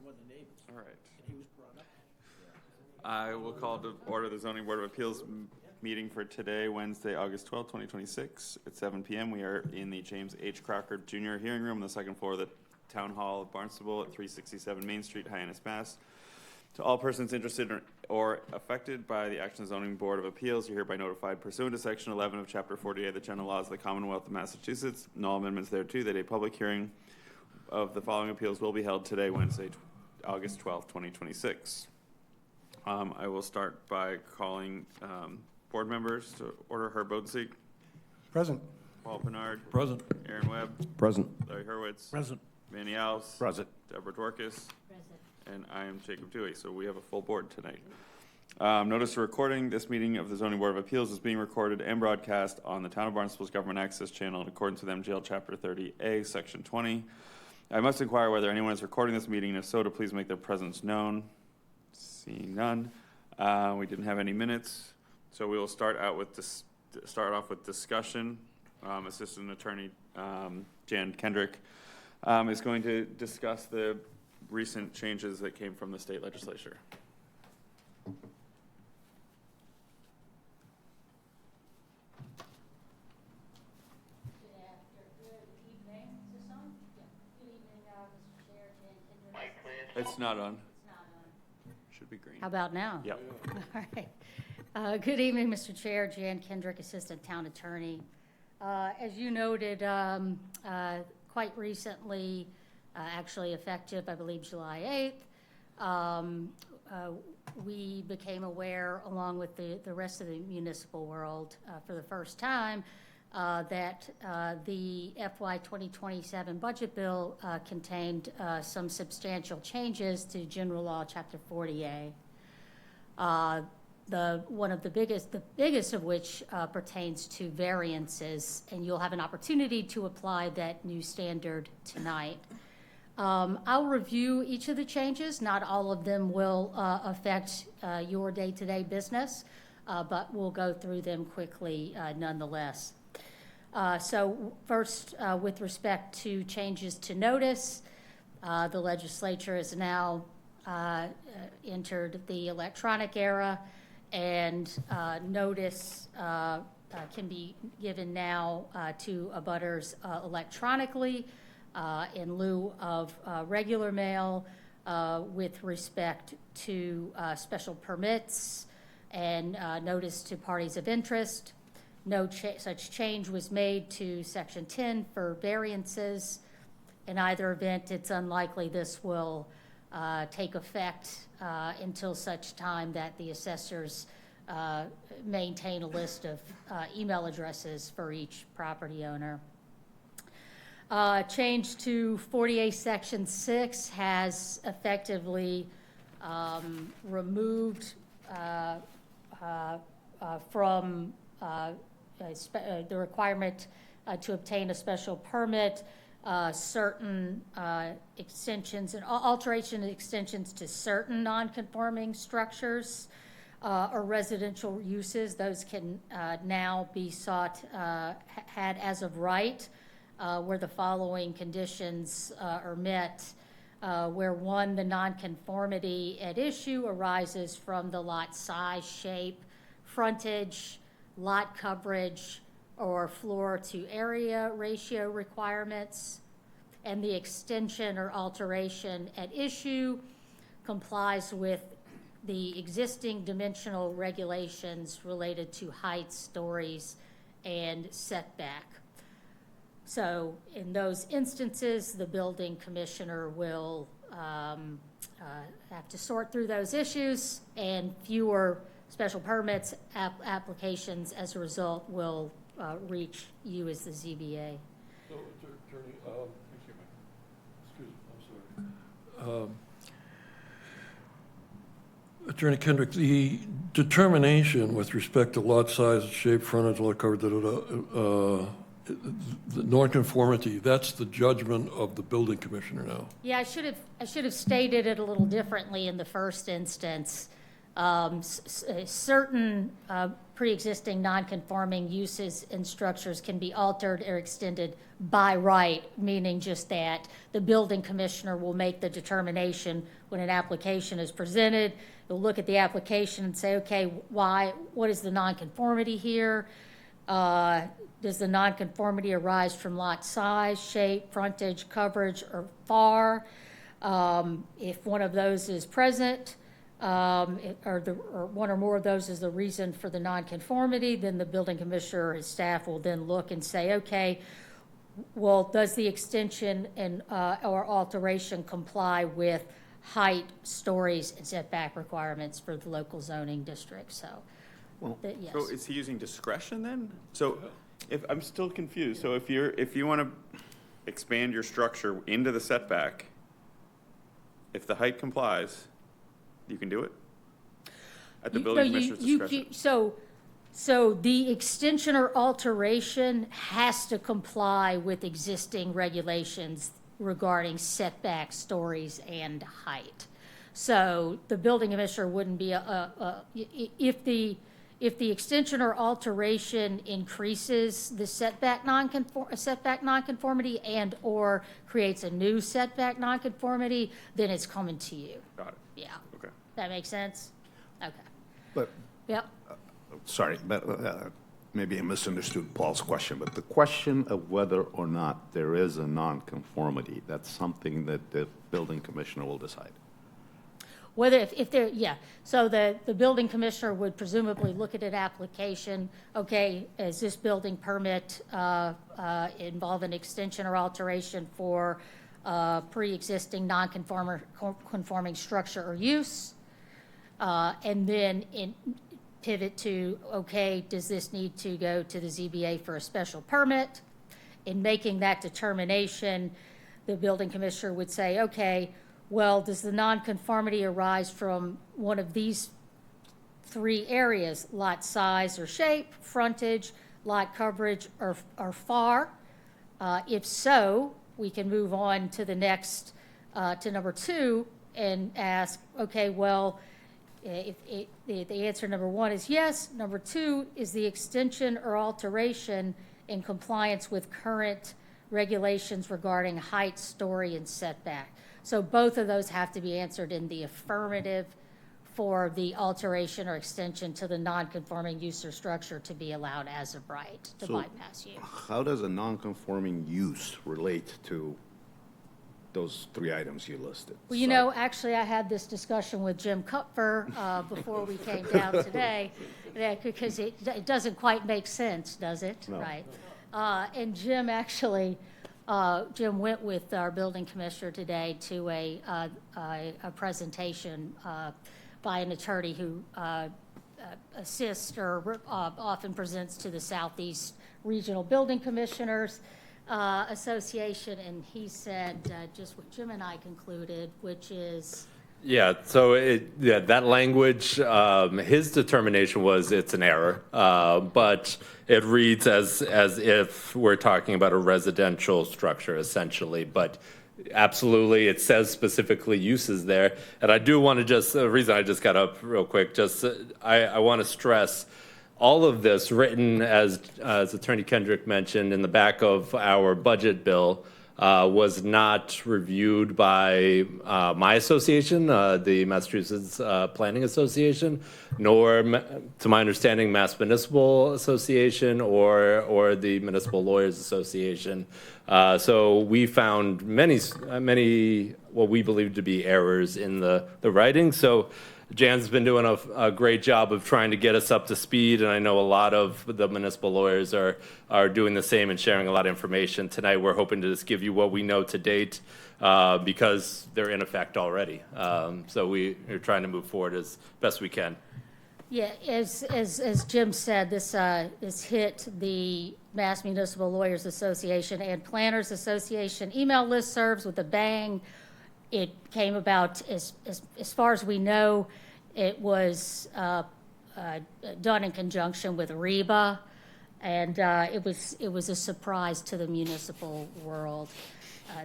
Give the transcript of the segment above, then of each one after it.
one of the neighbors. All right. And he was brought up. I will call to order the Zoning Board of Appeals meeting for today, Wednesday, August 12th, 2026 at 7 p.m. We are in the James H. Crocker Jr. Hearing Room on the second floor of the Town Hall of Barnstable at 367 Main Street, Hyannis, Mass. To all persons interested or affected by the action of the Zoning Board of Appeals, you're hereby notified pursuant to Section 11 of Chapter 48 of the General Laws of the Commonwealth of Massachusetts and all amendments thereto, that a public hearing of the following appeals will be held today, Wednesday, August 12th, 2026. I will start by calling board members to order. Herb Bodenseek. Present. Paul Pinard. Present. Aaron Webb. Present. Larry Hurwitz. Present. Manny Alves. Present. Deborah Dworkis. Present. And I am Jacob Dewey. So we have a full board tonight. Notice of recording. This meeting of the Zoning Board of Appeals is being recorded and broadcast on the Town of Barnstable's Government Access Channel in accordance with MGL Chapter 30A, Section 20. I must inquire whether anyone is recording this meeting, and if so, to please make their presence known. Seeing none. We didn't have any minutes, so we will start off with discussion. Assistant Attorney Jan Kendrick is going to discuss the recent changes that came from the state legislature. It's not on. Should be green. How about now? Yep. All right. Good evening, Mr. Chair. Jan Kendrick, Assistant Town Attorney. As you noted, quite recently, actually effective, I believe, July 8th, we became aware, along with the rest of the municipal world, for the first time, that the FY 2027 budget bill contained some substantial changes to General Law Chapter 40A. One of the biggest of which pertains to variances, and you'll have an opportunity to apply that new standard tonight. I'll review each of the changes. Not all of them will affect your day-to-day business, but we'll go through them quickly nonetheless. So first, with respect to changes to notice, the legislature has now entered the electronic era, and notice can be given now to abutters electronically in lieu of regular mail with respect to special permits and notice to parties of interest. No such change was made to Section 10 for variances. In either event, it's unlikely this will take effect until such time that the assessors maintain a list of email addresses for each property owner. Change to 48 Section 6 has effectively removed from the requirement to obtain a special permit, certain extensions and alteration extensions to certain non-conforming structures or residential uses. Those can now be sought, had as of right, where the following conditions are met. Where one, the nonconformity at issue arises from the lot size, shape, frontage, lot coverage, or floor to area ratio requirements, and the extension or alteration at issue complies with the existing dimensional regulations related to height, stories, and setback. So in those instances, the building commissioner will have to sort through those issues, and fewer special permits applications as a result will reach you as the ZBA. So, Attorney, excuse me, I'm sorry. Attorney Kendrick, the determination with respect to lot size, shape, frontage, lot coverage, the nonconformity, that's the judgment of the building commissioner now. Yeah, I should have stated it a little differently in the first instance. Certain pre-existing non-conforming uses and structures can be altered or extended by right, meaning just that the building commissioner will make the determination when an application is presented. They'll look at the application and say, okay, what is the nonconformity here? Does the nonconformity arise from lot size, shape, frontage, coverage, or FAR? If one of those is present, or one or more of those is the reason for the nonconformity, then the building commissioner or his staff will then look and say, okay, well, does the extension and or alteration comply with height, stories, and setback requirements for the local zoning district? So, yes. So is he using discretion then? So if, I'm still confused. So if you want to expand your structure into the setback, if the height complies, you can do it? At the building commissioner's discretion? So the extension or alteration has to comply with existing regulations regarding setback, stories, and height. So the building commissioner wouldn't be if the extension or alteration increases the setback nonconformity and or creates a new setback nonconformity, then it's coming to you. Got it. Yeah. Okay. That makes sense? Okay. But, Yep. sorry, but maybe I misunderstood Paul's question, but the question of whether or not there is a nonconformity, that's something that the building commissioner will decide. Whether, if there, yeah, so the building commissioner would presumably look at an application, okay, is this building permit involve an extension or alteration for pre-existing non-conforming structure or use? And then pivot to, okay, does this need to go to the ZBA for a special permit? In making that determination, the building commissioner would say, okay, well, does the nonconformity arise from one of these three areas: lot size or shape, frontage, lot coverage, or FAR? If so, we can move on to the next, to number 2, and ask, okay, well, if the answer number 1 is yes, number 2 is the extension or alteration in compliance with current regulations regarding height, story, and setback. So both of those have to be answered in the affirmative for the alteration or extension to the non-conforming use or structure to be allowed as of right, to So- bypass you. How does a nonconforming use relate to those 3 items you listed? Well, you know, actually, I had this discussion with Jim Kupfer before we came down today, because it doesn't quite make sense, does it? No. Right. And Jim actually, Jim went with our building commissioner today to a presentation by an attorney who assists or often presents to the Southeast Regional Building Commissioners Association, and he said just what Jim and I concluded, which is, Yeah, so that language, his determination was it's an error, but it reads as if we're talking about a residential structure essentially, but absolutely, it says specifically uses there. And I do want to the reason I just got up real quick, I want to stress all of this written as Attorney Kendrick mentioned in the back of our budget bill was not reviewed by my association, the Massachusetts Planning Association, nor, to my understanding, Mass Municipal Association or the Municipal Lawyers Association. So we found many what we believe to be errors in the writing. So Jan's been doing a great job of trying to get us up to speed, and I know a lot of the municipal lawyers are doing the same and sharing a lot of information. Tonight, we're hoping to just give you what we know to date because they're in effect already. So we're trying to move forward as best we can. yeah, as Jim said, this hit the Mass Municipal Lawyers Association and Planners Association email listservs with a bang. It came about, as far as we know, it was done in conjunction with REBA, and it was a surprise to the municipal world.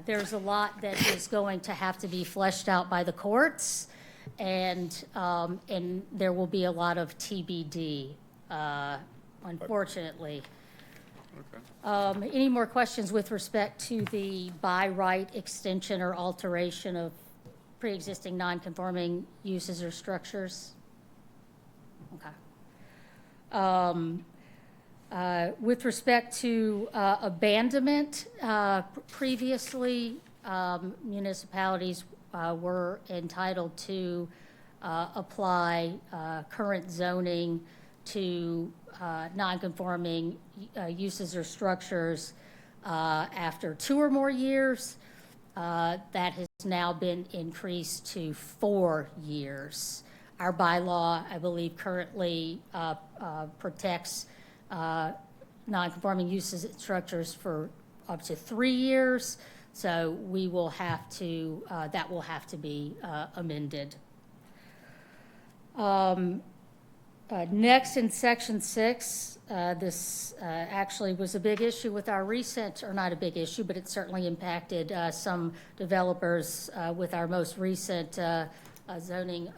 There's a lot that is going to have to be fleshed out by the courts, and there will be a lot of TBD, unfortunately. Any more questions with respect to the by right extension or alteration of pre-existing non-conforming uses or structures? Okay. With respect to abandonment, previously municipalities were entitled to apply current zoning to non-conforming uses or structures after 2 or more years. That has now been increased to 4 years. Our bylaw, I believe, currently protects non-conforming uses and structures for up to 3 years. So we will have to, that will have to be amended. Next, in section 6, this actually was a big issue with our recent, or not a big issue, but it certainly impacted some developers with our most recent zoning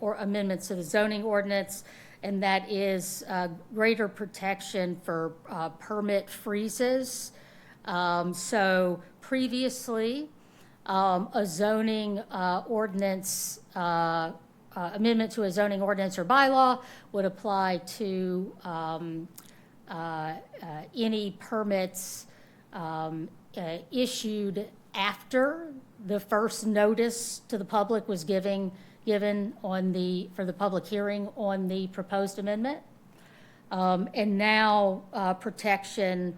or amendments to the zoning ordinance, and that is greater protection for permit freezes. So previously, a zoning ordinance amendment to a zoning ordinance or bylaw would apply to any permits issued after the first notice to the public was given on for the public hearing on the proposed amendment. And now protection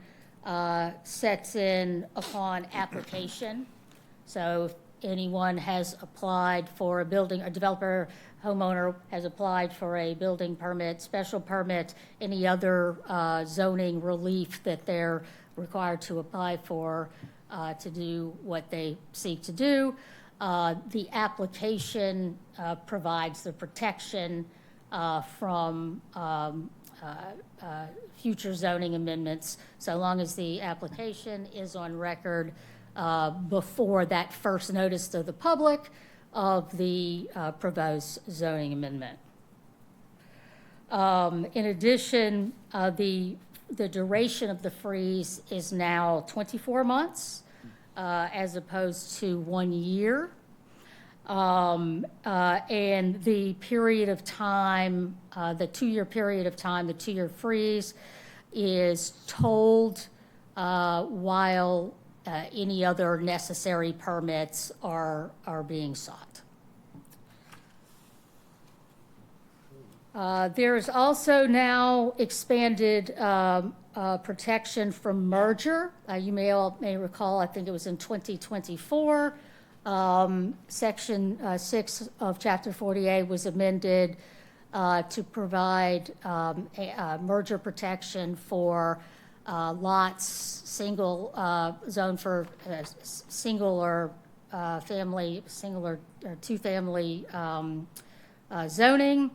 sets in upon application. So if anyone has applied for a building, a developer, homeowner has applied for a building permit, special permit, any other zoning relief that they're required to apply for to do what they seek to do, the application provides the protection from future zoning amendments, so long as the application is on record before that first notice to the public of the proposed zoning amendment. In addition, the duration of the freeze is now 24 months as opposed to 1 year. And the period of time, the 2-year period of time, the 2-year freeze is told while any other necessary permits are being sought. There is also now expanded protection from merger. You may recall, I think it was in 2024, Section 6 of Chapter 48 was amended to provide merger protection for lots, single zone for single or family, single or two-family zoning,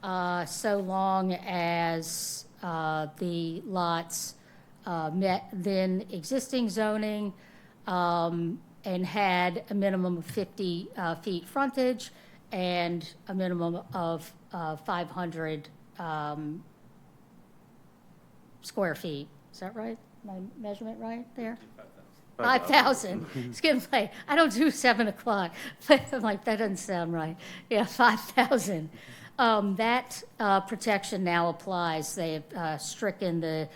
so long as the lots met then existing zoning and had a minimum of 50 feet frontage and a minimum of 500 square feet. Is that right? My measurement right there? 5,000. It's getting late. I don't do 7 o'clock. I'm like, that doesn't sound right. Yeah, 5,000. That protection now applies. They have stricken the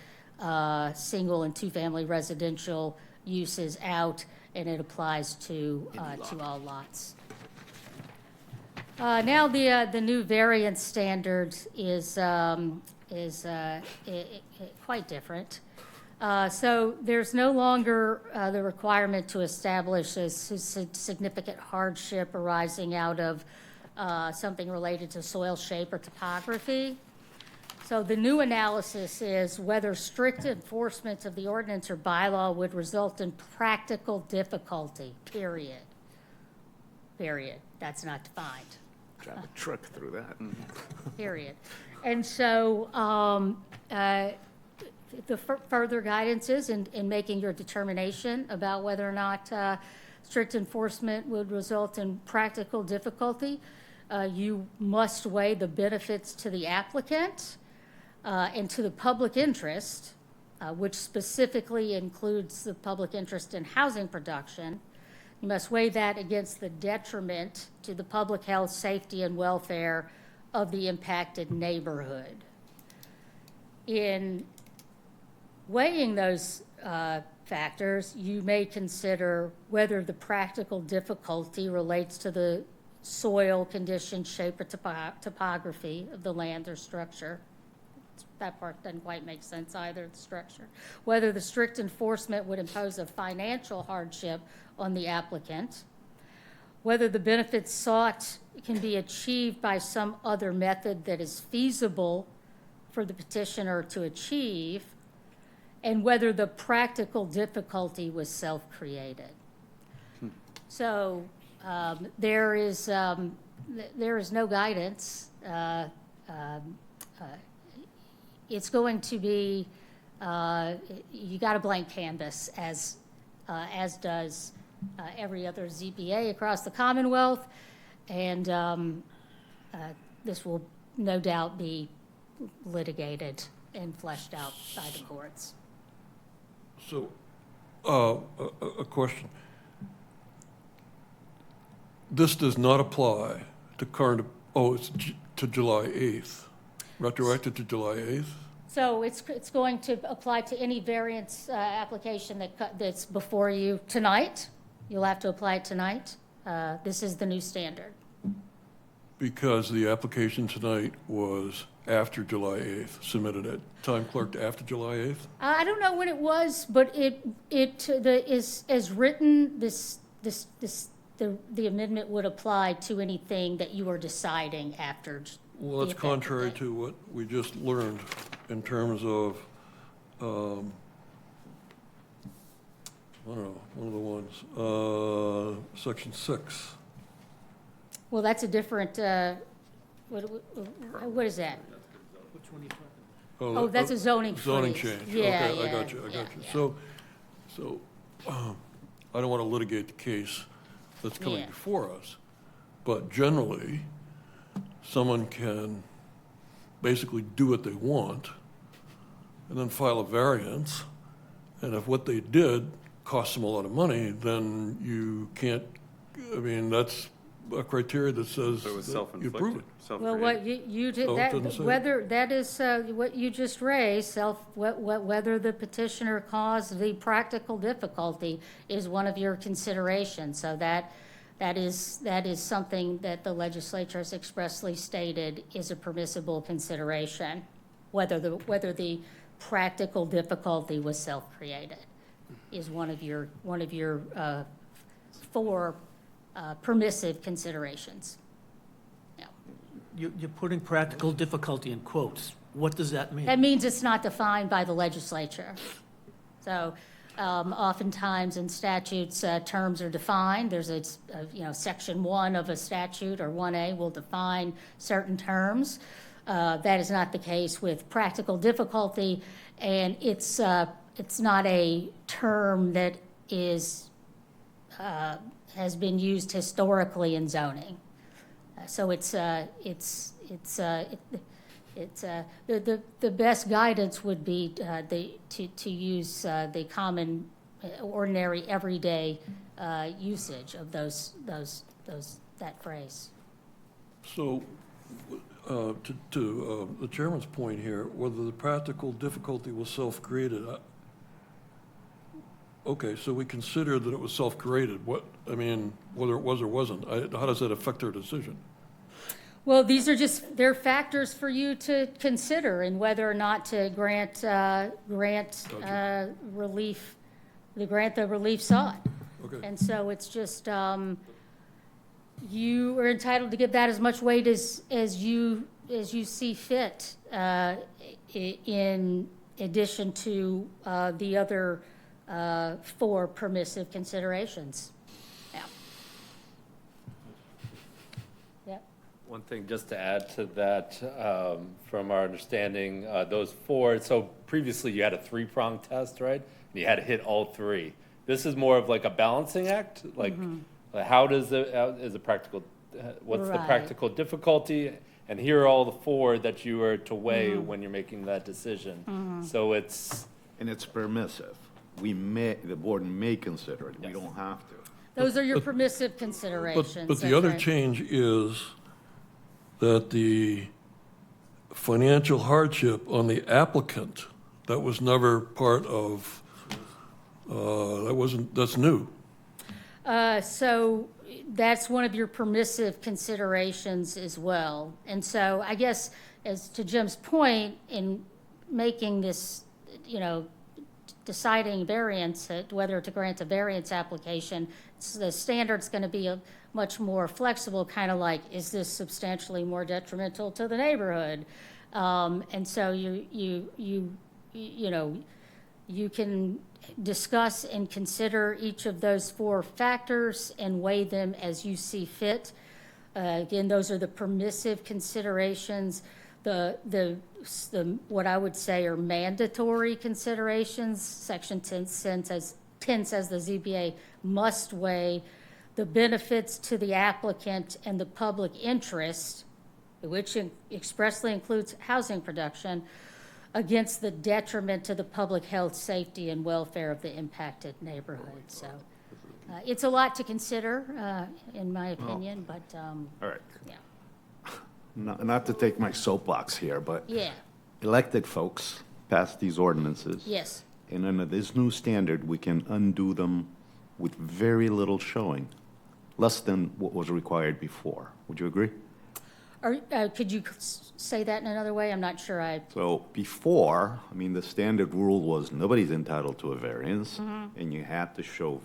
single and two-family residential uses out, and it applies to all lots. Now the new variance standard is quite different. So there's no longer the requirement to establish a significant hardship arising out of something related to soil shape or topography. So the new analysis is whether strict enforcement of the ordinance or bylaw would result in practical difficulty, period. Period. That's not defined. Drive a truck through that. Period. And so the further guidance is in making your determination about whether or not strict enforcement would result in practical difficulty. you must weigh the benefits to the applicant and to the public interest, which specifically includes the public interest in housing production. You must weigh that against the detriment to the public health, safety, and welfare of the impacted neighborhood. In weighing those factors, you may consider whether the practical difficulty relates to the soil condition, shape, or topography of the land or structure. That part doesn't quite make sense either, the structure. Whether the strict enforcement would impose a financial hardship on the applicant. Whether the benefits sought can be achieved by some other method that is feasible for the petitioner to achieve, and whether the practical difficulty was self-created. So there is no guidance. It's going to be, you got a blank canvas, as does every other ZBA across the Commonwealth, and this will no doubt be litigated and fleshed out by the courts. So, a question. This does not apply to current, it's to July 8th, retroactive to July 8th? So it's going to apply to any variance application that's before you tonight. You'll have to apply it tonight. This is the new standard. Because the application tonight was after July 8th, submitted at time clerk after July 8th? I don't know when it was, but as written, the amendment would apply to anything that you are deciding after. Well, that's contrary to what we just learned in terms of, I don't know, one of the ones, section 6. Well, that's a different, what is that? Oh, that's a zoning freeze. Zoning change. Yeah, Okay, I yeah, got you. yeah. So, I don't want to litigate the case that's coming Yeah. before us, but generally, someone can basically do what they want and then file a variance, and if what they did costs them a lot of money, then you can't, I mean, that's a criteria that says So it was that you approve it. self-inflicted, Well, self-created. what you did, Oh, it doesn't say. whether, that is what you just raised, whether the petitioner caused the practical difficulty is one of your considerations. So that is something that the legislature has expressly stated is a permissible consideration, whether the practical difficulty was self-created is one of your four permissive considerations. Yeah. You're putting practical difficulty in quotes. What does that mean? That means it's not defined by the legislature. So oftentimes in statutes, terms are defined. There's section 1 of a statute or 1A will define certain terms. That is not the case with practical difficulty, and it's not a term that has been used historically in zoning. So the best guidance would be to use the common, ordinary, everyday usage of that phrase. So, to the chairman's point here, whether the practical difficulty was self-created, okay, so we consider that it was self-created. Whether it was or wasn't, how does that affect our decision? Well, they're factors for you to consider in whether or not to grant relief, grant the relief sought. Okay. And so it's just, you are entitled to give that as much weight as you see fit, in addition to the other 4 permissive considerations. Yeah. Yep. One thing just to add to that, from our understanding, those 4, so previously you had a 3-prong test, right? And you had to hit all 3. This is more of like a balancing act, like how is the practical what's the Right. practical difficulty, and here are all the four that you are to weigh Mm-hmm. when you're making that decision. So it's, And it's permissive. The board may consider it, we Yes. don't have to. Those are your permissive considerations. But the that's other right. change is that the financial hardship on the applicant, that was never part of, that's new. So that's one of your permissive considerations as well. And so I guess, as to Jim's point, in making this, deciding variance, whether to grant a variance application, the standard's going to be a much more flexible, kind of like, is this substantially more detrimental to the neighborhood? And so you can discuss and consider each of those four factors and weigh them as you see fit. Again, those are the permissive considerations. The what I would say are mandatory considerations. Section 10 says the ZBA must weigh the benefits to the applicant and the public interest, which expressly includes housing production, against the detriment to the public health, safety, and welfare of the impacted neighborhood. So it's a lot to consider, in my opinion, but, All right, yeah. not to take my soapbox here, but Yeah, elected folks pass these ordinances. yes. And under this new standard, we can undo them with very little showing, less than what was required before. Would you agree? Could you say that in another way? I'm not sure So before, the standard rule was nobody's entitled to a variance, Mm-hmm. and you had to show,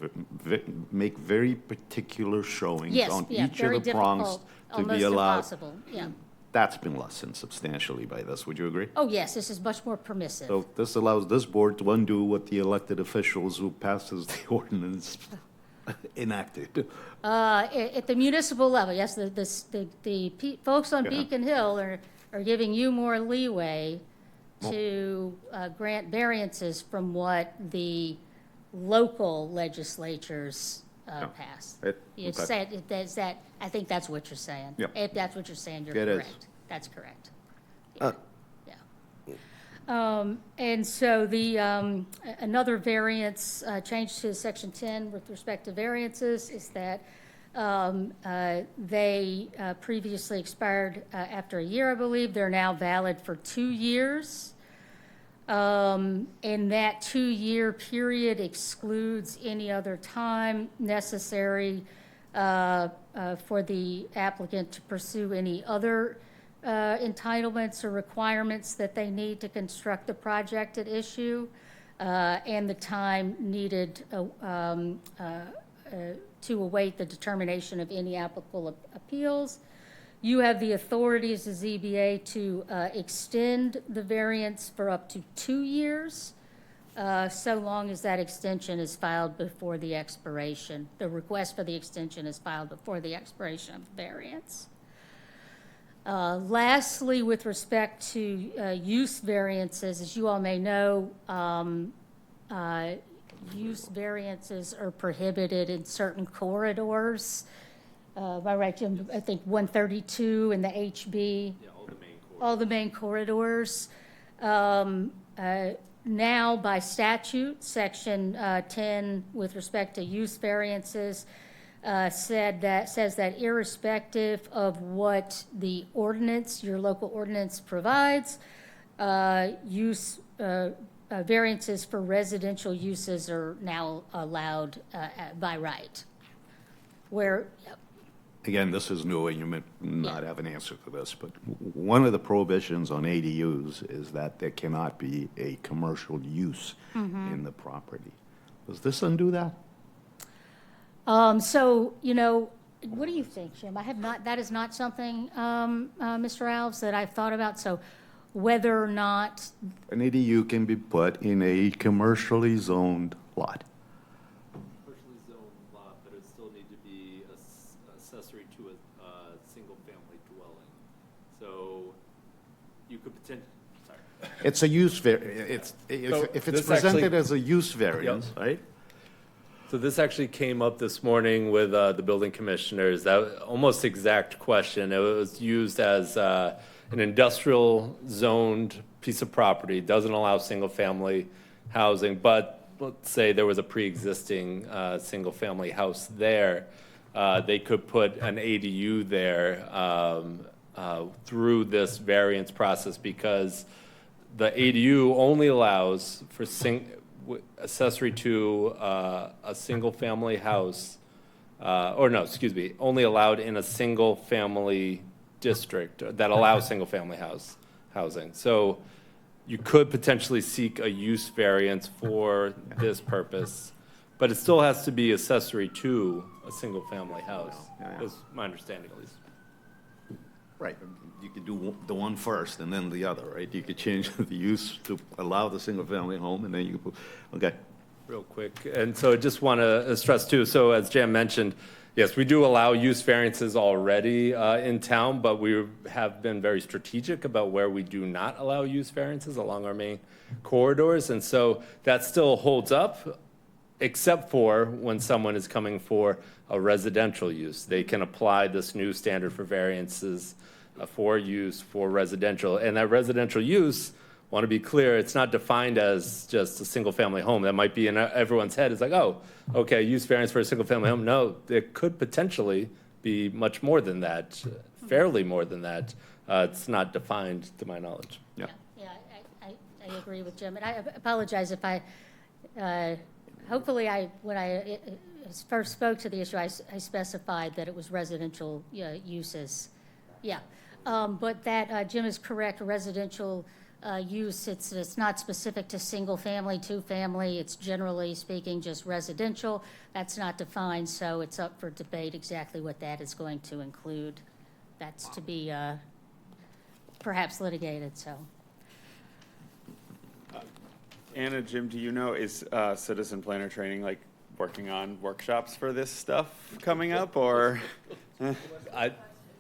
make very particular showings yes, on yeah, each of very the prongs difficult, to almost be allowed. impossible, yeah. That's been lessened substantially by this. Would you agree? Oh, yes, this is much more permissive. So this allows this board to undo what the elected officials who passes the ordinance enacted. At the municipal level, yes, the folks on Yeah. Beacon Hill are giving you more leeway to grant variances from what the local legislatures pass. You Okay. said, that, I think that's what you're saying. Yep. If that's what you're saying, you're It is. correct. That's correct. Uh, Yeah. And so another variance, change to section 10 with respect to variances is that they previously expired after a year, I believe. They're now valid for 2 years. And that 2-year period excludes any other time necessary for the applicant to pursue any other entitlements or requirements that they need to construct the project at issue, and the time needed to await the determination of any applicable appeals. You have the authority as a ZBA to extend the variance for up to 2 years, so long as that extension is filed before the expiration. The request for the extension is filed before the expiration of the variance. Lastly, with respect to use variances, as you all may know, use variances are prohibited in certain corridors. Am I right, Jim? I think 132 and the HB. yeah, All the main corridors. Now, by statute, section 10, with respect to use variances, says that irrespective of what the ordinance, your local ordinance provides, variances for residential uses are now allowed by right. Where, Again, this is new, and you may not have an answer to this, but one of the prohibitions on ADUs is that there cannot be a commercial use in the property. Does this undo that? so, what do you think, Jim? That is not something, Mr. Alves, that I've thought about. So whether or not, An ADU can be put in a commercially zoned lot. commercially zoned lot, but it still need to be accessory to a single-family dwelling. So you could potentially, sorry. It's a use, So if it's this actually- presented as a use variance, right? So this actually came up this morning with the building commissioners. That almost exact question. It was used as an industrial zoned piece of property, doesn't allow single-family housing, but let's say there was a pre-existing single-family house there. They could put an ADU there through this variance process because the ADU only allows for accessory to a single-family house, only allowed in a single-family district that allows single-family housing. So you could potentially seek a use variance for this purpose, but it still has to be accessory to a single-family house, Yeah. is my understanding at least. Right, you could do the one first and then the other, right? You could change the use to allow the single-family home, and then you could, okay. Real quick, and so I just want to stress too, so as Jan mentioned, yes, we do allow use variances already in town, but we have been very strategic about where we do not allow use variances along our main corridors, and so that still holds up, except for when someone is coming for a residential use. They can apply this new standard for variances for use for residential, and that residential use, want to be clear, it's not defined as just a single-family home. That might be in everyone's head. It's like, oh, okay, use variance for a single-family home. No, it could potentially be much more than that, fairly more than that. It's not defined to my knowledge. Yeah. Yeah, I agree with Jim, and I apologize if hopefully when I first spoke to the issue, I specified that it was residential uses. Yeah, but that Jim is correct, residential use, it's not specific to single-family, two-family, it's generally speaking just residential. That's not defined, so it's up for debate exactly what that is going to include. That's to be perhaps litigated, so. Anna, Jim, do you know, is citizen planner training like working on workshops for this stuff coming up, or?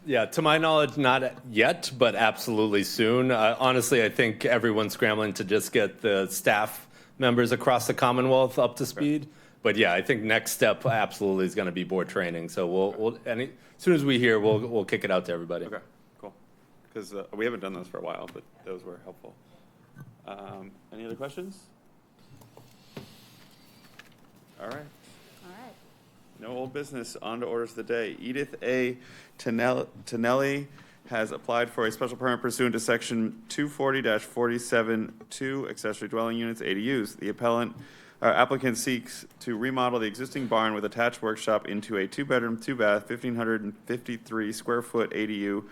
Yeah, to my knowledge, not yet, but absolutely soon. Honestly, I think everyone's scrambling to just get the staff members across the Commonwealth up to speed. But yeah, I think next step absolutely is going to be board training. So as soon as we hear, we'll kick it out to everybody. Okay, cool. Because we haven't done those for a while, but those were helpful. Any other questions? All right. All right. No old business. On to orders of the day. Edith A. Tonelli has applied for a special permit pursuant to section 240-47-2 accessory dwelling units ADUs. The applicant seeks to remodel the existing barn with attached workshop into a 2-bedroom, 2-bath, 1,553 square foot ADU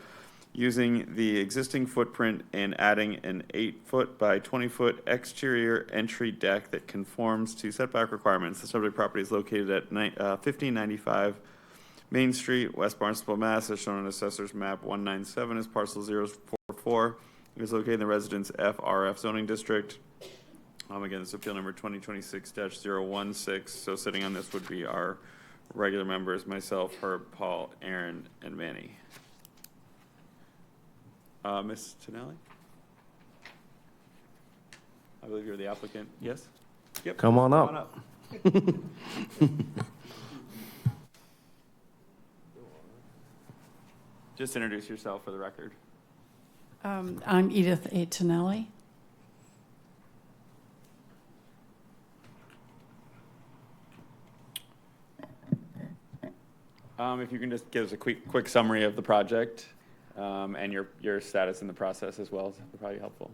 using the existing footprint and adding an 8-foot by 20-foot exterior entry deck that conforms to setback requirements. The subject property is located at 1595 Main Street, West Barnstable, Mass., as shown on Assessor's Map 197 as parcel 044. It is located in the Residence FRF zoning district. Again, this is appeal number 2026-016. So sitting on this would be our regular members, myself, Herb, Paul, Aaron, and Manny. Ms. Tonelli? I believe you're the applicant. Yes? Yep. Come on up. Just introduce yourself for the record. I'm Edith A. Tonelli. If you can just give us a quick summary of the project and your status in the process as well, would probably be helpful.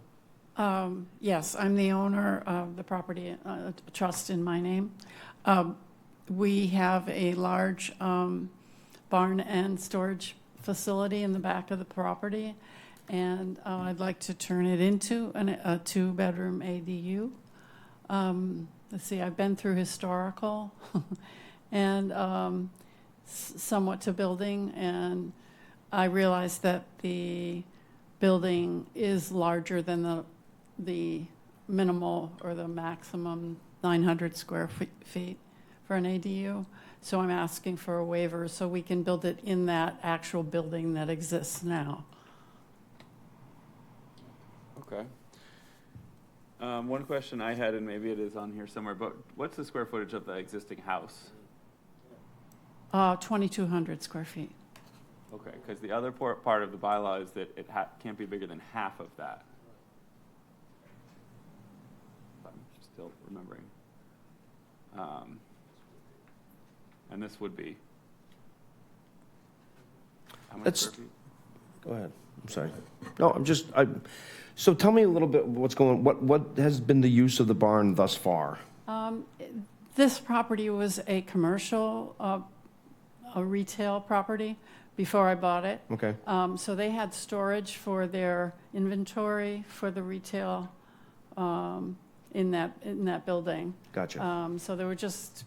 Yes, I'm the owner of the property trust in my name. We have a large barn and storage facility in the back of the property, and I'd like to turn it into a 2-bedroom ADU. Let's see, I've been through historical and somewhat to building, and I realized that the building is larger than the minimal or the maximum 900 square feet for an ADU. So I'm asking for a waiver so we can build it in that actual building that exists now. Okay. One question I had, and maybe it is on here somewhere, but what's the square footage of the existing house? 2,200 square feet. Okay, because the other part of the bylaw is that it can't be bigger than half of that. I'm still remembering. And this would be. How many That's- square feet? Go ahead. I'm sorry. No, so tell me a little bit what has been the use of the barn thus far? This property was a commercial, a retail property before I bought it. Okay. So they had storage for their inventory for the retail in that building. Gotcha. So there were just,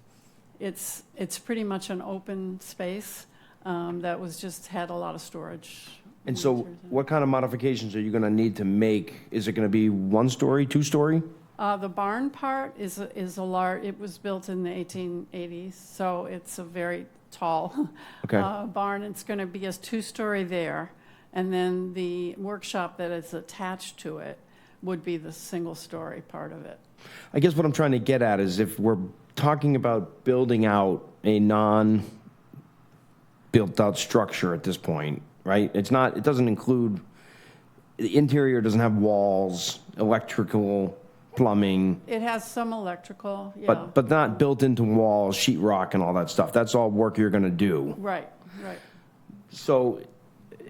it's pretty much an open space that was just had a lot of storage. And so what kind of modifications are you going to need to make? Is it going to be 1-story, 2-story? The barn part is a large, it was built in the 1880s, so it's a very tall Okay. barn. It's going to be a 2-story there, and then the workshop that is attached to it would be the single-story part of it. I guess what I'm trying to get at is if we're talking about building out a non-built-out structure at this point, right? It doesn't include, the interior doesn't have walls, electrical, plumbing, It has some electrical, yeah. but not built into walls, sheetrock and all that stuff. That's all work you're going to do. Right. So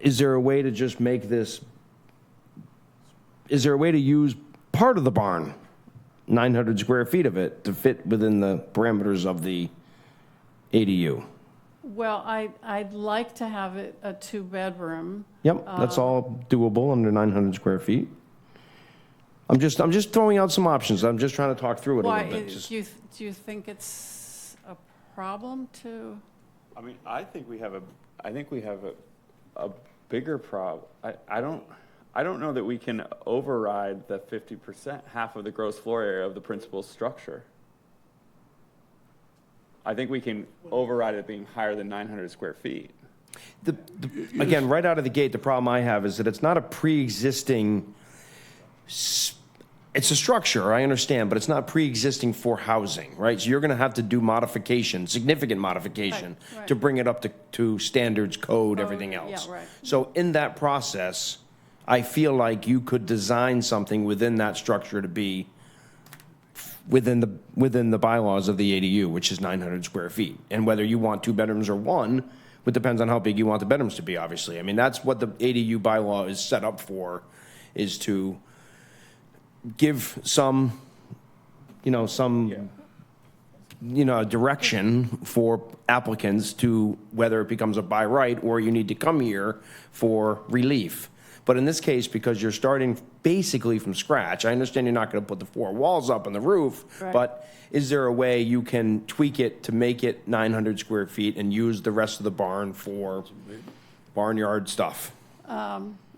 is there a way to just make this, is there a way to use part of the barn, 900 square feet of it, to fit within the parameters of the ADU? Well, I'd like to have it a 2-bedroom. Yep, that's all doable under 900 square feet. I'm just throwing out some options. I'm just trying to talk through it a Why, little bit. Just- do you think it's a problem to? I mean, I think we have a bigger problem. I don't know that we can override the 50%, half of the gross floor area of the principal structure. I think we can override it being higher than 900 square feet. Again, right out of the gate, the problem I have is that it's not a pre-existing, it's a structure, I understand, but it's not pre-existing for housing, right? So you're going to have to do modification, significant modification, Right. to bring it up to standards, code, everything yeah, else. right. So in that process, I feel like you could design something within that structure to be within the bylaws of the ADU, which is 900 square feet. And whether you want 2 bedrooms or 1, it depends on how big you want the bedrooms to be, obviously. I mean, that's what the ADU bylaw is set up for, is to give some direction for applicants to whether it becomes a by right or you need to come here for relief. But in this case, because you're starting basically from scratch, I understand you're not going to put the 4 walls up on the roof, Right. but is there a way you can tweak it to make it 900 square feet and use the rest of the barn for barnyard stuff?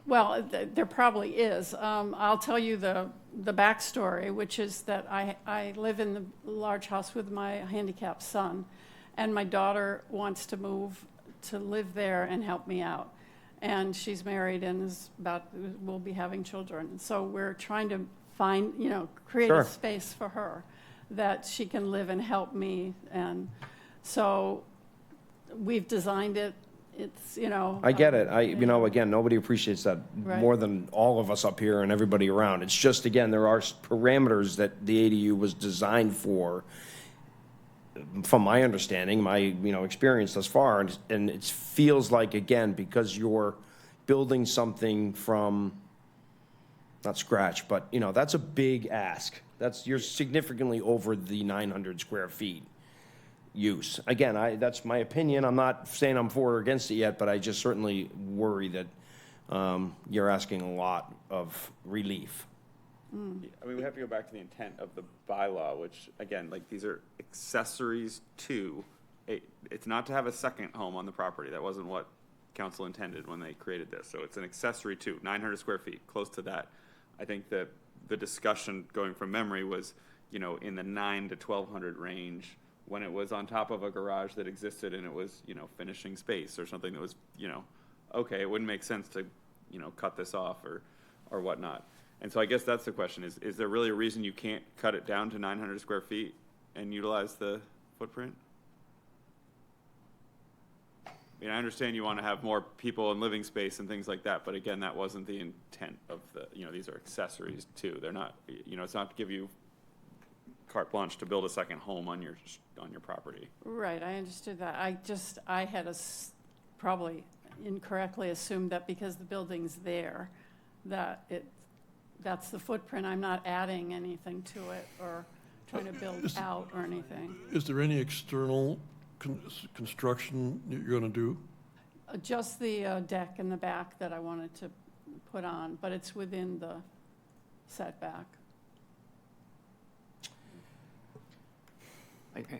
Well, there probably is. I'll tell you the backstory, which is that I live in the large house with my handicapped son, and my daughter wants to move to live there and help me out. And she's married and will be having children. So we're trying to find, create Sure. a space for her that she can live and help me. And so we've designed it. It's, I get it. Again, nobody appreciates that Right. more than all of us up here and everybody around. It's just, again, there are parameters that the ADU was designed for, from my understanding, my, experience thus far. And it feels like, again, because you're building something from, not scratch, but, that's a big ask. You're significantly over the 900 square feet use. Again, that's my opinion. I'm not saying I'm for or against it yet, but I just certainly worry that you're asking a lot of relief. I mean, we have to go back to the intent of the bylaw, which, again, like, these are accessories to, it's not to have a second home on the property. That wasn't what council intended when they created this. So it's an accessory to 900 square feet, close to that. I think that the discussion, going from memory, was, in the 9 to 1,200 range, when it was on top of a garage that existed and it was, finishing space or something that was, okay, it wouldn't make sense to, cut this off or whatnot. And so I guess that's the question, is there really a reason you can't cut it down to 900 square feet and utilize the footprint? I mean, I understand you want to have more people and living space and things like that, but again, that wasn't the intent of the, these are accessories too. They're not, it's not to give you carte blanche to build a second home on your property. Right, I understood that. I had probably incorrectly assumed that because the building's there, that's the footprint. I'm not adding anything to it or trying to build out or anything. Is there any external construction that you're going to do? Just the deck in the back that I wanted to put on, but it's within the setback.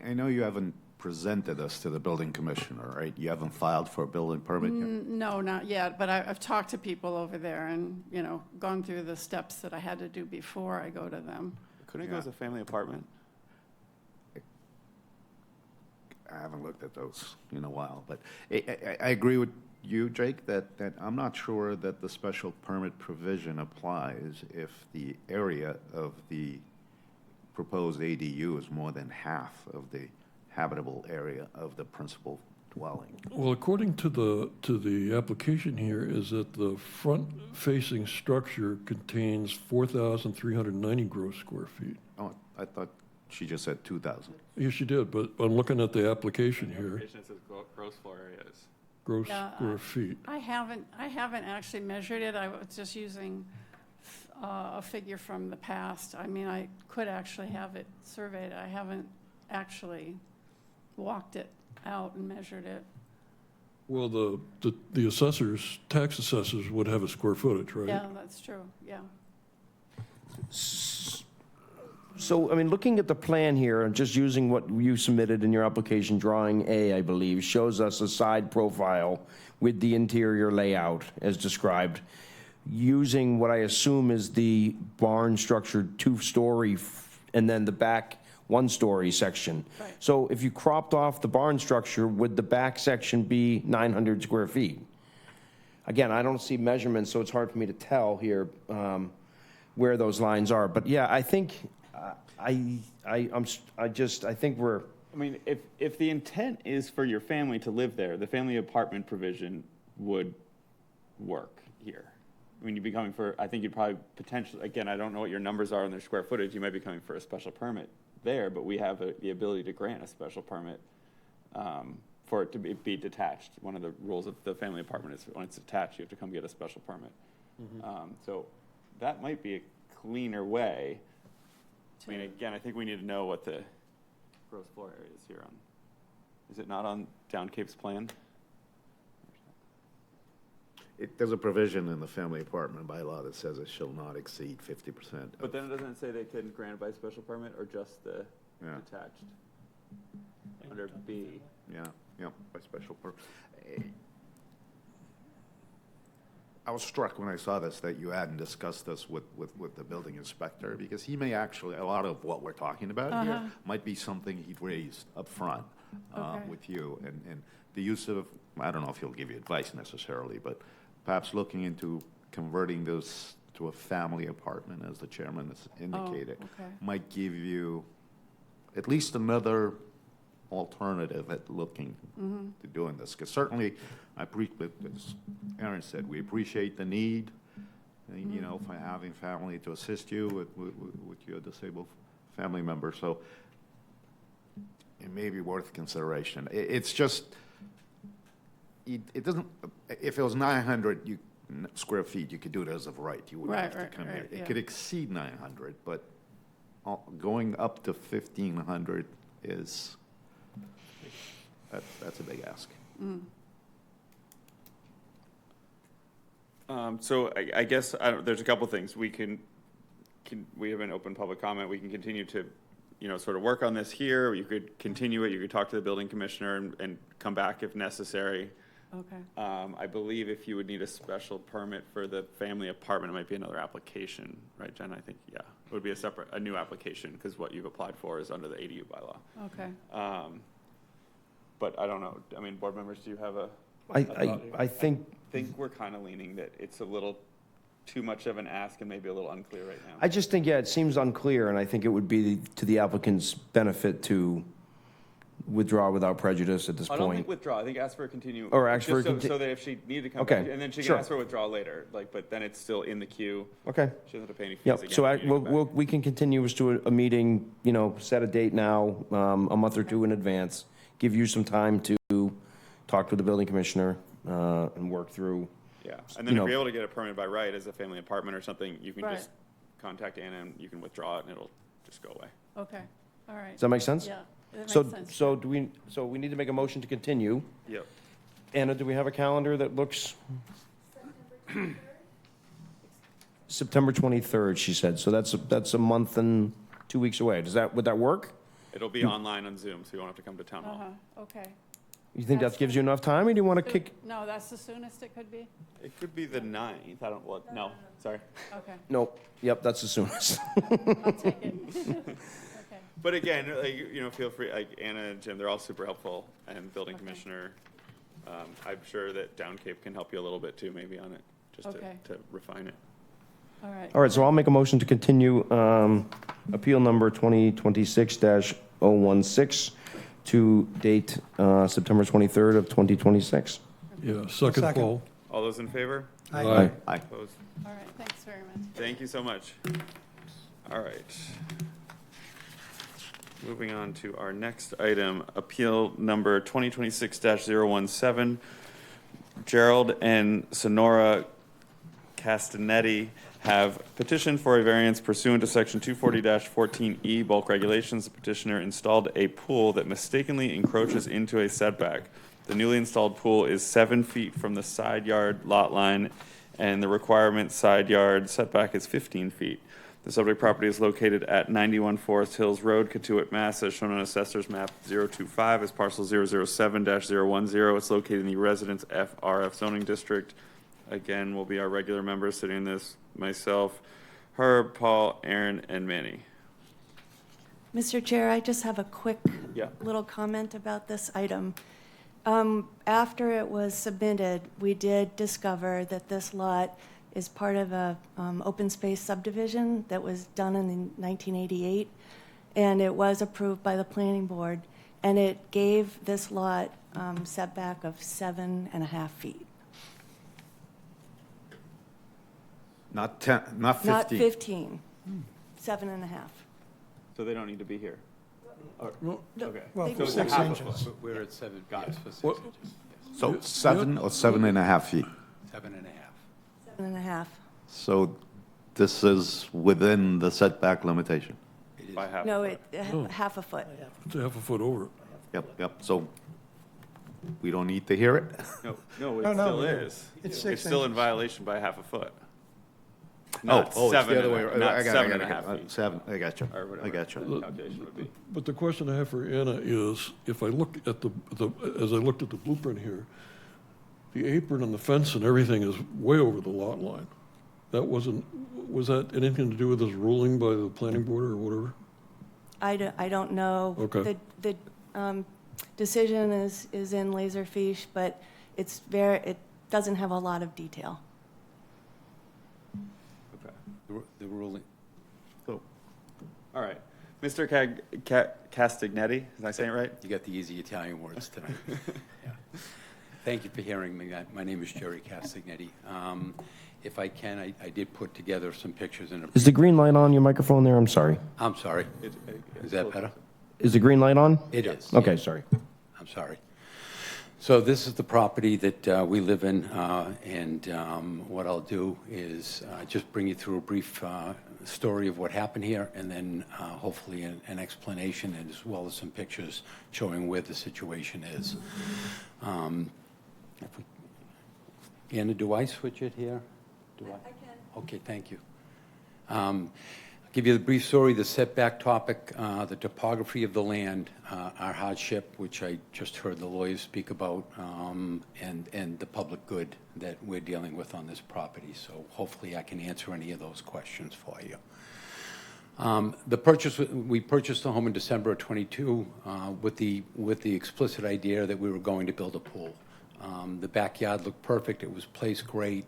I know you haven't presented this to the building commissioner, right? You haven't filed for a building permit yet? No, not yet, but I've talked to people over there and, gone through the steps that I had to do before I go to them. Couldn't it go Yeah. as a family apartment? I haven't looked at those in a while, but I agree with you, Jake, that I'm not sure that the special permit provision applies if the area of the proposed ADU is more than half of the habitable area of the principal dwelling. Well, according to the application here, is that the front-facing structure contains 4,390 gross square feet. Oh, I thought she just said 2,000. Yes, she did, but I'm looking at the application here, Application says gross floor areas. gross Yeah, square feet. I haven't actually measured it. I was just using a figure from the past. I mean, I could actually have it surveyed. I haven't actually walked it out and measured it. Well, the assessors, tax assessors would have a square footage, right? Yeah, that's true, yeah. So, I mean, looking at the plan here, and just using what you submitted in your application, drawing A, I believe, shows us a side profile with the interior layout as described, using what I assume is the barn structured two-story, and then the back one-story section. Right. So if you cropped off the barn structure, would the back section be 900 square feet? Again, I don't see measurements, so it's hard for me to tell here where those lines are. But yeah, I think, I think we're, I mean, if the intent is for your family to live there, the family apartment provision would work here. I mean, you'd be coming for, I think you'd probably potentially, again, I don't know what your numbers are on their square footage, you might be coming for a special permit there, but we have the ability to grant a special permit for it to be detached. One of the rules of the family apartment is when it's attached, you have to come get a special permit. So that might be a cleaner way. I mean, again, I think we need to know what the gross floor area is here on. Is it not on Down Cape's plan? There's a provision in the family apartment bylaw that says it shall not exceed 50%. But then it doesn't say they can grant it by special permit or just the Yeah. detached? Under B. Yeah, by special permit. I was struck when I saw this that you hadn't discussed this with the building inspector, because he may actually, a lot of what we're talking about here might be something he'd raised up front Okay. with you. And the use of, I don't know if he'll give you advice necessarily, but perhaps looking into converting this to a family apartment, as the chairman has indicated, okay. might give you at least another alternative at looking to doing this. Because certainly, as Aaron said, we appreciate the need, for having family to assist you with your disabled family member. So it may be worth consideration. It's just, it doesn't, if it was 900 square feet, you could do it as of right. You wouldn't have to come here. It could exceed 900, but going up to 1,500 is, that's a big ask. So I guess there's a couple things. We we have an open public comment. We can continue to, sort of work on this here. You could continue it. You could talk to the building commissioner and come back if necessary. Okay. I believe if you would need a special permit for the family apartment, it might be another application, right, Jen? I think, yeah, it would be a new application, because what you've applied for is under the ADU bylaw. Okay. But I don't know. I mean, board members, do you have a? I think, I think we're kind of leaning that it's a little too much of an ask and maybe a little unclear right now. I just think, yeah, it seems unclear, and I think it would be to the applicant's benefit to withdraw without prejudice at this I don't think point. withdraw. I think ask for a continue. Or ask for a just so that if she needed to come Okay, back, and then she can sure. ask for withdrawal later. Like, but then it's still in the queue. Okay. She doesn't have to pay any fees Yep, again. so if you need to come back. we can continue us to a meeting, you know, set a date now, a month or two in advance, give you some time to talk with the building commissioner, and work through. Yeah, and then you if know- you're able to get it permitted by right as a family apartment or something, you can Right. just contact Anna and you can withdraw it and it'll just go away. Okay, all right. Does that make sense? Yeah, that So, makes sense. so we need to make a motion to continue. Yep. Anna, do we have a calendar that looks? September 23rd, she said, so that's a month and 2 weeks away. Would that work? It'll be online on Zoom, so you won't have to come to town hall. Okay. You think that gives you enough time, or do you want to kick? No, that's the soonest it could be? It could be the 9th. I don't, well, no, sorry. Okay, Nope, yep, that's the soonest. I'll take it. Okay, But again, like, you know, feel free, like Anna and Jim, they're all super helpful, and building commissioner. I'm sure that Down Cape can help you a little bit too, maybe on it, just Okay. to refine it. all right. All right, so I'll make a motion to continue appeal number 2026-016 to date September 23rd of 2026. Yeah, second, Paul. All those in favor? Aye. Aye. Opposed? All right, thanks very much. Thank you so much. All right. Moving on to our next item, appeal number 2026-017. Gerald and Sonora Castanetti have petitioned for a variance pursuant to section 240-14E bulk regulations. The petitioner installed a pool that mistakenly encroaches into a setback. The newly installed pool is 7 feet from the side yard lot line, and the requirement side yard setback is 15 feet. The subject property is located at 91 Forest Hills Road, Katuitt, Mass, as shown on Assessor's Map 025 as parcel 007-010. It's located in the Residence FRF zoning district. Again, will be our regular members sitting in this, myself, Herb, Paul, Aaron, and Manny. Mr. Chair, I just have a quick Yeah. little comment about this item. After it was submitted, we did discover that this lot is part of a open space subdivision that was done in 1988, and it was approved by the planning board, and it gave this lot setback of 7.5 feet. Not 10, not 15. Not 15, 7.5. So they don't need to be here? No, Okay. they- So it's a half a foot. We're at 7 Got feet it. for 6 What- inches. So 7 or 7.5 feet. 7.5. 7.5. So this is within the setback limitation. It is. By half. No, a foot. half a foot. It's a half a foot over. Yep, so we don't need to hear it? No, it still is. It's still in violation by half a foot. Oh, Not it's the seven other and way. a- around. not I got it, seven I and a got half it. feet. 7, I got you, Or whatever I got you. the calculation would be. But the question I have for Anna is, if I look at as I looked at the blueprint here, the apron and the fence and everything is way over the lot line. Was that anything to do with this ruling by the planning board or whatever? I don't know. Okay. The decision is in Laserfiche, but it doesn't have a lot of detail. Okay. The ruling, All right. Mr. Castagnetti, is I saying it right? you got the easy Italian words tonight. Yeah. Thank you for hearing me. My name is Jerry Castagnetti. If I can, I did put together some pictures in a... Is the green light on your microphone there? I'm sorry. I'm sorry. Is that better? Is the green light on? It is. Okay, sorry. I'm sorry. So this is the property that we live in, and what I'll do is just bring you through a brief story of what happened here, and then hopefully an explanation as well as some pictures showing where the situation is. Anna, do I switch it here? Do I can. Okay, thank you. I'll give you the brief story, the setback topic, the topography of the land, our hardship, which I just heard the lawyers speak about, and the public good that we're dealing with on this property. So hopefully I can answer any of those questions for you. We purchased the home in December of '22 with the explicit idea that we were going to build a pool. The backyard looked perfect. It was placed great.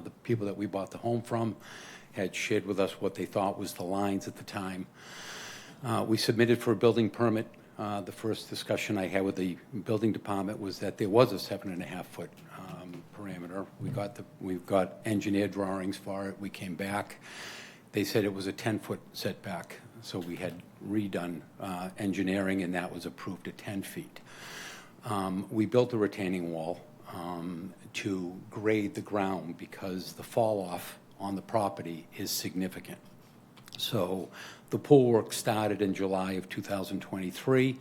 The people that we bought the home from had shared with us what they thought was the lines at the time. We submitted for a building permit. The first discussion I had with the building department was that there was a 7.5-foot parameter. We've got engineered drawings for it. We came back. They said it was a 10-foot setback, so we had redone engineering, and that was approved at 10 feet. We built a retaining wall to grade the ground because the fall-off on the property is significant. So the pool work started in July of 2023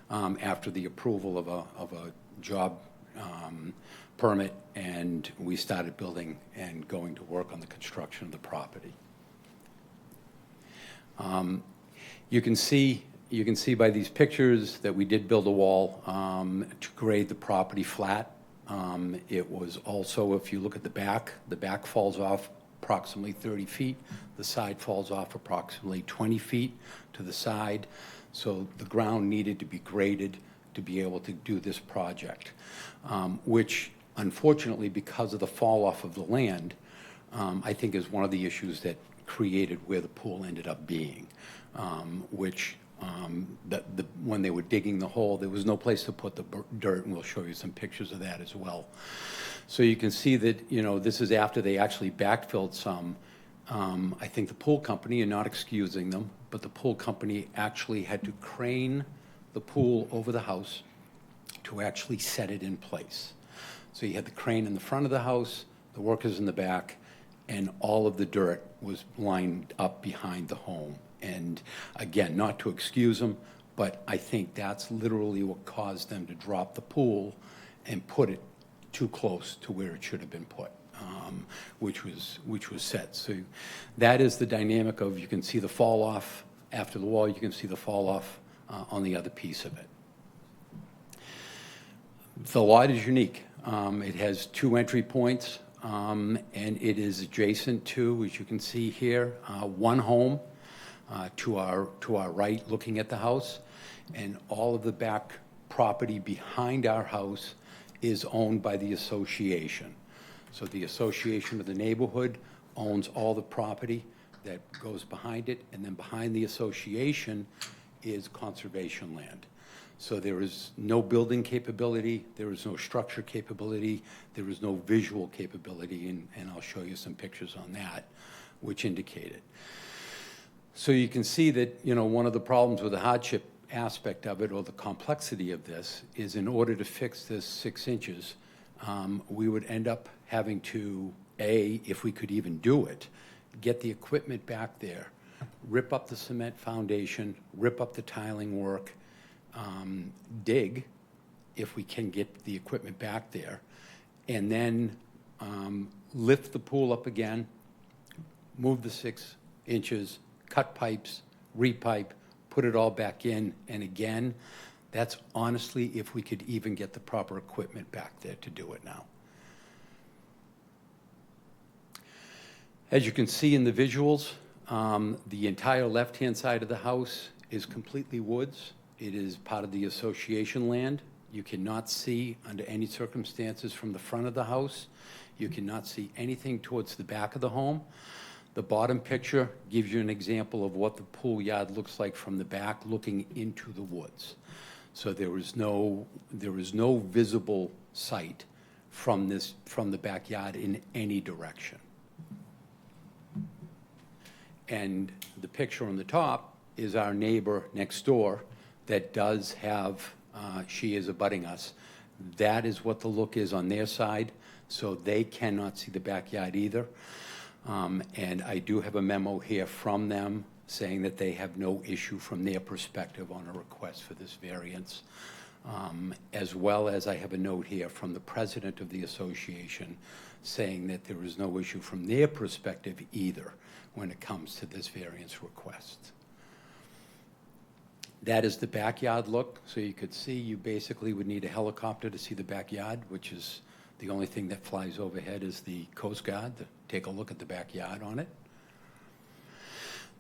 after the approval of a job permit, and we started building and going to work on the construction of the property. You can see by these pictures that we did build a wall to grade the property flat. It was also, if you look at the back falls off approximately 30 feet. The side falls off approximately 20 feet to the side. So the ground needed to be graded to be able to do this project, which unfortunately, because of the fall off of the land, I think is one of the issues that created where the pool ended up being, when they were digging the hole, there was no place to put the dirt, and we'll show you some pictures of that as well. So you can see that, this is after they actually backfilled some. I think the pool company, and not excusing them, but the pool company actually had to crane the pool over the house to actually set it in place. So you had the crane in the front of the house, the workers in the back, and all of the dirt was lined up behind the home. And again, not to excuse them, but I think that's literally what caused them to drop the pool and put it too close to where it should have been put, which was set. So that is the dynamic of, you can see the fall off after the wall, you can see the fall off on the other piece of it. The lot is unique. It has 2 entry points, and it is adjacent to, as you can see here, one home to our right looking at the house, and all of the back property behind our house is owned by the association. So the association of the neighborhood owns all the property that goes behind it, and then behind the association is conservation land. So there is no building capability, there is no structure capability, there is no visual capability, and I'll show you some pictures on that, which indicate it. So you can see that, one of the problems with the hardship aspect of it, or the complexity of this, is in order to fix this 6 inches, we would end up having to, if we could even do it, get the equipment back there, rip up the cement foundation, rip up the tiling work, dig, if we can get the equipment back there, and then lift the pool up again, move the 6 inches, cut pipes, repipe, put it all back in, and again, that's honestly if we could even get the proper equipment back there to do it now. As you can see in the visuals, the entire left-hand side of the house is completely woods. It is part of the association land. You cannot see under any circumstances from the front of the house. You cannot see anything towards the back of the home. The bottom picture gives you an example of what the pool yard looks like from the back looking into the woods. So there is no visible sight from the backyard in any direction. And the picture on the top is our neighbor next door that does have, she is abutting us. That is what the look is on their side, so they cannot see the backyard either. And I do have a memo here from them saying that they have no issue from their perspective on a request for this variance. As well as I have a note here from the president of the association saying that there is no issue from their perspective either when it comes to this variance request. That is the backyard look. So you could see, you basically would need a helicopter to see the backyard, which is the only thing that flies overhead is the Coast Guard to take a look at the backyard on it.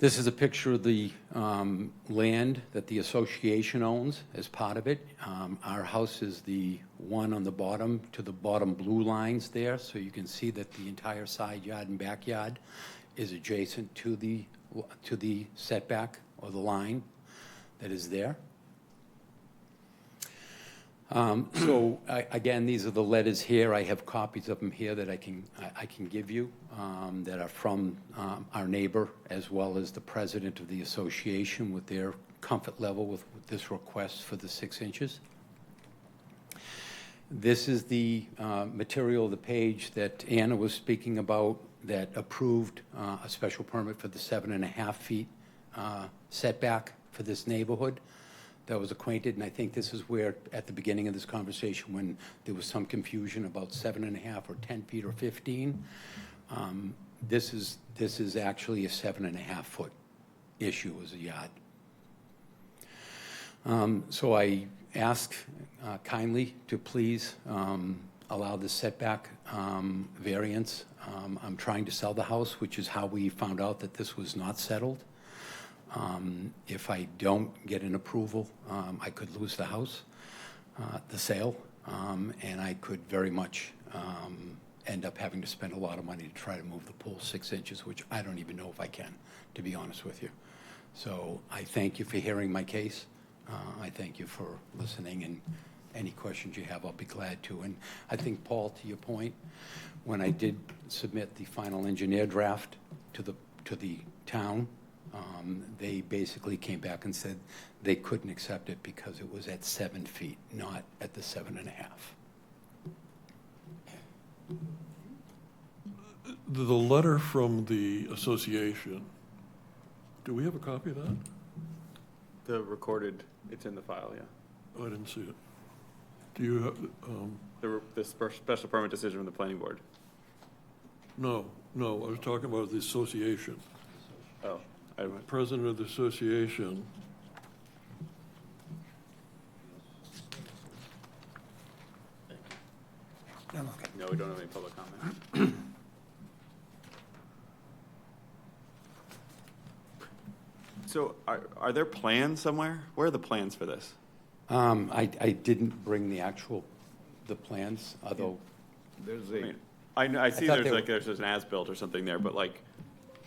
This is a picture of the land that the association owns as part of it. Our house is the one on the bottom, to the bottom blue lines there, so you can see that the entire side yard and backyard is adjacent to the setback or the line that is there. Again, these are the letters here. I have copies of them here that I can give you that are from our neighbor as well as the president of the association with their comfort level with this request for the 6 inches. This is the material of the page that Anna was speaking about that approved a special permit for the 7.5 feet setback for this neighborhood that was acquainted, and I think this is where, at the beginning of this conversation, when there was some confusion about 7.5 or 10 feet or 15, this is actually a 7.5 foot issue as a yard. So I ask kindly to please allow the setback variance. I'm trying to sell the house, which is how we found out that this was not settled. If I don't get an approval, I could lose the house, the sale, and I could very much end up having to spend a lot of money to try to move the pool 6 inches, which I don't even know if I can, to be honest with you. So I thank you for hearing my case. I thank you for listening, and any questions you have, I'll be glad to. And I think, Paul, to your point, when I did submit the final engineer draft to the town, they basically came back and said they couldn't accept it because it was at 7 feet, not at the 7.5. The letter from the association, do we have a copy of that? The recorded, it's in the file, yeah. Oh, I didn't see it. Do you have, The special permit decision from the planning board. no, I was talking about the association. Oh, I went. President of the association. No, we don't have any public comment. So are there plans somewhere? Where are the plans for this? I didn't bring the plans, although There's I a, mean, I see thought there's they like, there's an as-built or something there, but like,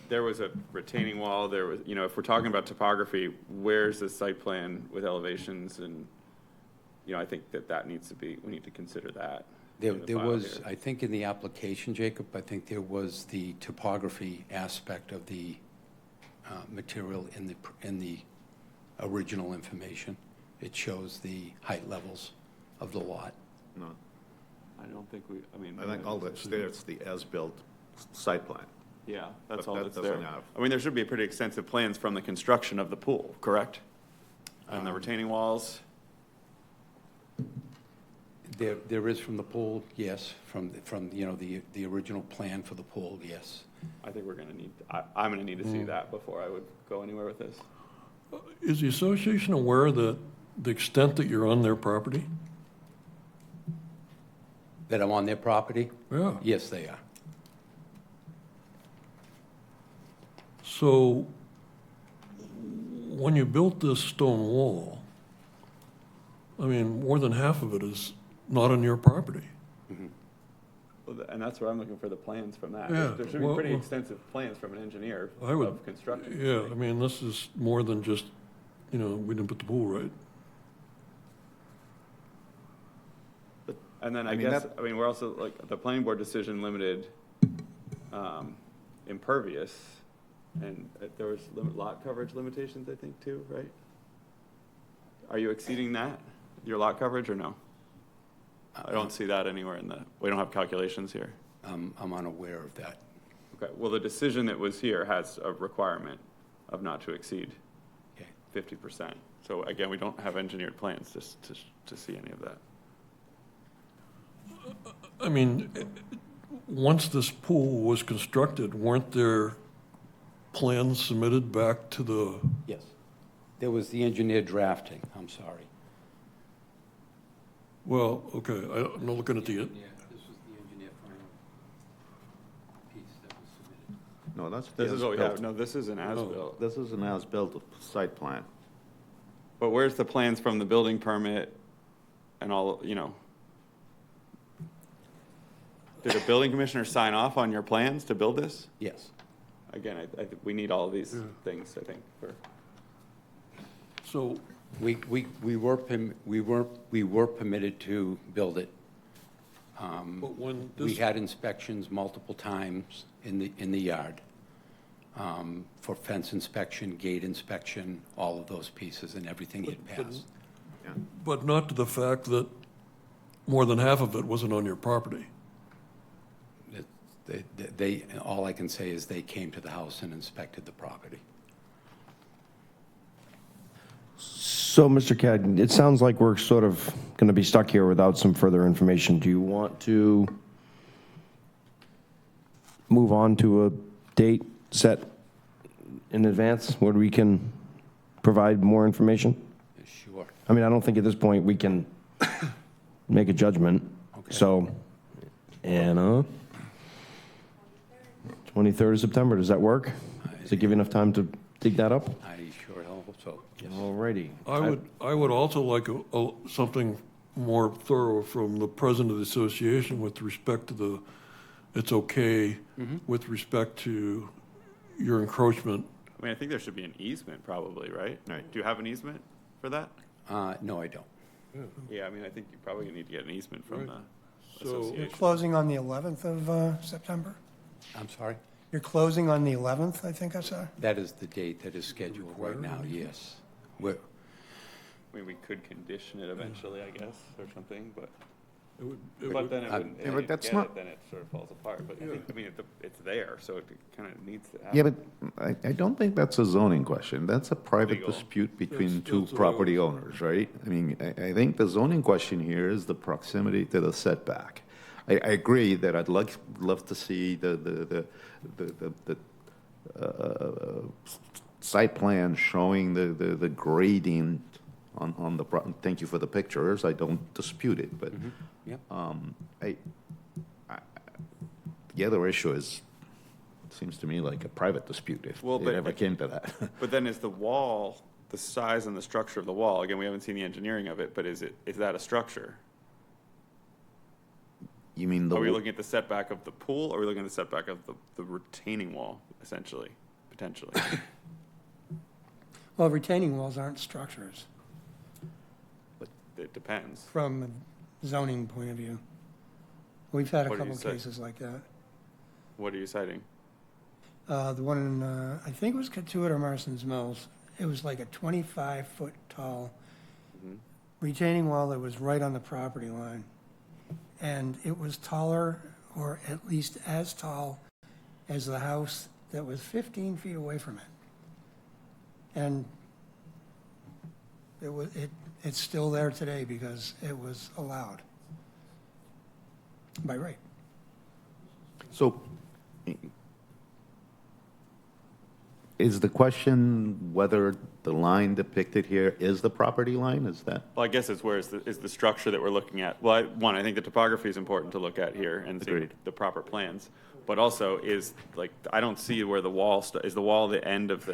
there was a retaining wall, there was, if we're talking about topography, where's the site plan with elevations? And, I think that needs to be, we need to consider that. in the there file was, here. I think in the application, Jacob, I think there was the topography aspect of the material in the original information. It shows the height levels of the lot. no, I don't think we, I think all that's there, it's the as-built site plan. Yeah, that's But all that that's there. doesn't have- There should be pretty extensive plans from the construction of the pool, correct? And the retaining walls? There is from the pool, yes, from the original plan for the pool, yes. I think we're gonna need, I'm gonna need to see that before I would go anywhere with this. Is the association aware that the extent that you're on their property? That I'm on their property? Yeah. Yes, they are. So when you built this stone wall, more than half of it is not on your property. And that's where I'm looking for the plans from that. Yeah, There should be well- pretty extensive plans from an engineer I would- of construction. Yeah, this is more than just, we didn't put the pool right. And then I I mean, guess, that- we're also, like, the planning board decision limited impervious, and there was lot coverage limitations, I think, too, right? Are you exceeding that, your lot coverage, or no? I don't see that anywhere we don't have calculations here. I'm unaware of that. Okay, well, the decision that was here has a requirement of not to exceed Okay. 50%. So again, we don't have engineered plans to see any of that. Once this pool was constructed, weren't there plans submitted back to the, Yes. There was the engineer drafting, I'm sorry. well, okay, I'm not looking at the, Yeah, this was the engineer final piece that was submitted. No, that's. This is, oh, yeah, as-built. no, this is an as-built. This is an as-built site plan. But where's the plans from the building permit and all, you know? Did a building commissioner sign off on your plans to build this? Yes. Again, I think we need all of these things, I think, for. So, We were permitted to build it. but when We this, had inspections multiple times in the yard, for fence inspection, gate inspection, all of those pieces, and everything had passed. but not to the fact that more than half of it wasn't on your property. All I can say is they came to the house and inspected the property. So, Mr. Cad, it sounds like we're sort of going to be stuck here without some further information. Do you want to move on to a date set in advance where we can provide more information? Sure. I mean, I don't think at this point we can make a judgment. Okay. So, Anna, 23rd of September, does that work? Does it give you enough time to dig that up? I sure hope so, yes. All righty. I would also like something more thorough from the president of the association with respect to it's okay with respect to your encroachment. I mean, I think there should be an easement probably, right? Right. Do you have an easement for that? No, I don't. Yeah, I mean, I think you probably need to get an easement from the So- association. Closing on the 11th of September? I'm sorry? You're closing on the 11th, I think I saw? That is the date that is scheduled right now, yes. We're, I mean, we could condition it eventually, I guess, or something, but, It would- but then it wouldn't, Yeah, if but you that's get not- it, then it sort of falls apart. But I think, I mean, it's there, so it kind of needs to happen. Yeah, but I don't think that's a zoning question. That's a private Legal. dispute between two That's property owners, right? I mean, I think the zoning question here is the proximity to the setback. I agree that I'd love to see the site plan showing the grading on the, thank you for the pictures, I don't dispute it, but yep. the other issue is, it seems to me like a private dispute if Well, it but- ever came to that. But then is the wall, the size and the structure of the wall, again, we haven't seen the engineering of it, but is that a structure? You mean Are we looking at the setback of the pool, or are we looking at the setback of the retaining wall, essentially, potentially? Well, retaining walls aren't structures It depends. from a zoning point of view. We've had a What do you couple say? cases like that. What are you citing? The one in, I think it was Katuitt or Marston's Mills, it was like a 25-foot tall retaining wall that was right on the property line. And it was taller, or at least as tall, as the house that was 15 feet away from it. And it's still there today because it was allowed by right. So, is the question whether the line depicted here is the property line? Is that? Well, I guess it's where is the structure that we're looking at. Well, I think the topography is important to look at here and see Agreed. the proper plans. But also I don't see where the wall, is the wall the end of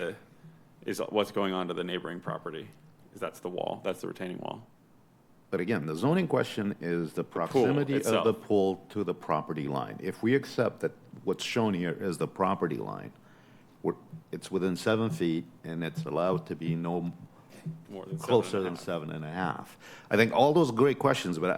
is what's going on to the neighboring property? That's the wall, that's the retaining wall. But again, the zoning question is the proximity of itself. the pool to the property line. If we accept that what's shown here is the property line, it's within 7 feet, and it's allowed to be no More than closer than 7.5. I think all those great questions, but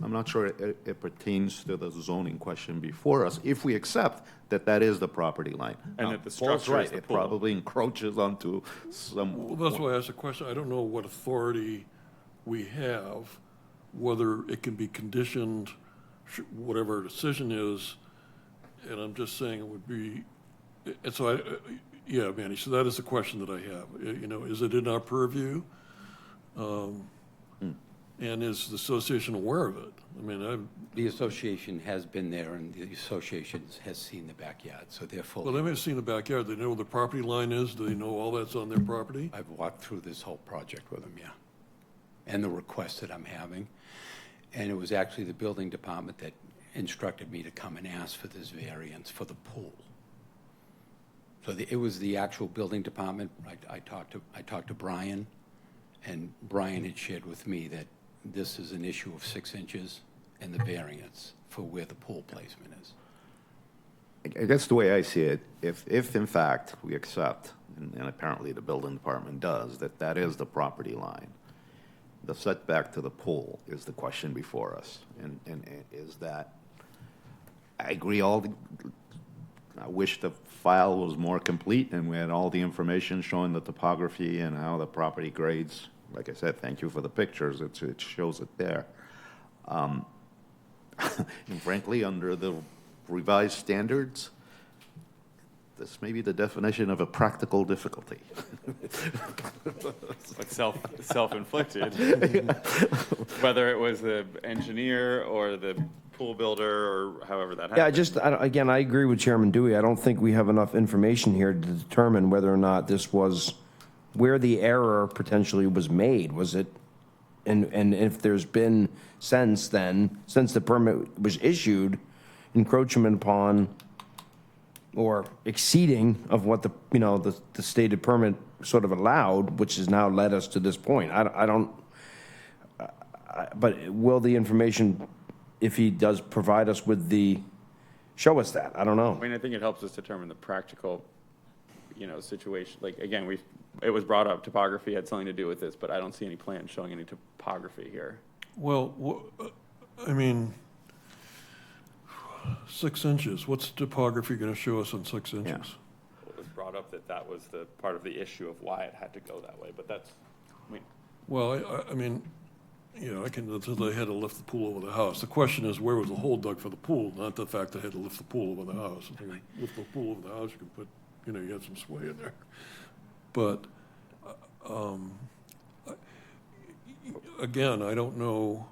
I'm not sure it pertains to the zoning question before us, if we accept that that is the property line. And Now, that the Paul's structure right, is the it pool. probably encroaches onto Well, some. that's why I asked the question. I don't know what authority we have, whether it can be conditioned, whatever our decision is, and I'm just saying it would be, and so yeah, Manny, so that is the question that I have. You know, is it in our purview? And is the association aware of it? I mean, The association has been there, and the association has seen the backyard, so they're well, fully, they may have seen the backyard. They know where the property line is. Do they know all that's on their property? I've walked through this whole project with them, yeah. And the requests that I'm having. And it was actually the building department that instructed me to come and ask for this variance for the pool. So it was the actual building department. I talked to Brian, and Brian had shared with me that this is an issue of 6 inches and the variance for where the pool placement is. I guess the way I see it, if in fact we accept, and apparently the building department does, that is the property line, the setback to the pool is the question before us. And is that, I agree, I wish the file was more complete and we had all the information showing the topography and how the property grades. Like I said, thank you for the pictures, it shows it there. And frankly, under the revised standards, this may be the definition of a practical difficulty. Like self-inflicted. Whether it was the engineer or the pool builder or however that happened. Yeah, again, I agree with Chairman Dewey. I don't think we have enough information here to determine whether or not this was, where the error potentially was made. Was it, and if there's been since the permit was issued, encroachment upon or exceeding of what the stated permit sort of allowed, which has now led us to this point. But will the information, if he does provide us with show us that? I don't know. I mean, I think it helps us determine the practical, situation. Like, again, it was brought up, topography had something to do with this, but I don't see any plans showing any topography here. Well, I mean, 6 inches, what's topography going to show us in 6 inches? Yeah. It was brought up that was the part of the issue of why it had to go that way, but that's, I mean. Well, I mean, they had to lift the pool over the house. The question is, where was the hole dug for the pool, not the fact they had to lift the pool over the house. If you lift the pool over the house, you can put, you had some sway in there. But, again, I don't know.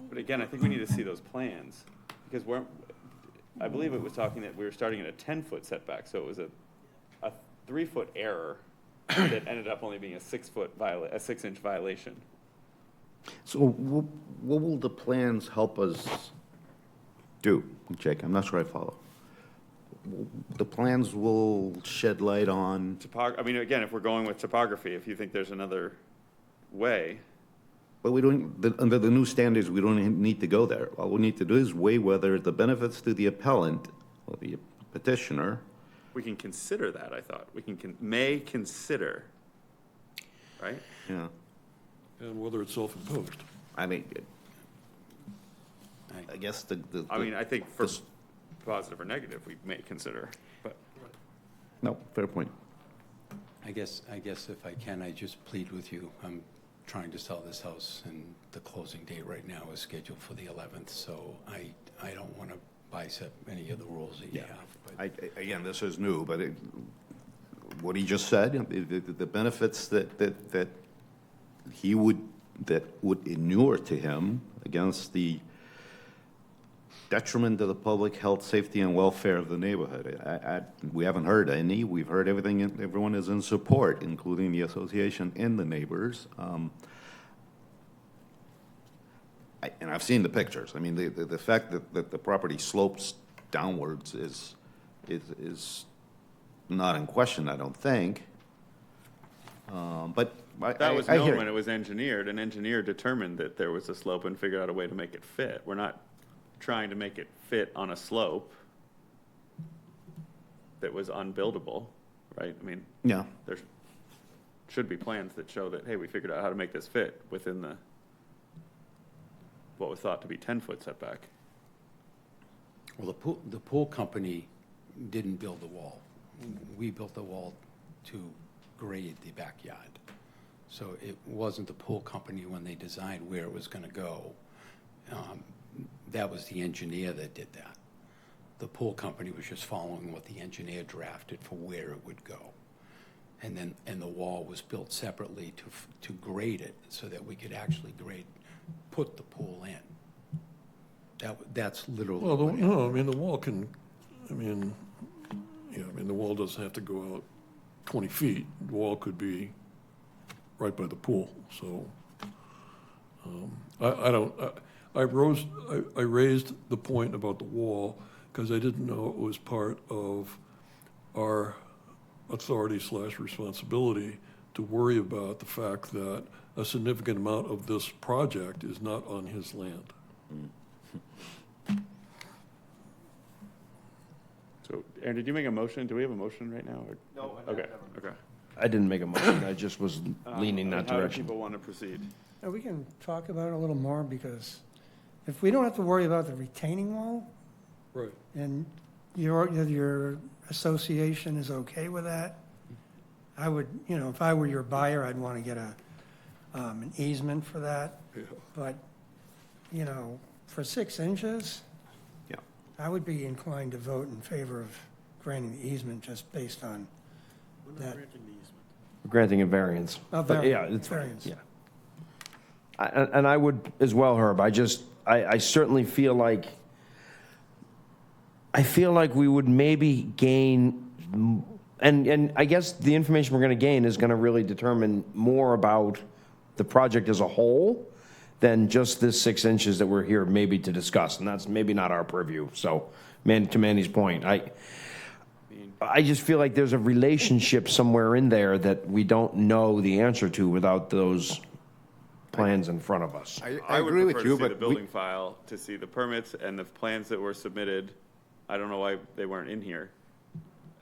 But again, I think we need to see those plans, because I believe it was talking that we were starting at a 10-foot setback, so it was a 3-foot error that ended up only being a 6-inch violation. So what will the plans help us do, Jake? I'm not sure I follow. The plans will shed light on, I mean, again, if we're going with topography, if you think there's another way. but under the new standards, we don't need to go there. All we need to do is weigh whether the benefits to the appellant or the petitioner. We can consider that, I thought. We may consider, right? Yeah. And whether it's self-imposed. I mean, I guess I mean, I think for positive or negative, we may consider, but. No, fair point. I guess if I can, I just plead with you. I'm trying to sell this house, and the closing date right now is scheduled for the 11th, so I don't want to bicep any of the rules that you have. But Again, this is new, but what he just said, the benefits that would inure to him against the detriment to the public health, safety, and welfare of the neighborhood. We haven't heard any. We've heard everything. Everyone is in support, including the association and the neighbors. And I've seen the pictures. I mean, the fact that the property slopes downwards is not in question, I don't think. But That was I known hear when it was engineered. An engineer determined that there was a slope and figured out a way to make it fit. We're not trying to make it fit on a slope that was unbuildable, right? I mean, Yeah. there should be plans that show that, hey, we figured out how to make this fit within what was thought to be 10-foot setback. Well, the pool company didn't build the wall. We built the wall to grade the backyard. So it wasn't the pool company when they designed where it was going to go. That was the engineer that did that. The pool company was just following what the engineer drafted for where it would go. And the wall was built separately to grade it so that we could actually put the pool in. That's literally. Well, what happened. no, I mean, the wall can, the wall doesn't have to go out 20 feet. The wall could be right by the pool, so, I raised the point about the wall because I didn't know it was part of our authority/responsibility to worry about the fact that a significant amount of this project is not on his land. So, Aaron, did you make a motion? Do we have a motion right now? No. Okay, okay. I didn't make a motion, I just was leaning that How do direction. people want to proceed? We can talk about it a little more, because if we don't have to worry about the retaining wall, Right. and your association is okay with that, I would, if I were your buyer, I'd want to get an easement for that. Yeah. But, for 6 inches, Yeah. I would be inclined to vote in favor of granting the easement just based on that. Granting a variance. A But yeah, variance, it's fine, variance. yeah. And I would as well, Herb, I certainly feel like, we would maybe gain, and I guess the information we're gonna gain is gonna really determine more about the project as a whole than just this 6 inches that we're here maybe to discuss, and that's maybe not our purview. So, to Mandy's point, I just feel like there's a relationship somewhere in there that we don't know the answer to without those plans in front of us. I agree with you, I would prefer to see the but building file, to see the permits and the plans that were submitted. I don't know why they weren't in here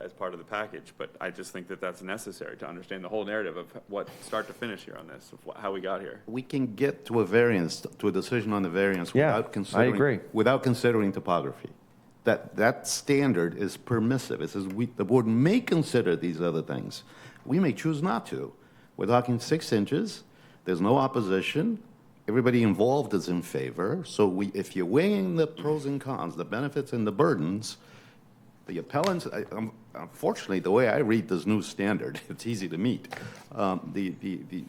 as part of the package, but I just think that that's necessary to understand the whole narrative of what, start to finish here on this, of how we got here. we can get to a variance, to a decision on the variance Yeah, without considering. I agree. Without considering topography. That standard is permissive. It says the board may consider these other things. We may choose not to. We're talking 6 inches, there's no opposition, everybody involved is in favor. So if you're weighing the pros and cons, the benefits and the burdens, the appellants, unfortunately, the way I read this new standard, it's easy to meet.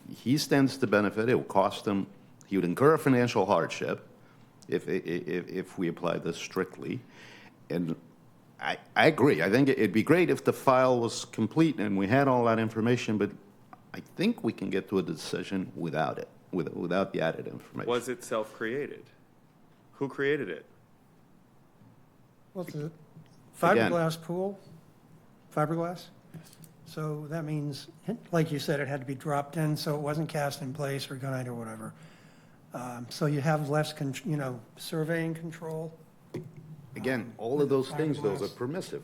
He stands to benefit, it will cost him, he would incur a financial hardship if we apply this strictly. And I agree. I think it'd be great if the file was complete and we had all that information, but I think we can get to a decision without it, without the added information. Was it self-created? Who created it? Well, it's a Again. fiberglass pool, fiberglass. So that means, like you said, it had to be dropped in, so it wasn't cast in place or gunite or whatever. So you have less, surveying control. Again, all of those things, those are permissive.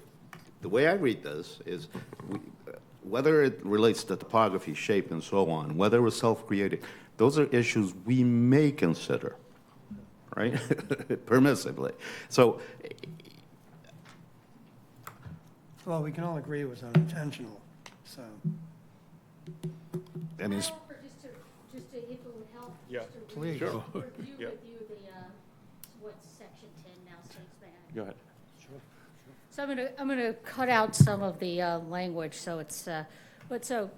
The way I read this is, whether it relates to topography, shape, and so on, whether it was self-created, those are issues we may consider, right? Permissively. So, Well, we can all agree it was unintentional, so. and it's, Just to, if it would help. Yeah. just to Please. Sure. Review Yeah. with you what section 10 now states that. Go ahead. So I'm gonna cut out some of the language, so it's, so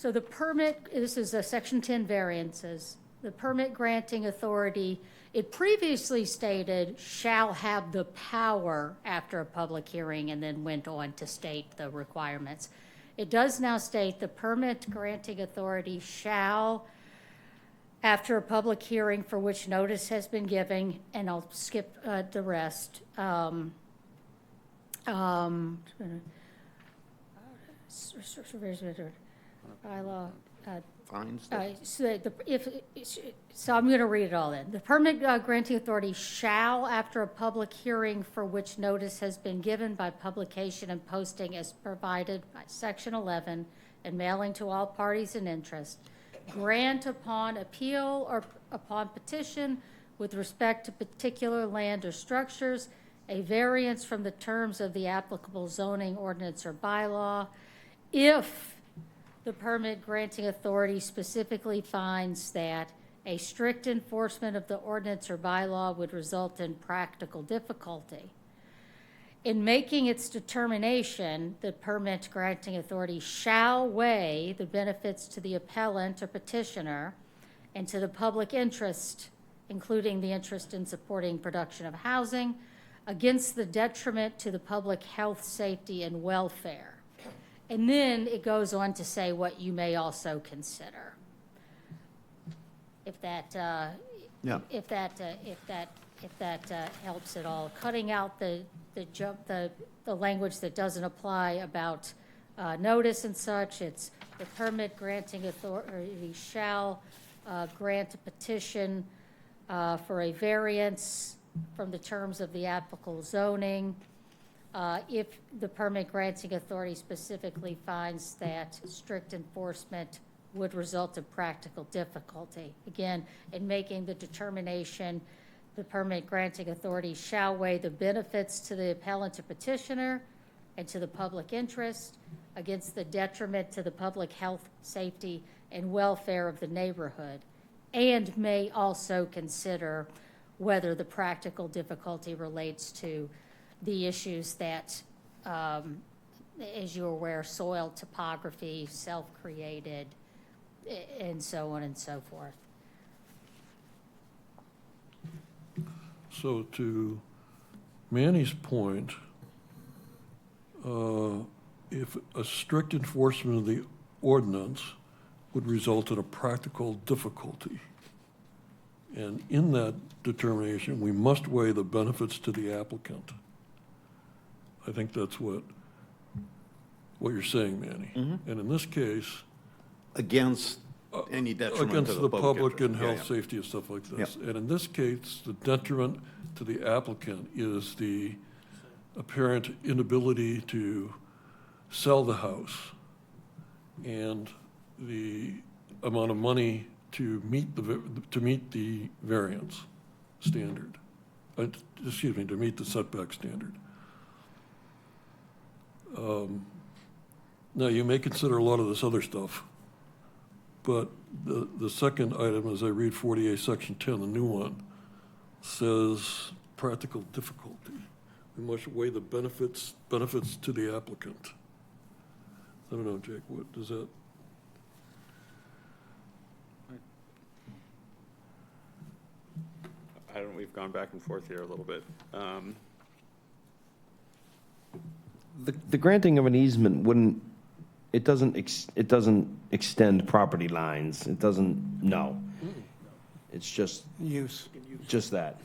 the permit, this is a section 10 variances. The permit granting authority, it previously stated shall have the power after a public hearing, and then went on to state the requirements. It does now state the permit granting authority shall, after a public hearing for which notice has been given, and I'll skip the rest. Bylaw, fine stuff. so I'm going to read it all in. The permit granting authority shall, after a public hearing for which notice has been given by publication and posting as provided by Section 11 and mailing to all parties in interest, grant upon appeal or upon petition with respect to particular land or structures a variance from the terms of the applicable zoning ordinance or bylaw if the permit granting authority specifically finds that a strict enforcement of the ordinance or bylaw would result in practical difficulty. In making its determination, the permit granting authority shall weigh the benefits to the appellant or petitioner and to the public interest, including the interest in supporting production of housing, against the detriment to the public health, safety, and welfare. And then it goes on to say what you may also consider. If that, Yeah. if that helps at all, cutting out the language that doesn't apply about notice and such. It's the permit granting authority shall grant a petition for a variance from the terms of the applicable zoning if the permit granting authority specifically finds that strict enforcement would result in practical difficulty. Again, in making the determination, the permit granting authority shall weigh the benefits to the appellant or petitioner and to the public interest against the detriment to the public health, safety, and welfare of the neighborhood, and may also consider whether the practical difficulty relates to the issues that, as you're aware, soil topography, self-created, and so on and so forth. So to Manny's point, if a strict enforcement of the ordinance would result in a practical difficulty, and in that determination, we must weigh the benefits to the applicant. I think that's what you're saying, Manny. And in this case, Against any detriment to against the public and interest. Yeah, health, yeah. safety and stuff like this. And in this case, the detriment to the applicant is the apparent inability to sell the house and the amount of money to meet the variance standard. Excuse me, to meet the setback standard. Now, you may consider a lot of this other stuff, but the second item, as I read 48, Section 10, the new one, says practical difficulty. We must weigh the benefits to the applicant. I don't know, Jake, what does that? We've gone back and forth here a little bit. The granting of an easement wouldn't, it doesn't extend property lines. It doesn't, no. It's just that.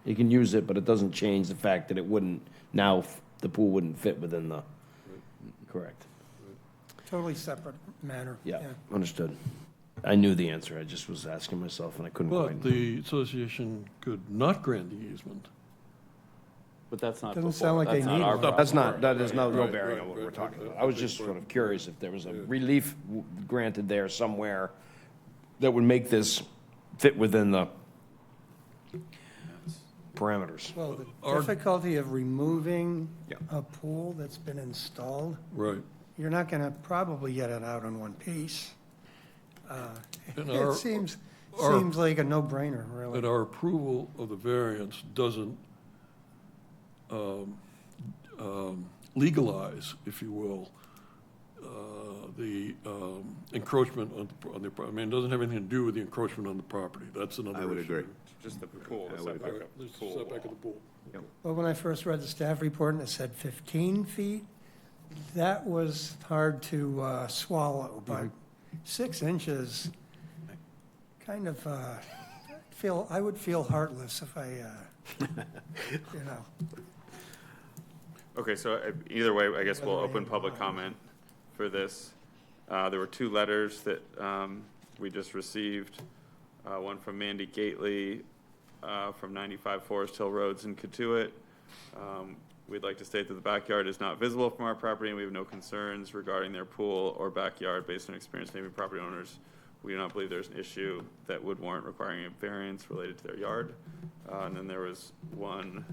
You can use it, but it doesn't change the fact that it wouldn't, now the pool wouldn't fit within the, correct. Totally separate matter. Yeah, understood. I knew the answer, I just was asking myself and I couldn't But quite. the association could not grant the easement. But that's not. Doesn't sound like they need one. That's not, that is no Right, bearing right, on what right, we're talking right. about. I was just sort of curious if there was a relief granted there somewhere that would make this fit within the parameters. Well, the Our- difficulty of removing a pool that's been installed, Right. you're not going to probably get it out in one piece. And It seems like a no-brainer, really. And our approval of the variance doesn't legalize, if you will, the encroachment on the, I mean, it doesn't have anything to do with the encroachment on the property. That's another issue. I would agree. Just the pool, the I would setback agree. of the This is pool. setback of the pool. Well, when I first read the staff report and it said 15 feet, that was hard to swallow, but 6 inches, kind of, I would feel heartless if I, you know. Okay, so either way, I guess we'll open public comment for this. There were 2 letters that we just received. One from Mandy Gately from 95 Forest Hill Roads in Katuitt. We'd like to state that the backyard is not visible from our property and we have no concerns regarding their pool or backyard based on experience naming property owners. We do not believe there's an issue that would warrant requiring a variance related to their yard. And then there was one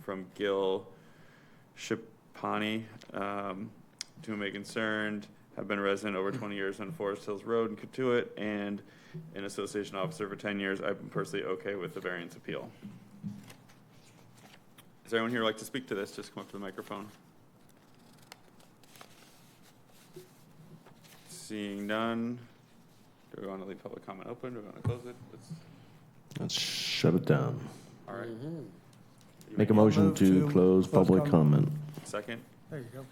from Gil Shipani, to whom may concerned, have been a resident over 20 years on Forest Hills Road in Katuitt and an association officer for 10 years. I'm personally okay with the variance appeal. Is there anyone here who'd like to speak to this? Just come up to the microphone. Seeing none, do we want to leave public comment open? Do we want to close it? Let's shut it down. All right. Make a motion Move to to close close public comment. Second? There you go.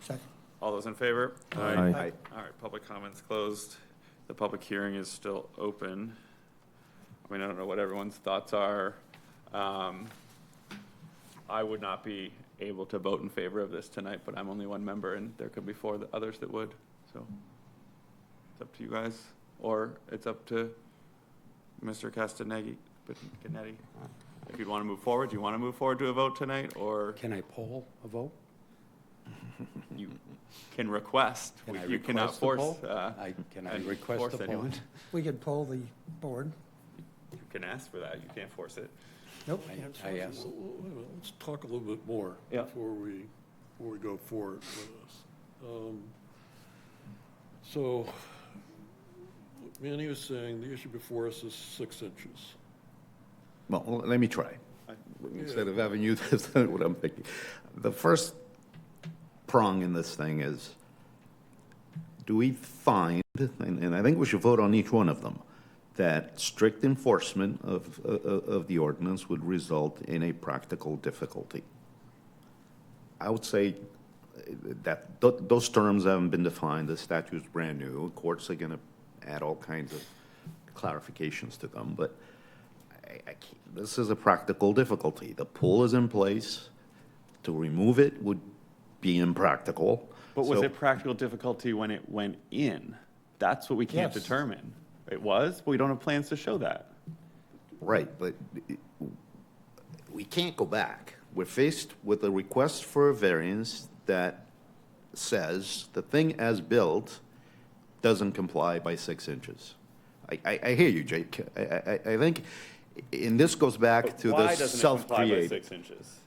Second. All those in favor? Aye. All right, public comments closed. The public hearing is still open. I mean, I don't know what everyone's thoughts are. I would not be able to vote in favor of this tonight, but I'm only one member, and there could be four others that would, so it's up to you guys, or it's up to Mr. Castanetti. If you'd want to move forward, do you want to move forward to a vote tonight, or Can I poll a vote? you can request? Can I You cannot request a force. poll? Can I request force a poll? anyone. We could poll the board. You can ask for that. You can't force it. Nope. I asked. Wait a minute, let's talk a little bit more Yeah. before we go forward with this. So, what Manny was saying, the issue before us is 6 inches. Well, let me try. Instead of having you, that's not what I'm thinking. The first prong in this thing is, do we find, and I think we should vote on each one of them, that strict enforcement of the ordinance would result in a practical difficulty? I would say that those terms haven't been defined. The statute's brand new. Courts are going to add all kinds of clarifications to them, but this is a practical difficulty. The pool is in place. To remove it would be impractical. But was So- it practical difficulty when it went in? That's what we can't Yes. determine. It was, but we don't have plans to show that. Right, but we can't go back. We're faced with a request for a variance that says the thing as built doesn't comply by 6 inches. I hear you, Jake. I think, and this goes back to Why the doesn't it comply by self-created. 6 inches?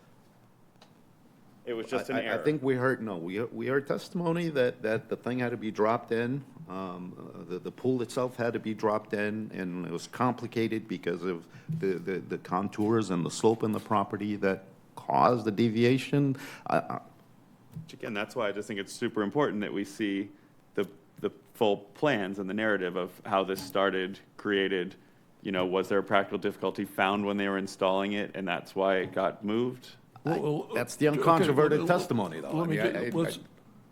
It was just an I error. think we heard testimony that the thing had to be dropped in. The pool itself had to be dropped in, and it was complicated because of the contours and the slope in the property that caused the deviation. Again, that's why I just think it's super important that we see the full plans and the narrative of how this started, created. You know, was there a practical difficulty found when they were installing it, and that's why it got moved? That's the Okay, uncontroverted let- testimony, though. let me I mean, get- let's-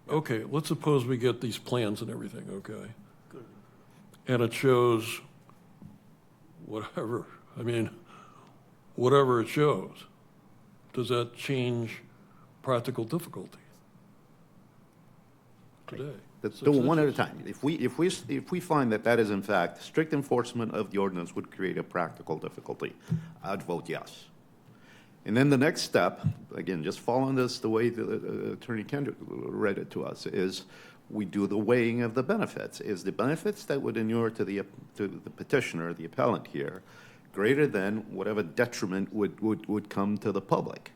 Okay, let's suppose we get these plans and everything, okay? And it shows whatever, whatever it shows. Does that change practical difficulty today? Let's 6 do it one at a inches. time. If we find that that is in fact strict enforcement of the ordinance would create a practical difficulty, I'd vote yes. And then the next step, again, just following this the way the Attorney Kendrick read it to us, is we do the weighing of the benefits. Is the benefits that would inure to the petitioner, the appellant here, greater than whatever detriment would come to the public?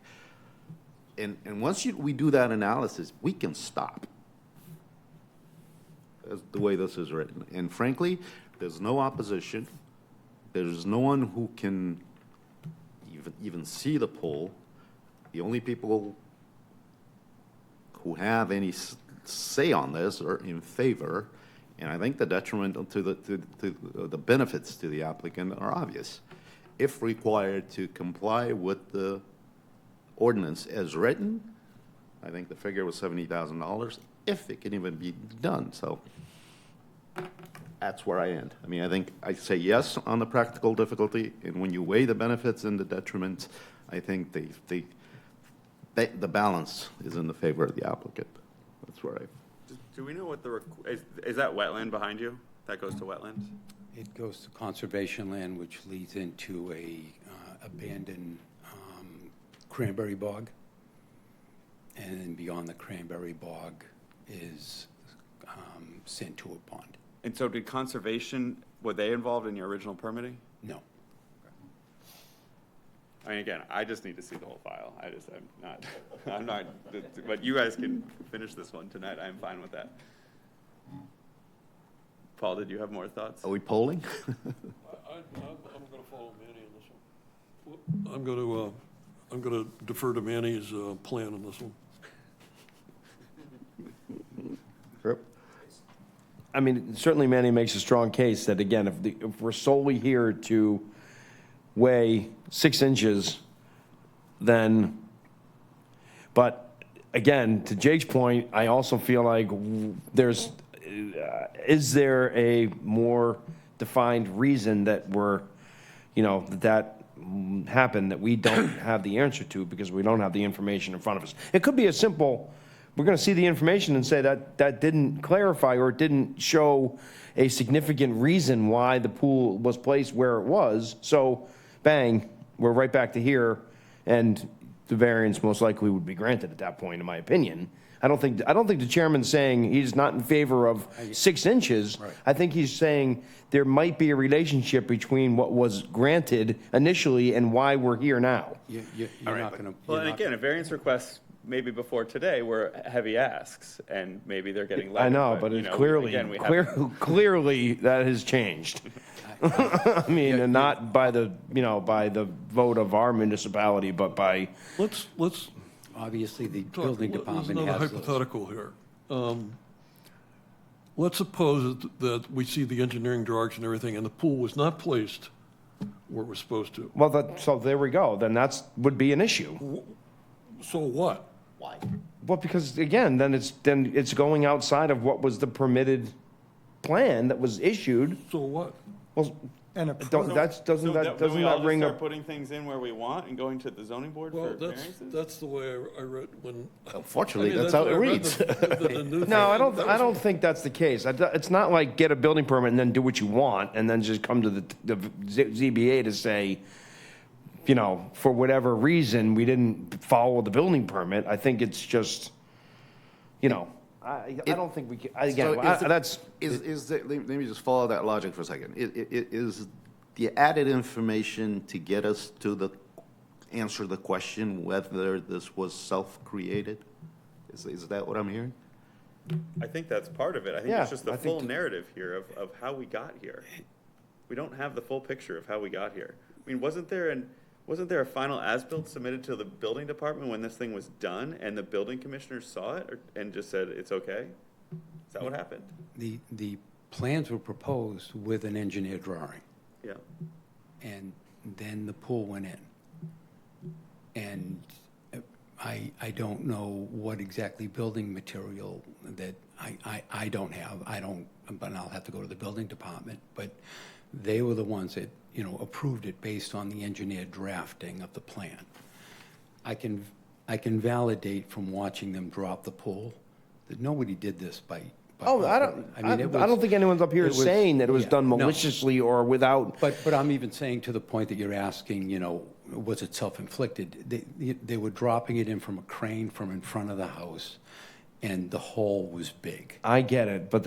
And once we do that analysis, we can stop. That's the way this is written. And frankly, there's no opposition. There's no one who can even see the poll. The only people who have any say on this are in favor, and I think the detriment to the benefits to the applicant are obvious. If required to comply with the ordinance as written, I think the figure was $70,000, if it can even be done. So that's where I end. I mean, I think I say yes on the practical difficulty, and when you weigh the benefits and the detriments, I think the balance is in the favor of the applicant. That's where I. Do we know what is that wetland behind you? That goes to wetlands? It goes to conservation land, which leads into a abandoned cranberry bog. And then beyond the cranberry bog is Santua Pond. And so did conservation, were they involved in your original permitting? No. I mean, again, I just need to see the whole file. I'm not, but you guys can finish this one tonight. I'm fine with that. Paul, did you have more thoughts? Are we polling? I'm going to follow Manny on this one. I'm going to defer to Manny's plan on this one. I mean, certainly Manny makes a strong case that, again, if we're solely here to weigh 6 inches, then, but again, to Jake's point, I also feel like is there a more defined reason that we're, that happened that we don't have the answer to because we don't have the information in front of us. It could be a simple, we're gonna see the information and say that didn't clarify or it didn't show a significant reason why the pool was placed where it was. So bang, we're right back to here, and the variance most likely would be granted at that point, in my opinion. I don't think the chairman's saying he's not in favor of 6 inches. Right. I think he's saying there might be a relationship between what was granted initially and why we're here now. You're All right, not but- going to. Well, and again, a variance request maybe before today were heavy asks, and maybe they're getting lighter. I know, but you it's know, clearly, again, we haven't- clearly that has changed. I mean, and not by the, by the vote of our municipality, but by, Let's Obviously, the talk, building there's department another has those. hypothetical here. Let's suppose that we see the engineering drawings and everything, and the pool was not placed where it was supposed to. well, so there we go. Then would be an issue. So what? Well, because again, then it's going outside of what was the permitted plan that was issued. So what? Well, And doesn't So that, then we doesn't all that just ring start a? putting things in where we want and going to the zoning board Well, for variances? that's the way I read when. Unfortunately, I mean, that's how what it I read reads. the new No, I thing. don't, I don't think that's the case. It's not like get a building permit and then do what you want and then just come to the ZBA to say, for whatever reason, we didn't follow the building permit. I think it's just, I don't think we can, again, So is the- that's, let me just follow that logic for a second. Is the added information to get us to answer the question whether this was self-created? Is that what I'm hearing? I think that's part of it. I think Yeah, it's just the I think full narrative here of how we got here. We don't have the full picture of how we got here. I mean, wasn't there a final as-built submitted to the building department when this thing was done, and the building commissioner saw it and just said, it's okay? Is that what happened? The plans were proposed with an engineer drawing, Yeah. and then the pool went in. And I don't know what exactly building material that I don't have. But I'll have to go to the building department. But they were the ones that, approved it based on the engineered drafting of the plan. I can validate from watching them drop the pool that nobody did this by. oh, I don't think anyone's up here it was- saying that it was yeah, done no. maliciously or without. But I'm even saying to the point that you're asking, was it self-inflicted? They were dropping it in from a crane from in front of the house, and the hole was big. I get it, but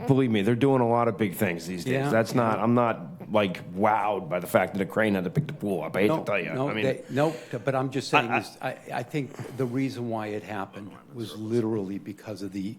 believe me, they're doing a lot of big things these days. Yeah, I'm not like wowed by the fact that a crane had to pick the pool up. I hate to tell you. I mean, No, but I'm just saying, I think the reason why it happened was literally because of the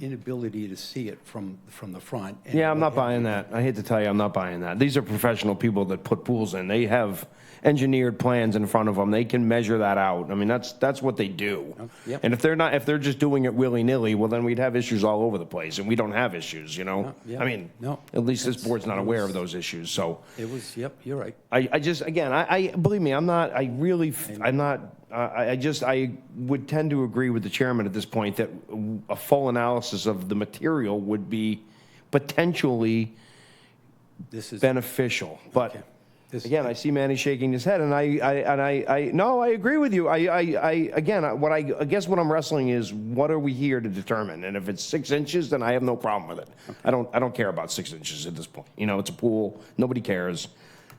inability to see it from the front. And yeah, I'm not what- buying that. I hate to tell you, I'm not buying that. These are professional people that put pools in. They have engineered plans in front of them. They can measure that out. I mean, that's what they do. Yep. And if they're just doing it willy-nilly, well, then we'd have issues all over the place, and we don't have issues, yeah. I mean, No. at least this It's- board's not it aware was- of those issues, so. It was, yep, you're right. I just, again, I believe me, I'm not, I really, I'm not, I would tend to agree with the chairman at this point that a full analysis of the material would be potentially This is. beneficial, but Okay. This- again, I see Manny shaking his head, and no, I agree with you. Again, I guess what I'm wrestling is, what are we here to determine? And if it's 6 inches, then I have no problem with it. I don't care about 6 inches at this point. It's a pool, nobody cares.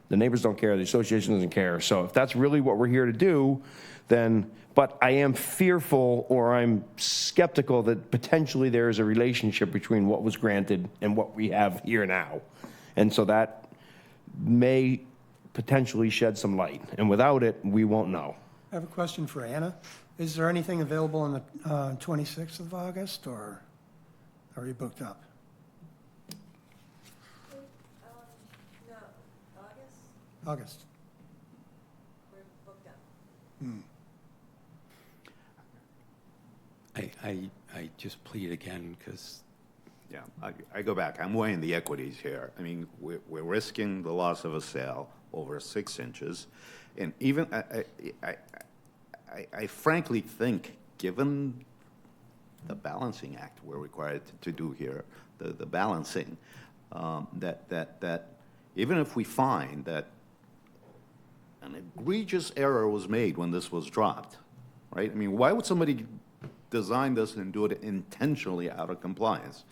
The neighbors don't care, the association doesn't care. So if that's really what we're here to do, then, but I am fearful, or I'm skeptical that potentially there is a relationship between what was granted and what we have here now. And so that may potentially shed some light, and without it, we won't know. I have a question for Anna. Is there anything available on the 26th of August, or are you booked up? No, August, August. we're booked up. I just plead again, because Yeah, I go back. I'm weighing the equities here. I mean, we're risking the loss of a sale over 6 inches. And even, I frankly think, given the balancing act we're required to do here, the balancing, that even if we find that an egregious error was made when this was dropped, right? I mean, why would somebody design this and do it intentionally out of compliance?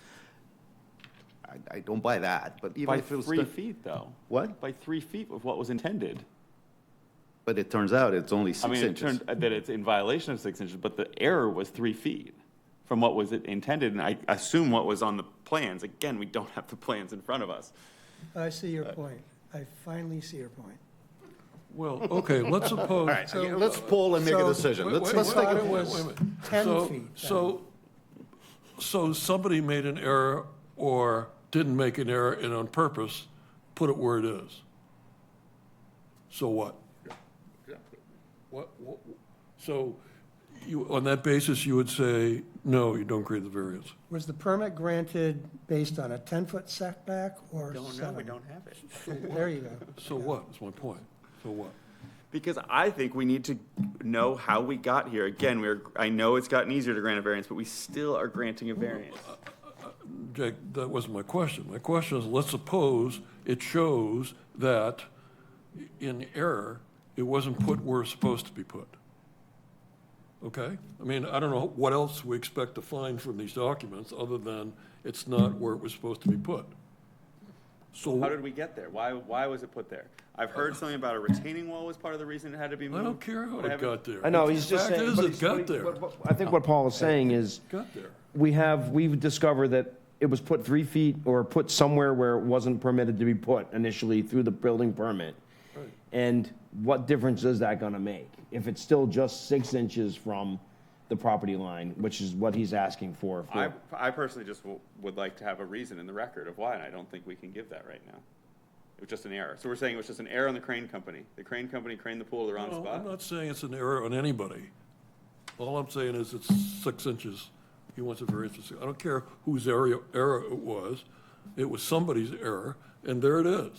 I don't buy that, but even By if it was. 3 feet, though. What? By 3 feet of what was intended. But it turns out it's only I 6 mean, it inches. turned, that it's in violation of 6 inches, but the error was 3 feet from what was intended, and I assume what was on the plans. Again, we don't have the plans in front of us. I see your point. I finally see your point. Well, okay, let's suppose. All right, let's poll and make a so- decision. Wait, Let's wait, take thought a it was wait a minute. 10 So- feet. So somebody made an error or didn't make an error and on purpose put it where it is. So what? What, so you, on that basis, you would say, no, you don't grant the variance. Was the permit granted based on a 10-foot setback or 7? have it. There you go. So what, is my point. So what? Because I think we need to know how we got here. Again, I know it's gotten easier to grant a variance, but we still are granting a variance. Jake, that wasn't my question. My question is, let's suppose it shows that in error, it wasn't put where it's supposed to be put. Okay? I mean, I don't know what else we expect to find from these documents other than it's not where it was supposed to be put. So How did we get there? Why was it put there? I've heard something about a retaining wall was part of the reason it had to be moved. I don't care how but I it haven't- got there. I know, he's just The saying. fact but is, it got there. I think what Paul is saying is, Got there. we've discovered that it was put 3 feet or put somewhere where it wasn't permitted to be put initially through the building permit. Right. And what difference is that gonna make? If it's still just 6 inches from the property line, which is what he's asking for. I personally just would like to have a reason in the record of why, and I don't think we can give that right now. It was just an error. So we're saying it was just an error on the crane company. The crane company craned the pool to the wrong No, I'm spot. not saying it's an error on anybody. All I'm saying is it's 6 inches. He wants a variance. I don't care whose error it was. It was somebody's error, and there it is.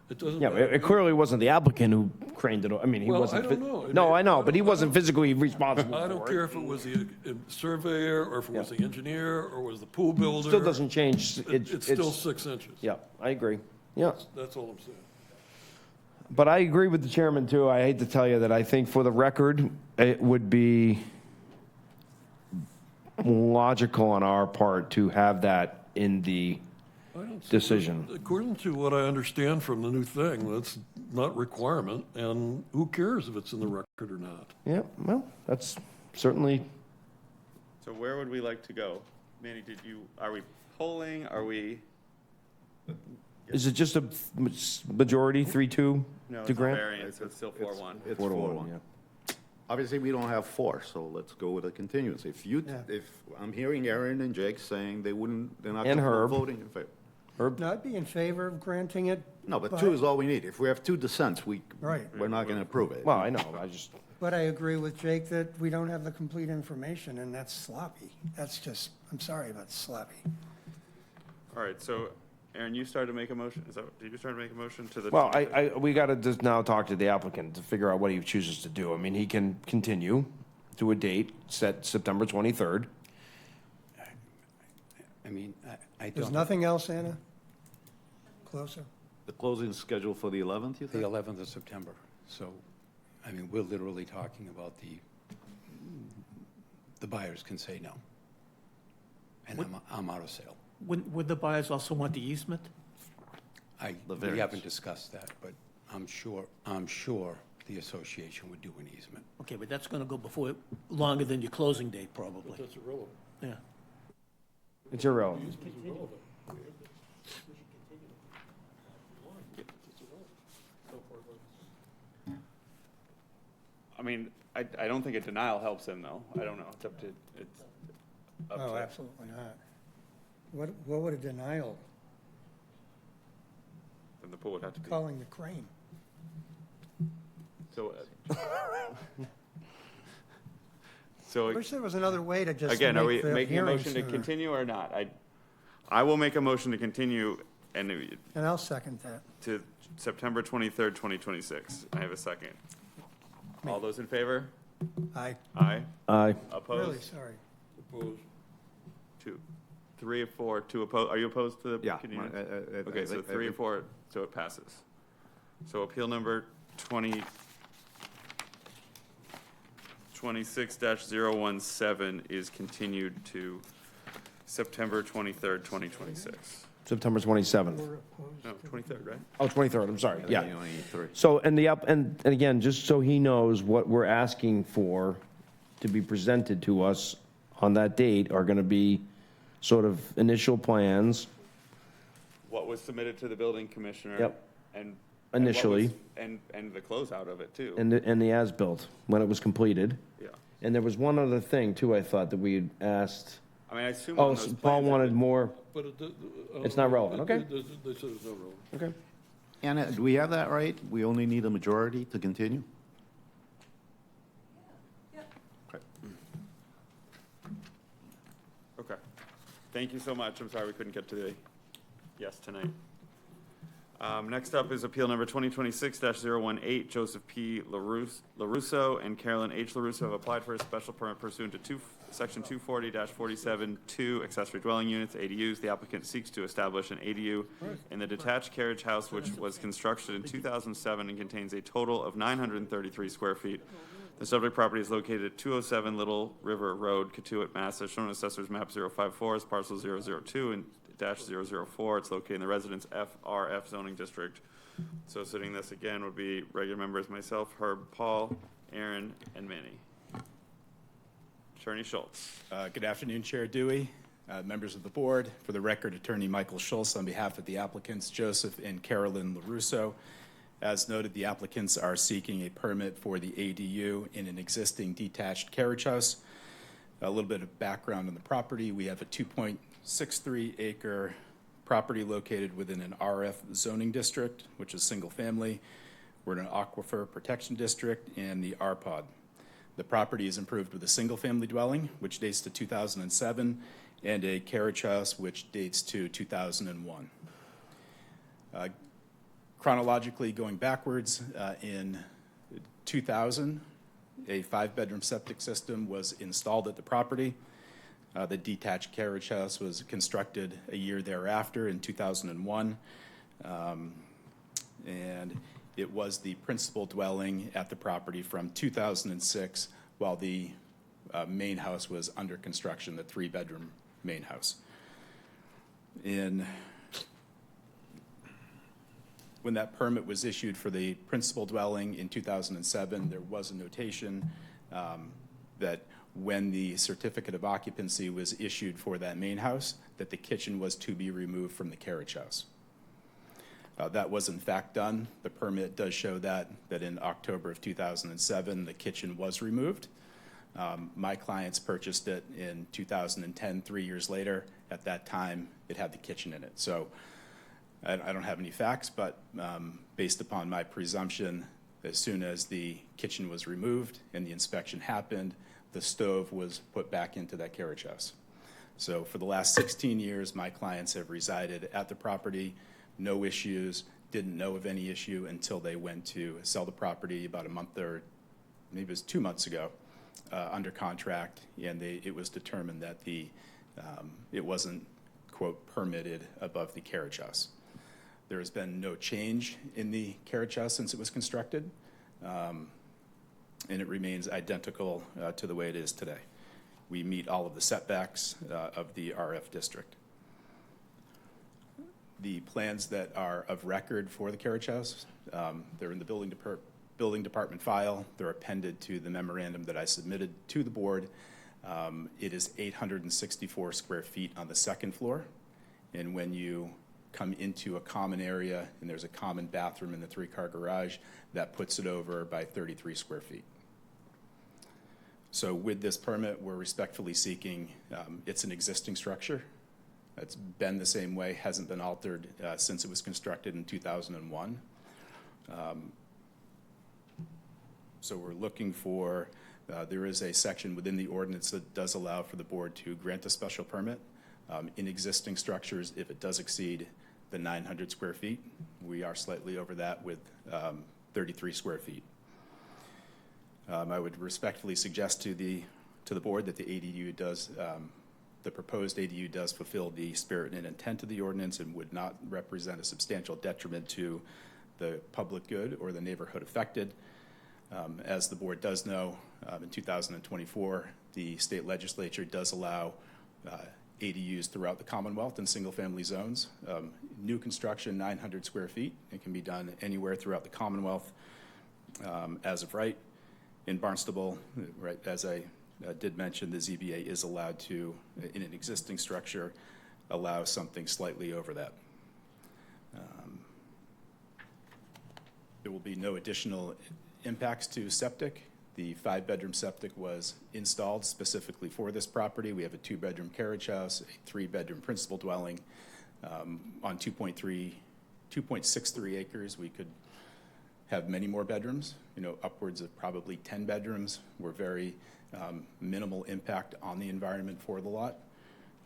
It doesn't Yeah, matter. it clearly wasn't the applicant who craned it, I mean, he Well, wasn't. I don't know. No, I know, but he wasn't physically responsible I don't for care it. if it was the surveyor, or if it was the engineer, or was the pool builder. Still doesn't change. It's still 6 inches. Yeah, I agree. Yeah. That's all I'm saying. But I agree with the chairman, too. I hate to tell you that I think for the record, it would be logical on our part to have that in the I don't see- decision. According to what I understand from the new thing, that's not requirement, and who cares if it's in the record or not? Yeah, well, that's certainly, So where would we like to go? Manny, are we polling? Are we? is it just a majority, 3-2 No, to it's a grant? variance, so it's still 4-1. It's 4 to 1, 4-1. yeah. Obviously, we don't have 4, so let's go with a continuance. If I'm hearing Aaron and Jake saying they're not And Herb. voting in favor. No, I'd be in favor of granting it. No, but 2 is all we need. If we have 2 dissents, Right. we're not going to approve it. Well, I know, I just, But I agree with Jake that we don't have the complete information, and that's sloppy. That's just, I'm sorry, but it's sloppy. All right, so Aaron, you started to make a motion. Did you start to make a motion to the? well, we got to just now talk to the applicant to figure out what he chooses to do. I mean, he can continue to a date set September 23rd. I mean, I There's don't, nothing else, Anna? Closer? The closing is scheduled for the 11th, you the think? 11th of September. So, I mean, we're literally talking about the buyers can say no. And I'm out of sale. Would the buyers also want the easement? The We variance. haven't discussed that, but I'm sure the association would do an easement. Okay, but that's going to go before, longer than your closing date, probably. That's irrelevant. Yeah. It's irrelevant. I mean, I don't think a denial helps him, though. I don't know. It's up to. Oh, absolutely not. What would a denial, Then the pool would have to be. calling the crane? So. I wish there was another way to just Again, are we make the making a hearing motion to sooner. continue or not? I will make a motion to continue and And I'll second that. to September 23rd, 2026. I have a second. All those in favor? I, Aye. Aye. Opposed? really sorry. Opposed? 2. 3 or 4 to oppose. Are you opposed to the Yeah. continuance? I Okay, so think 3 or 4, so it passes. So appeal number 26-017 is continued to September 23rd, 2026. September 27th. No, 23rd, right? Oh, 23rd, I'm sorry, You yeah. only need 3. So, and again, just so he knows what we're asking for to be presented to us on that date are gonna be sort of initial plans, What was submitted to the building commissioner? Yep. And. Initially. And the closeout of it too. and the as-built, when it was completed. Yeah. And there was one other thing too, I thought, that we had asked. I mean, I assume Oh, on those Paul plans it wanted would- more, But It's not relevant, okay. They said it's not relevant. okay. Anna, do we have that right? We only need a majority to continue? Okay. Thank you so much. I'm sorry we couldn't get to the yes tonight. Next up is appeal number 2026-018. Joseph P. LaRusso and Carolyn H. LaRusso have applied for a special permit pursuant to section 240-47-2 accessory dwelling units, ADUs. The applicant seeks to establish an ADU in the detached carriage house, which was constructed in 2007 and contains a total of 933 square feet. The subject property is located at 207 Little River Road, Katuitt, Mass. As shown in Assessor's Map 054 as parcel 002 and -004. It's located in the Residence FRF zoning district. So sitting this again would be regular members, myself, Herb, Paul, Aaron, and Manny. Attorney Schultz. Good afternoon, Chair Dewey, members of the board. For the record, Attorney Michael Schultz on behalf of the applicants Joseph and Carolyn LaRusso. As noted, the applicants are seeking a permit for the ADU in an existing detached carriage house. A little bit of background on the property. We have a 2.63 acre property located within an RF zoning district, which is single family. We're in an aquifer protection district and the RPOD. The property is improved with a single family dwelling, which dates to 2007, and a carriage house, which dates to 2001. Chronologically going backwards, in 2000, a 5-bedroom septic system was installed at the property. The detached carriage house was constructed a year thereafter in 2001. And it was the principal dwelling at the property from 2006 while the main house was under construction, the 3-bedroom main house. When that permit was issued for the principal dwelling in 2007, there was a notation that when the certificate of occupancy was issued for that main house, that the kitchen was to be removed from the carriage house. That was in fact done. The permit does show that in October of 2007, the kitchen was removed. My clients purchased it in 2010, 3 years later. At that time, it had the kitchen in it. So I don't have any facts, but based upon my presumption, as soon as the kitchen was removed and the inspection happened, the stove was put back into that carriage house. So for the last 16 years, my clients have resided at the property, no issues, didn't know of any issue until they went to sell the property about a month or maybe it was 2 months ago under contract, and it was determined that it wasn't, quote, permitted above the carriage house. There has been no change in the carriage house since it was constructed, and it remains identical to the way it is today. We meet all of the setbacks of the RF district. The plans that are of record for the carriage house, they're in the building department file. They're appended to the memorandum that I submitted to the board. It is 864 square feet on the second floor, and when you come into a common area and there's a common bathroom in the 3-car garage, that puts it over by 33 square feet. So with this permit, we're respectfully seeking, it's an existing structure. It's been the same way, hasn't been altered since it was constructed in 2001. So we're looking for, there is a section within the ordinance that does allow for the board to grant a special permit in existing structures if it does exceed the 900 square feet. We are slightly over that with 33 square feet. I would respectfully suggest to the board that the ADU does the proposed ADU does fulfill the spirit and intent of the ordinance and would not represent a substantial detriment to the public good or the neighborhood affected. As the board does know, in 2024, the state legislature does allow ADUs throughout the Commonwealth in single-family zones. New construction, 900 square feet. It can be done anywhere throughout the Commonwealth as of right. In Barnstable, right, as I did mention, the ZBA is allowed to, in an existing structure, allow something slightly over that. There will be no additional impacts to septic. The 5-bedroom septic was installed specifically for this property. We have a 2-bedroom carriage house, a 3-bedroom principal dwelling. On 2.63 acres, we could have many more bedrooms, upwards of probably 10 bedrooms. We're very minimal impact on the environment for the lot,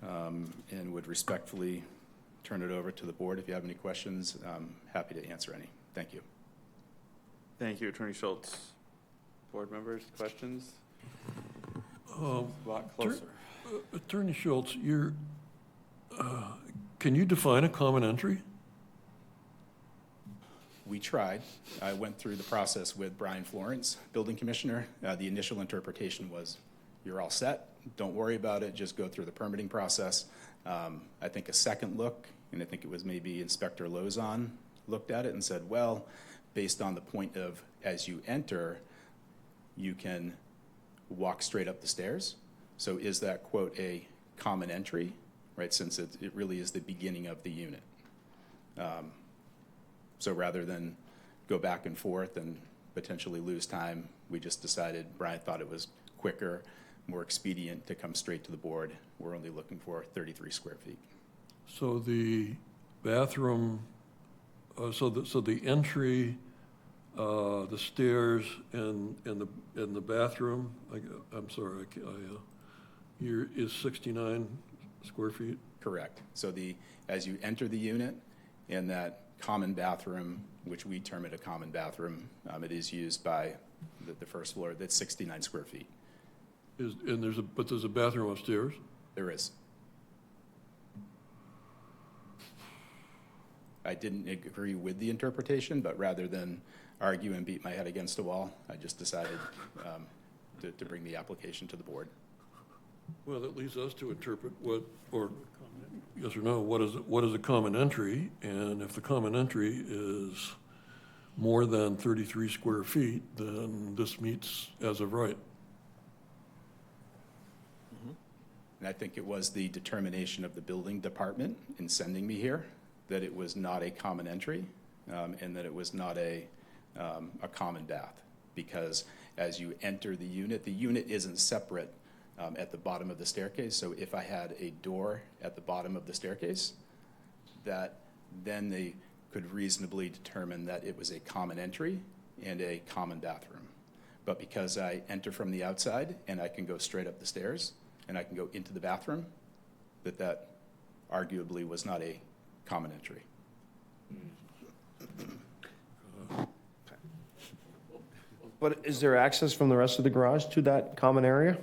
and would respectfully turn it over to the board. If you have any questions, I'm happy to answer any. Thank you. Thank you, Attorney Schultz. Board members, questions? A lot closer. Attorney Schultz, can you define a common entry? We tried. I went through the process with Brian Florence, building commissioner. The initial interpretation was, you're all set. Don't worry about it. Just go through the permitting process. I think a second look, and I think it was maybe Inspector Lozon, looked at it and said, well, based on the point of as you enter, you can walk straight up the stairs. So is that, quote, a common entry, right, since it really is the beginning of the unit? So rather than go back and forth and potentially lose time, we just decided, Brian thought it was quicker, more expedient to come straight to the board. We're only looking for 33 square feet. So the bathroom, so the entry, the stairs, and the bathroom. I'm sorry, is 69 square feet. Correct. So as you enter the unit, in that common bathroom, which we term it a common bathroom, it is used by the first floor. That's 69 square feet. But there's a bathroom upstairs. There is. I didn't agree with the interpretation, but rather than argue and beat my head against a wall, I just decided to bring the application to the board. Well, that leads us to interpret yes or no, what is a common entry? And if the common entry is more than 33 square feet, then this meets as of right. And I think it was the determination of the building department in sending me here that it was not a common entry, and that it was not a common bath, because as you enter the unit isn't separate at the bottom of the staircase. So if I had a door at the bottom of the staircase, then they could reasonably determine that it was a common entry and a common bathroom. But because I enter from the outside and I can go straight up the stairs and I can go into the bathroom, that arguably was not a common entry. But is there access from the rest of the garage to that common area?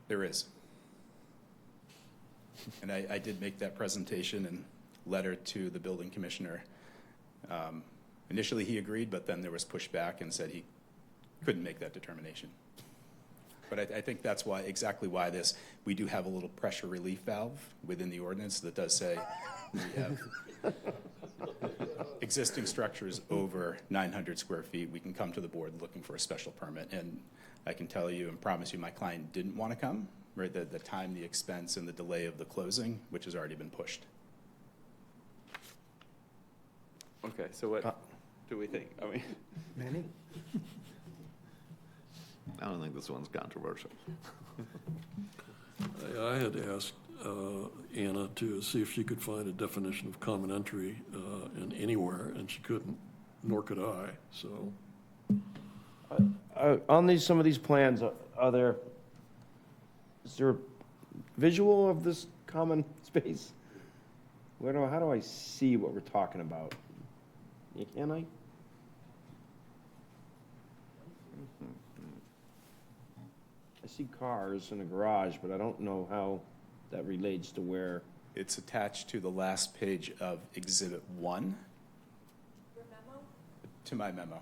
There is. And I did make that presentation and letter to the building commissioner. Initially, he agreed, but then there was pushback and said he couldn't make that determination. But I think that's exactly why we do have a little pressure relief valve within the ordinance that does say we have existing structures over 900 square feet. We can come to the board looking for a special permit. And I can tell you and promise you my client didn't want to come, right? The time, the expense, and the delay of the closing, which has already been pushed. Okay, so what do we think? I mean, Manny? I don't think this one's controversial. I had asked Anna to see if she could find a definition of common entry in anywhere, and she couldn't, nor could I, so. On some of these plans, is there a visual of this common space? How do I see what we're talking about? Can I? I see cars in a garage, but I don't know how that relates to where. It's attached to the last page of Exhibit 1. Your memo? To my memo.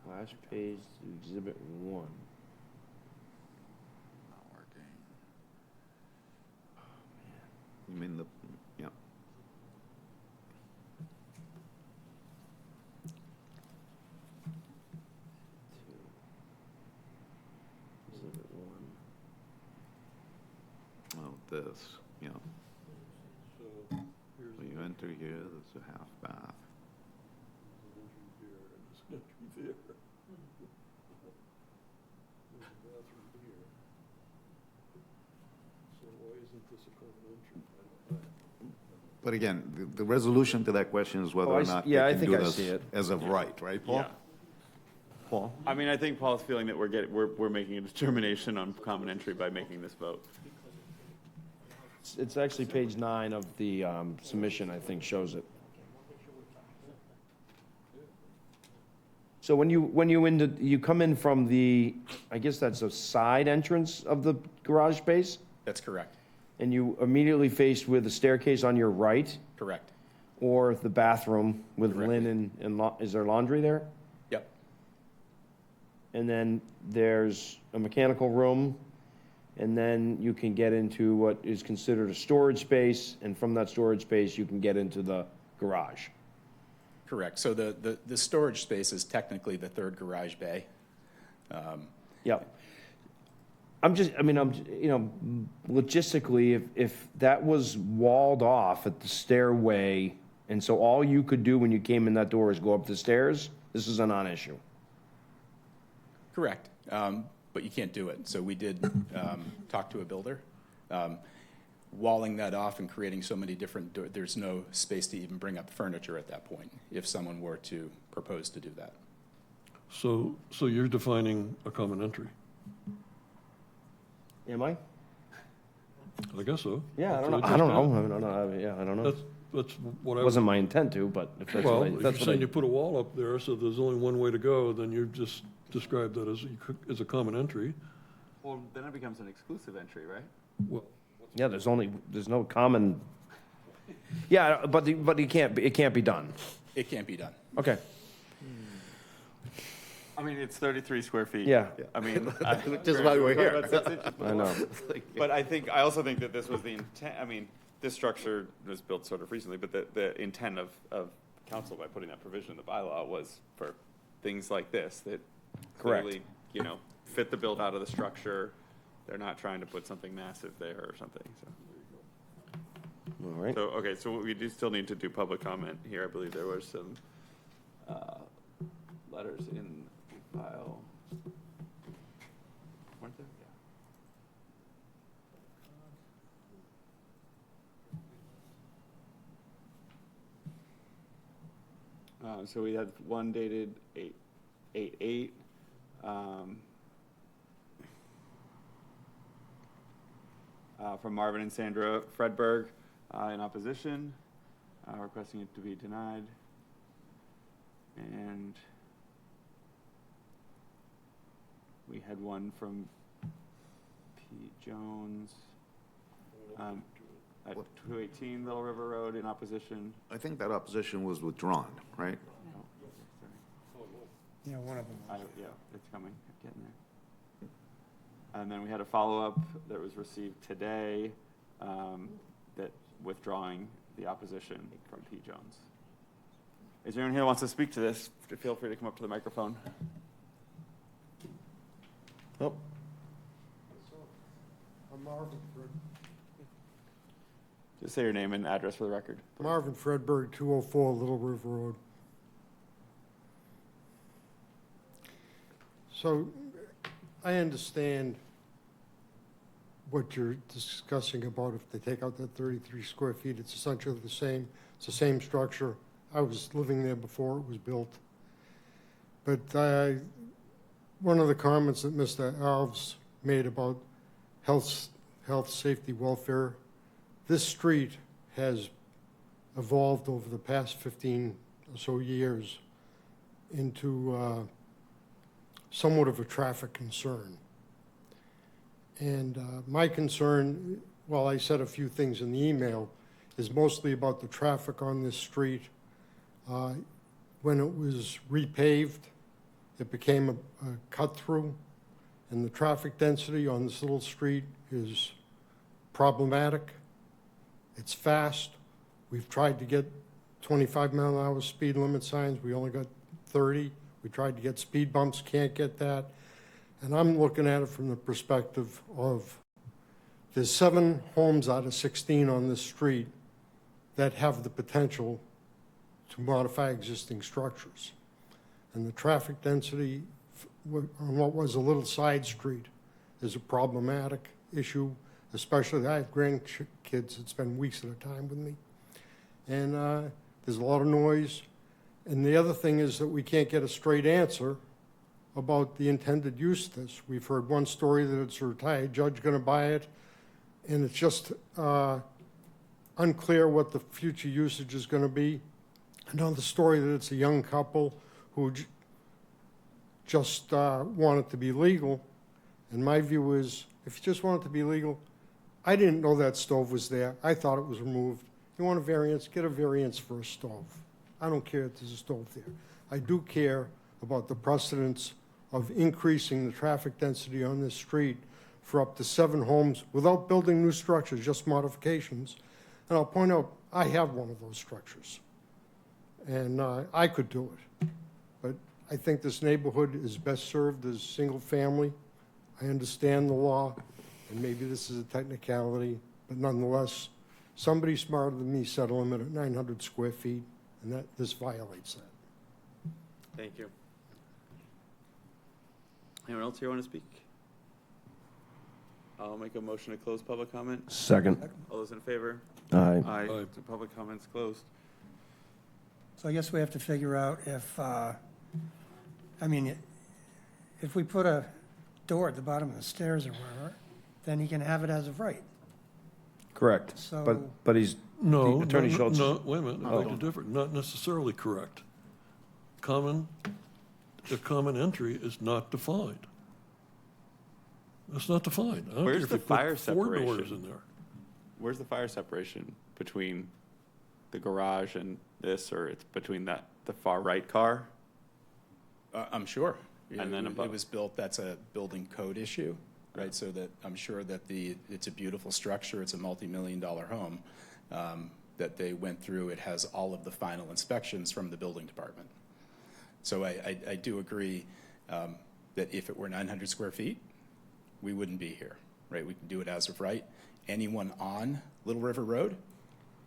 Last page, Exhibit 1. Not working. You mean the, yeah. Exhibit 1. Oh, this, yeah. So you enter here, there's a half bath. But again, the resolution to that question is whether Oh, or not they yeah, I can think do I this see it. as of right, right, Paul? Yeah. Paul? I mean, I think Paul's feeling that we're making a determination on common entry by making this vote. It's actually page 9 of the submission, I think, shows it. So when you come in from the, I guess that's a side entrance of the garage space, That's correct. and you immediately faced with the staircase on your right, Correct. or the bathroom with Correct. linen and is there laundry there? Yep. And then there's a mechanical room, and then you can get into what is considered a storage space, and from that storage space, you can get into the garage. Correct. So the storage space is technically the third garage bay. Yep. Logistically, if that was walled off at the stairway, and so all you could do when you came in that door is go up the stairs, this is a non-issue. Correct. But you can't do it. So we did talk to a builder. Walling that off and creating so many different, there's no space to even bring up furniture at that point, if someone were to propose to do that. So you're defining a common entry? Am I? I guess so. Yeah, I don't So know. it I don't know. just- I don't know. Yeah, I don't know. That's what I It was. wasn't my intent to, but if that's Well, what I, if you're that's what saying I, you put a wall up there, so there's only one way to go, then you've just described that as a common entry. Well, then it becomes an exclusive entry, right? Well, yeah, there's no common, yeah, but it can't be done. It can't be done. Okay, I mean, it's 33 square feet. Yeah. I mean, Which is why we're here. I know. But I also think that this was the intent, I mean, this structure was built sort of recently, but the intent of council by putting that provision in the bylaw was for things like this, that Correct. clearly, fit the build out of the structure. They're not trying to put something massive there or something, so. All right. So, okay, so we do still need to do public comment here. I believe there was some letters in the file. Weren't there? Yeah. So we had one dated 8/8. From Marvin and Sandra Fredberg in opposition, requesting it to be denied. And we had one from Pete Jones at 218 Little River Road in opposition. I think that opposition was withdrawn, right? Yeah, one of them. Yeah, it's coming, getting there. And then we had a follow-up that was received today, that withdrawing the opposition from P. Jones. Is there anyone here who wants to speak to this? Feel free to come up to the microphone. Oh, I'm Marvin Just say your name and address for the record. Fredberg, 204 Little River Road. So I understand what you're discussing about if they take out that 33 square feet, it's essentially the same. It's the same structure. I was living there before it was built. But one of the comments that Mr. Alves made about health, safety, welfare, this street has evolved over the past 15 or so years into somewhat of a traffic concern. And my concern, well, I said a few things in the email, is mostly about the traffic on this street. When it was repaved, it became a cut-through, and the traffic density on this little street is problematic. It's fast. We've tried to get 25-mile-an-hour speed limit signs. We only got 30. We tried to get speed bumps, can't get that. And I'm looking at it from the perspective of there's 7 homes out of 16 on this street that have the potential to modify existing structures. And the traffic density on what was a little side street is a problematic issue, especially I have grandkids that spend weeks at a time with me. And there's a lot of noise. And the other thing is that we can't get a straight answer about the intended use of this. We've heard one story that it's a retired judge going to buy it, and it's just unclear what the future usage is going to be. Another story that it's a young couple who just want it to be legal. And my view is, if you just want it to be legal, I didn't know that stove was there. I thought it was removed. You want a variance, get a variance for a stove. I don't care if there's a stove there. I do care about the precedence of increasing the traffic density on this street for up to 7 homes without building new structures, just modifications. And I'll point out, I have one of those structures. And I could do it. But I think this neighborhood is best served as single family. I understand the law, and maybe this is a technicality, but nonetheless, somebody smarter than me set a limit at 900 square feet, and this violates that. Thank you. Anyone else here want to speak? I'll make a motion to close public comment. Second. All those in favor? Aye. Aye. Aye. So public comments closed. So I guess we have to figure out if, if we put a door at the bottom of the stairs or wherever, then he can have it as of right. Correct. So- But he's, No, Attorney no, Schultz. no, wait a minute, I beg to differ, not necessarily correct. The common entry is not defined. It's not defined. I don't Where's care if the you put fire 4 doors separation? in there. Where's the fire separation between the garage and this, or it's between the far right car? I'm sure. And then It above. was built, that's a building code issue, right? So that, I'm sure that it's a beautiful structure, it's a multi-million-dollar home, that they went through, it has all of the final inspections from the building department. So I do agree that if it were 900 square feet, we wouldn't be here, right? We can do it as of right. Anyone on Little River Road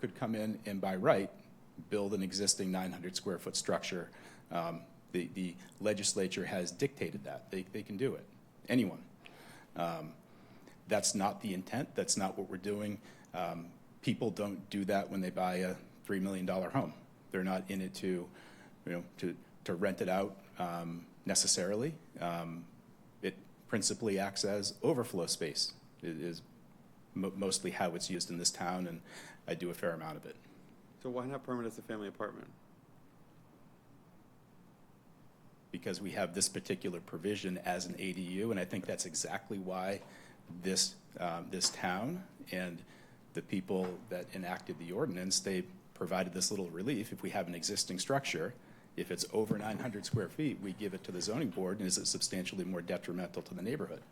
could come in and by right, build an existing 900 square foot structure. The legislature has dictated that. They can do it, anyone. That's not the intent, that's not what we're doing. People don't do that when they buy a $3 million home. They're not in it to rent it out necessarily. It principally acts as overflow space. It is mostly how it's used in this town, and I do a fair amount of it. So why not permit as a family apartment? Because we have this particular provision as an ADU, and I think that's exactly why this town and the people that enacted the ordinance, they provided this little relief. If we have an existing structure, if it's over 900 square feet, we give it to the zoning board, and is it substantially more detrimental to the neighborhood?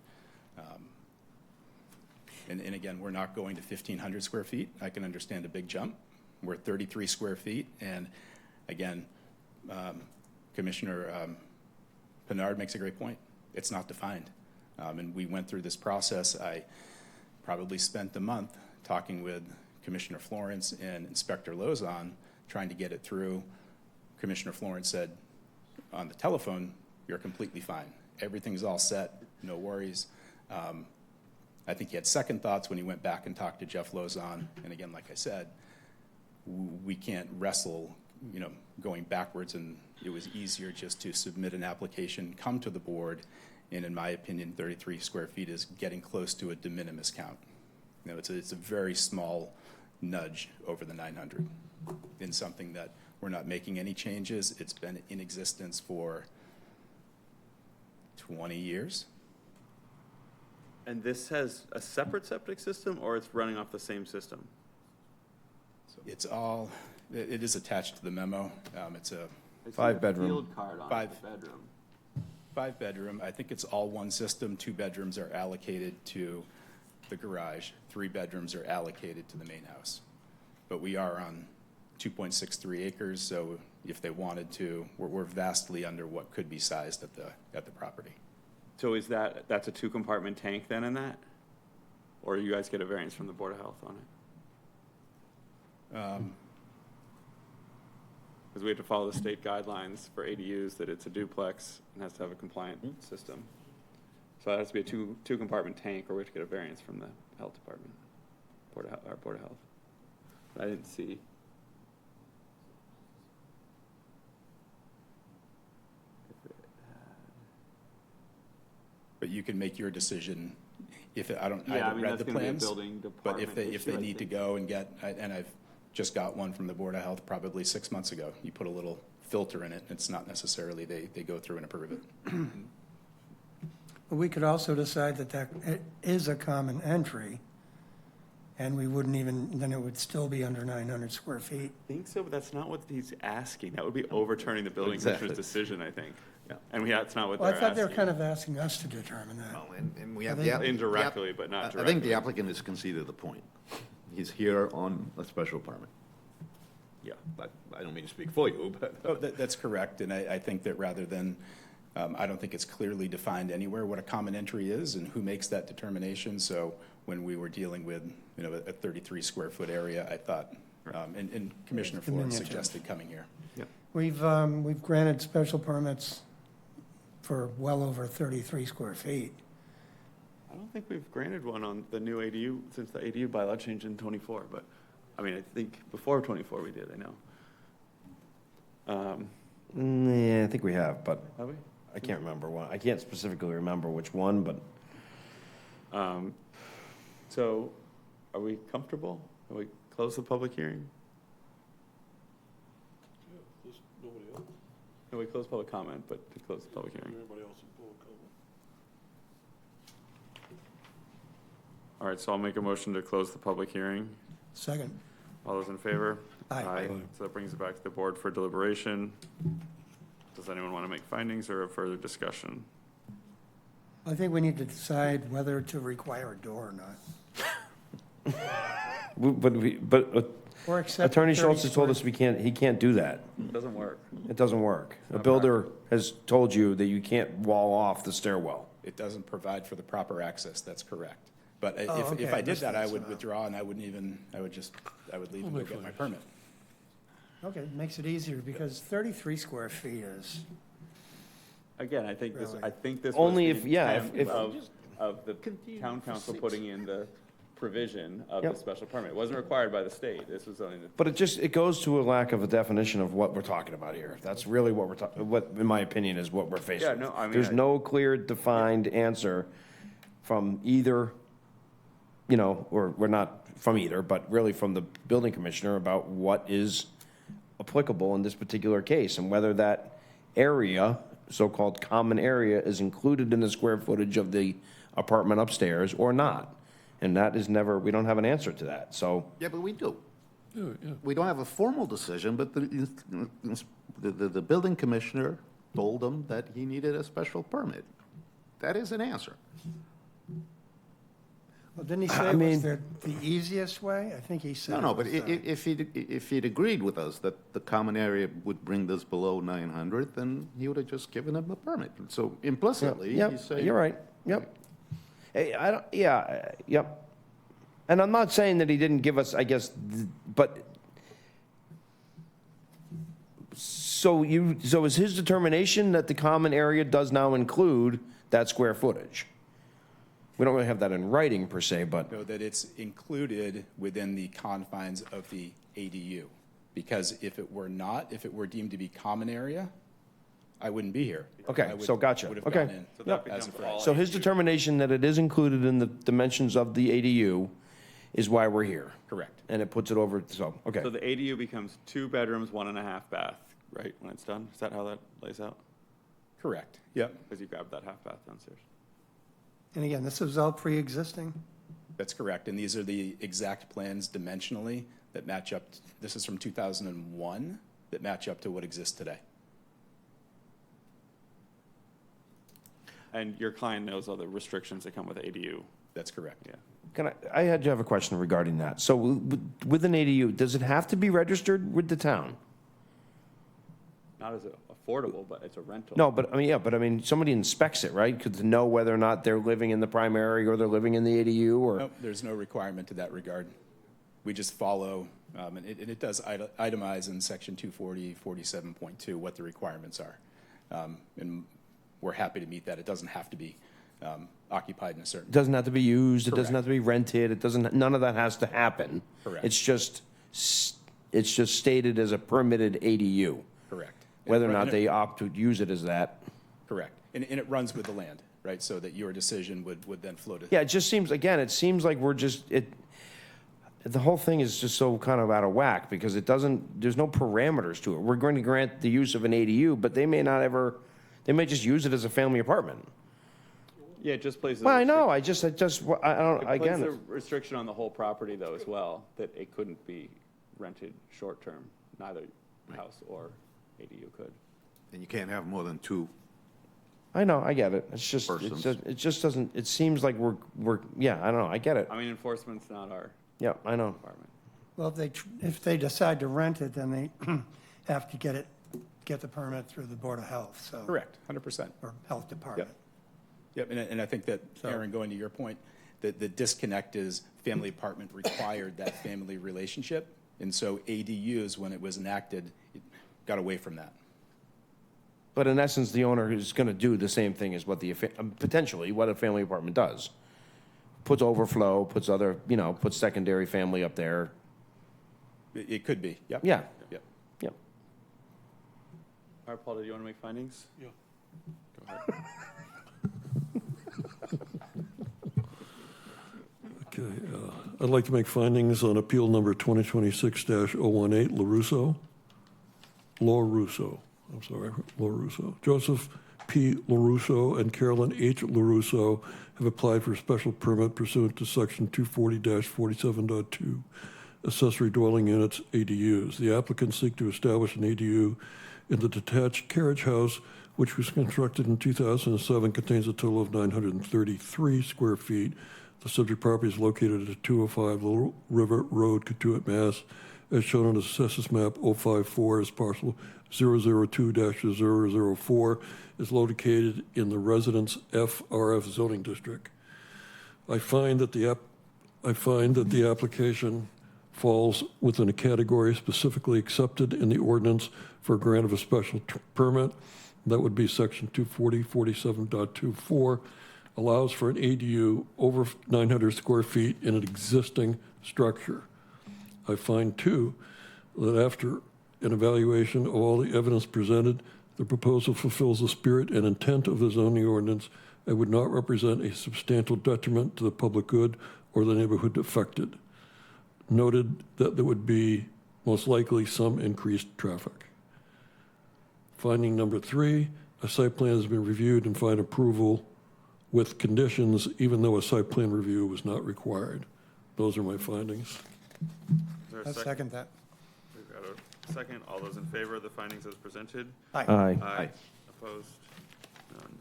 And again, we're not going to 1,500 square feet. I can understand a big jump. We're at 33 square feet, and again, Commissioner Pinard makes a great point. It's not defined. And we went through this process. I probably spent a month talking with Commissioner Florence and Inspector Lozon, trying to get it through. Commissioner Florence said on the telephone, "You're completely fine. Everything's all set, no worries." I think he had second thoughts when he went back and talked to Jeff Lozon. And again, like I said, we can't wrestle, going backwards, and it was easier just to submit an application, come to the board, and in my opinion, 33 square feet is getting close to a de minimis count. It's a very small nudge over the 900 in something that we're not making any changes. It's been in existence for 20 years. And this has a separate septic system, or it's running off the same system? It's all, it is attached to the memo. It's a I see Five-bedroom. the Field card on Five. the bedroom. 5-bedroom. I think it's all one system. 2 bedrooms are allocated to the garage. 3 bedrooms are allocated to the main house. But we are on 2.63 acres, so if they wanted to, we're vastly under what could be sized at the property. So that's a 2-compartment tank then in that? Or you guys get a variance from the Board of Health on it? Because we have to follow the state guidelines for ADUs that it's a duplex and has to have a compliant system. So it has to be a 2-compartment tank, or we have to get a variance from the Health Department, Board of Health. But I didn't see. But you can make your decision if, I haven't Yeah, I mean, read that's the gonna be a plans. building But if department they issue, I need to think. go and get, and I've just got one from the Board of Health probably 6 months ago. You put a little filter in it. It's not necessarily they go through and approve it. But we could also decide that it is a common entry, and we wouldn't even, then it would still be under 900 square feet. I think so, but that's not what he's asking. That would be overturning the building Exactly. commissioner's decision, I think. Yeah. And that's not what Well, they're I thought they were asking. kind of asking us to determine that. Well, and we have I the. think- Indirectly, but not I think directly. the applicant has conceded the point. He's here on a special permit. Yeah. But I don't mean to speak for you, but. Oh, that's correct, and I think that rather than, I don't think it's clearly defined anywhere what a common entry is and who makes that determination. So when we were dealing with, a 33 square foot area, I thought, and Commissioner Ford Diminutive. suggested coming here. We've granted special permits for well over 33 square feet. I don't think we've granted one on the new ADU since the ADU bylaw changed in '24, but, I mean, I think before '24 we did, I know. Yeah, I think we have, but Have we? I can't remember one. I can't specifically remember which one, but So, are we comfortable? Can we close the public hearing? Nobody else, No, we close public comment, but to close the public hearing. anybody else in public comment? All right, so I'll make a motion to close the public hearing. Second. All those in favor? Aye. So that brings it back to the board for deliberation. Does anyone want to make findings or a further discussion? I think we need to decide whether to require a door or not. Or accept Attorney 30 Schultz has told square- us he can't do that. It doesn't work. It doesn't work. A not builder has told you that you can't wall off the stairwell. It doesn't provide for the proper access, that's correct. But Oh, if okay, I did that, I understood. would withdraw and I wouldn't even, I would leave and go get my permit. Okay, makes it easier, because 33 square feet is, Again, I think this, Really? I think this Only was if- the yeah, intent if- of the town council putting in the provision of Yep. the special permit. It wasn't required by the state. This was only the. But it goes to a lack of a definition of what we're talking about here. That's really what what, in my opinion, is what we're faced Yeah, with. no, I mean, There's no clear defined answer from either, or we're not from either, but really from the building commissioner about what is applicable in this particular case and whether that area, so-called common area, is included in the square footage of the apartment upstairs or not. And that is never, we don't have an answer to that, so. Yeah, but we do. Yeah, yeah. We don't have a formal decision, but the building commissioner told them that he needed a special permit. That is an answer. well, didn't he say I it was mean- the easiest way? I think he said. No, it but was, if he'd agreed with us that the common area would bring this below 900, then he would have just given him a permit. So implicitly, Yep, he's saying. you're right, yep. Hey, yep. And I'm not saying that he didn't give us, I guess, but, so is his determination that the common area does now include that square footage? We don't really have that in writing per se, but, Know that it's included within the confines of the ADU. Because if it were not, if it were deemed to be common area, I wouldn't be here. okay, I would- so gotcha, would have okay. gone in So that as a becomes friend. all So his determination that it is included in the dimensions of the ADU is why we're here. Correct. And it puts it over, so, okay. So the ADU becomes 2 bedrooms, 1.5 bath, right, when it's done? Is that how that lays out? Correct, yep, Because you grabbed that half bath downstairs. And again, this is all pre-existing? that's correct. And these are the exact plans dimensionally that match up, this is from 2001, that match up to what exists today. And your client knows all the restrictions that come with ADU. That's correct. Yeah. I had to have a question regarding that. So with an ADU, does it have to be registered with the town? Not as affordable, but it's a rental. No, but I mean, yeah, but I mean, somebody inspects it, right? To know whether or not they're living in the primary or they're living in the ADU or? Nope, there's no requirement to that regard. We just follow, and it does itemize in section 240, 47.2 what the requirements are. And we're happy to meet that. It doesn't have to be occupied in a certain. It doesn't have to be used, it doesn't Correct. have to be rented, it doesn't, none of that has to happen. Correct. It's just stated as a permitted ADU, Correct. whether or And not it- they opt to use it as that. Correct. And it runs with the land, right? So that your decision would then flow to. Yeah, it just seems, again, it seems like we're just, the whole thing is just so kind of out of whack because it doesn't, there's no parameters to it. We're going to grant the use of an ADU, but they may not ever, they may just use it as a family apartment. Yeah, it just places. Well, I know, I don't, It places again, a restriction on the whole property though as well, that it couldn't be rented short-term, neither house or ADU could. And you can't have more than two. I know, I get it. Persons. It just doesn't, it seems like we're, yeah, I don't know, I get it. I mean, enforcement's not our Yeah, I know. department. Well, if they decide to rent it, then they have to get the permit through the Board of Health, so. Correct, 100%. Or Health Department. Yep, and I think that, Aaron, going to your point, that the disconnect is family apartment required that family relationship. And so ADUs, when it was enacted, it got away from that. But in essence, the owner is going to do the same thing as what potentially what a family apartment does. Puts overflow, puts other, puts secondary family up there. It could be, yep. Yeah, Yep. yep. All right, Paul, did you want to make findings? Yeah. Go ahead. Okay, I'd like to make findings on appeal number 2026-018, LaRusso. Joseph P. LaRusso and Carolyn H. LaRusso have applied for a special permit pursuant to section 240-47.2, accessory dwelling units, ADUs. The applicants seek to establish an ADU in the detached carriage house, which was constructed in 2007, contains a total of 933 square feet. The subject property is located at 205 Little River Road, Katuitt, Mass., as shown on the Assessors Map 054 as parcel 002-004, is located in the Residence FRF zoning district. I find that the application falls within a category specifically accepted in the ordinance for grant of a special permit. That would be section 240-47.24, allows for an ADU over 900 square feet in an existing structure. I find, too, that after an evaluation of all the evidence presented, the proposal fulfills the spirit and intent of the zoning ordinance and would not represent a substantial detriment to the public good or the neighborhood affected. Noted that there would be most likely some increased traffic. Finding number 3, a site plan has been reviewed and find approval with conditions, even though a site plan review was not required. Those are my findings. Is there a I second that. We've got a second. All those in favor of the findings as presented? Aye. Aye. Opposed? None.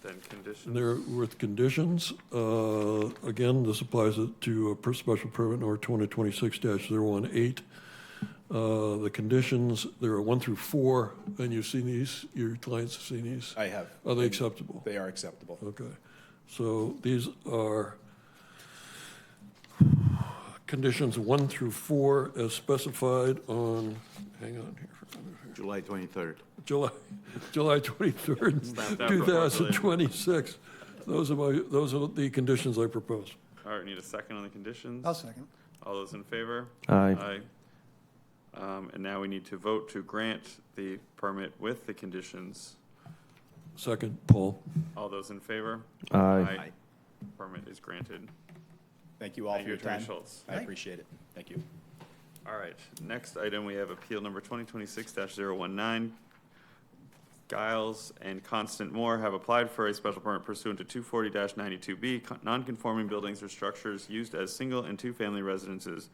Then conditions. There with conditions, again, this applies to a special permit number 2026-018. The conditions, there are 1 through 4, and you've seen these, your clients have seen these? I have. Are they acceptable? They are acceptable. Okay. So these are conditions 1 through 4 as specified on, hang on here. July 23rd. July 23rd, Stamped out 2026. Those are the conditions I propose. All right, we need a second on the conditions. I'll second. All those in favor? Aye. And now we need to vote to grant the permit with the conditions. Second, Paul. All those in favor? Aye. Permit is granted. Thank you all Thank for you, your time. Attorney Schultz. I appreciate it. Thank you. All right, next item, we have appeal number 2026-019. Giles and Constant Moore have applied for a special permit pursuant to 240-92B, non-conforming buildings or structures used as single and two-family residences.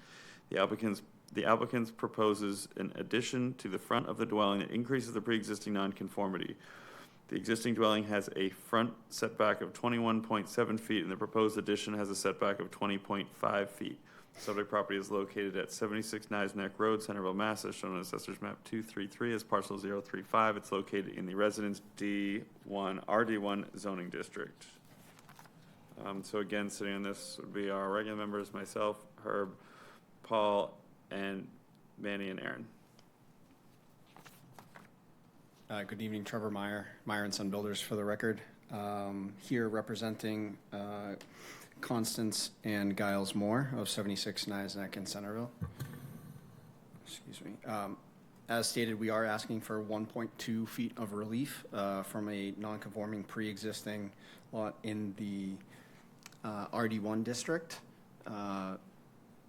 The applicants proposes an addition to the front of the dwelling that increases the pre-existing non-conformity. The existing dwelling has a front setback of 21.7 feet, and the proposed addition has a setback of 20.5 feet. The subject property is located at 76 Knives Neck Road, Centerville, Mass., as shown on Assessor's Map 233 as parcel 035. It's located in the Residence D1, RD1 zoning district. So again, sitting on this would be our regular members, myself, Herb, Paul, and Manny and Aaron. Good evening, Trevor Meyer, Meyer and Son Builders for the record. Here representing Constance and Giles Moore of 76 Knives Neck in Centerville. Excuse me. As stated, we are asking for 1.2 feet of relief from a non-conforming pre-existing lot in the RD1 district.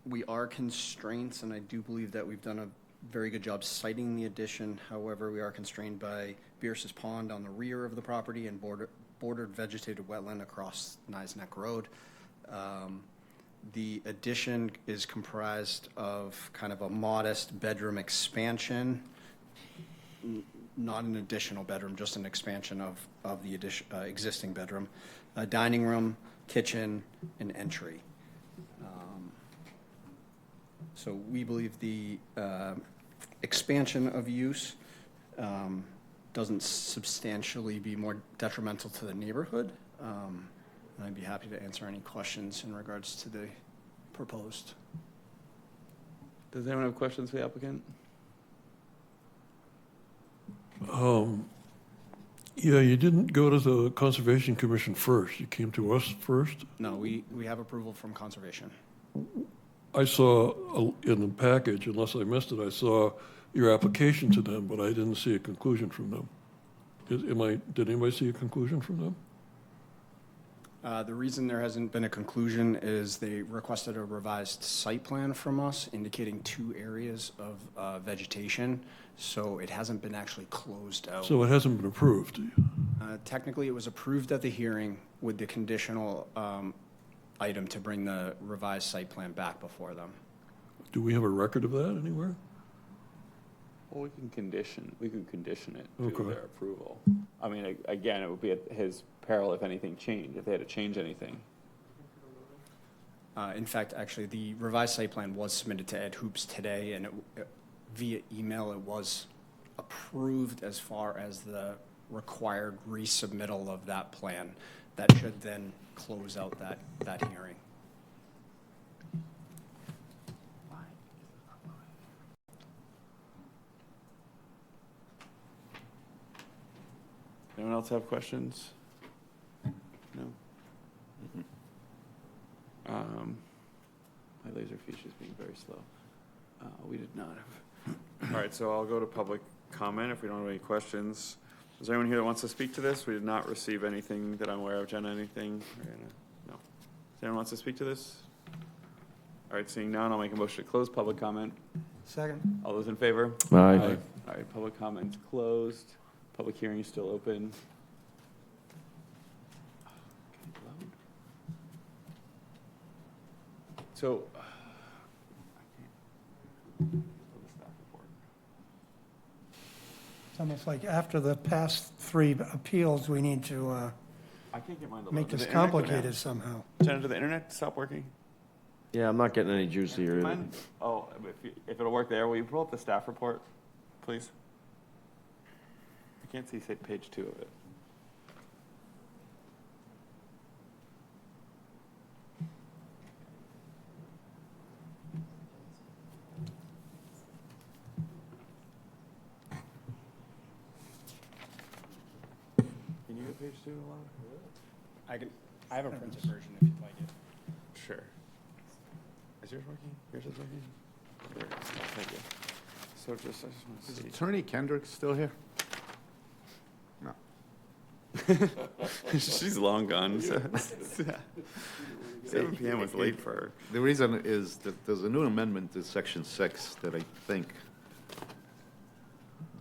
We are constrained, and I do believe that we've done a very good job citing the addition. However, we are constrained by Bierce's Pond on the rear of the property and bordered vegetated wetland across Knives Neck Road. The addition is comprised of kind of a modest bedroom expansion, not an additional bedroom, just an expansion of the existing bedroom, a dining room, kitchen, and entry. So we believe the expansion of use doesn't substantially be more detrimental to the neighborhood. And I'd be happy to answer any questions in regards to the proposed. Does anyone have questions for the applicant? Yeah, you didn't go to the Conservation Commission first. You came to us first. No, we have approval from Conservation. I saw in the package, unless I missed it, I saw your application to them, but I didn't see a conclusion from them. Did anybody see a conclusion from them? The reason there hasn't been a conclusion is they requested a revised site plan from us indicating 2 areas of vegetation, so it hasn't been actually closed out. So it hasn't been approved? Technically, it was approved at the hearing with the conditional item to bring the revised site plan back before them. Do we have a record of that anywhere? Well, we can condition it to Okay. their approval. I mean, again, it would be at his peril if anything changed, if they had to change anything. In fact, actually, the revised site plan was submitted to Ed Hoops today, and via email, it was approved as far as the required resubmittal of that plan. That should then close out that hearing. Anyone else have questions? No? My laser feature is being very slow. We did not have. All right, so I'll go to public comment if we don't have any questions. Is there anyone here that wants to speak to this? We did not receive anything that I'm aware of. Jenna, anything? No. Does anyone wants to speak to this? All right, seeing none, I'll make a motion to close public comment. Second. All those in favor? Aye. All right, public comment's closed. Public hearing is still open. So, It's almost like after the past 3 appeals, we need to I can't get mine to make load. Does this the internet go down? complicated somehow. Jenna, did the internet stop working? Yeah, I'm not getting any juice here either. Mine? Oh, if it'll work there, will you pull up the staff report, please? I can't see page 2 of it. Can you get page 2 along? I have a printed version if you'd like it. Sure. Is yours working? Yours is working? There it is. Thank you. So I just want to Is see. Attorney Kendrick still here? No. She's long gone. 7 p.m. was late for her. The reason is that there's a new amendment to Section 6 that I think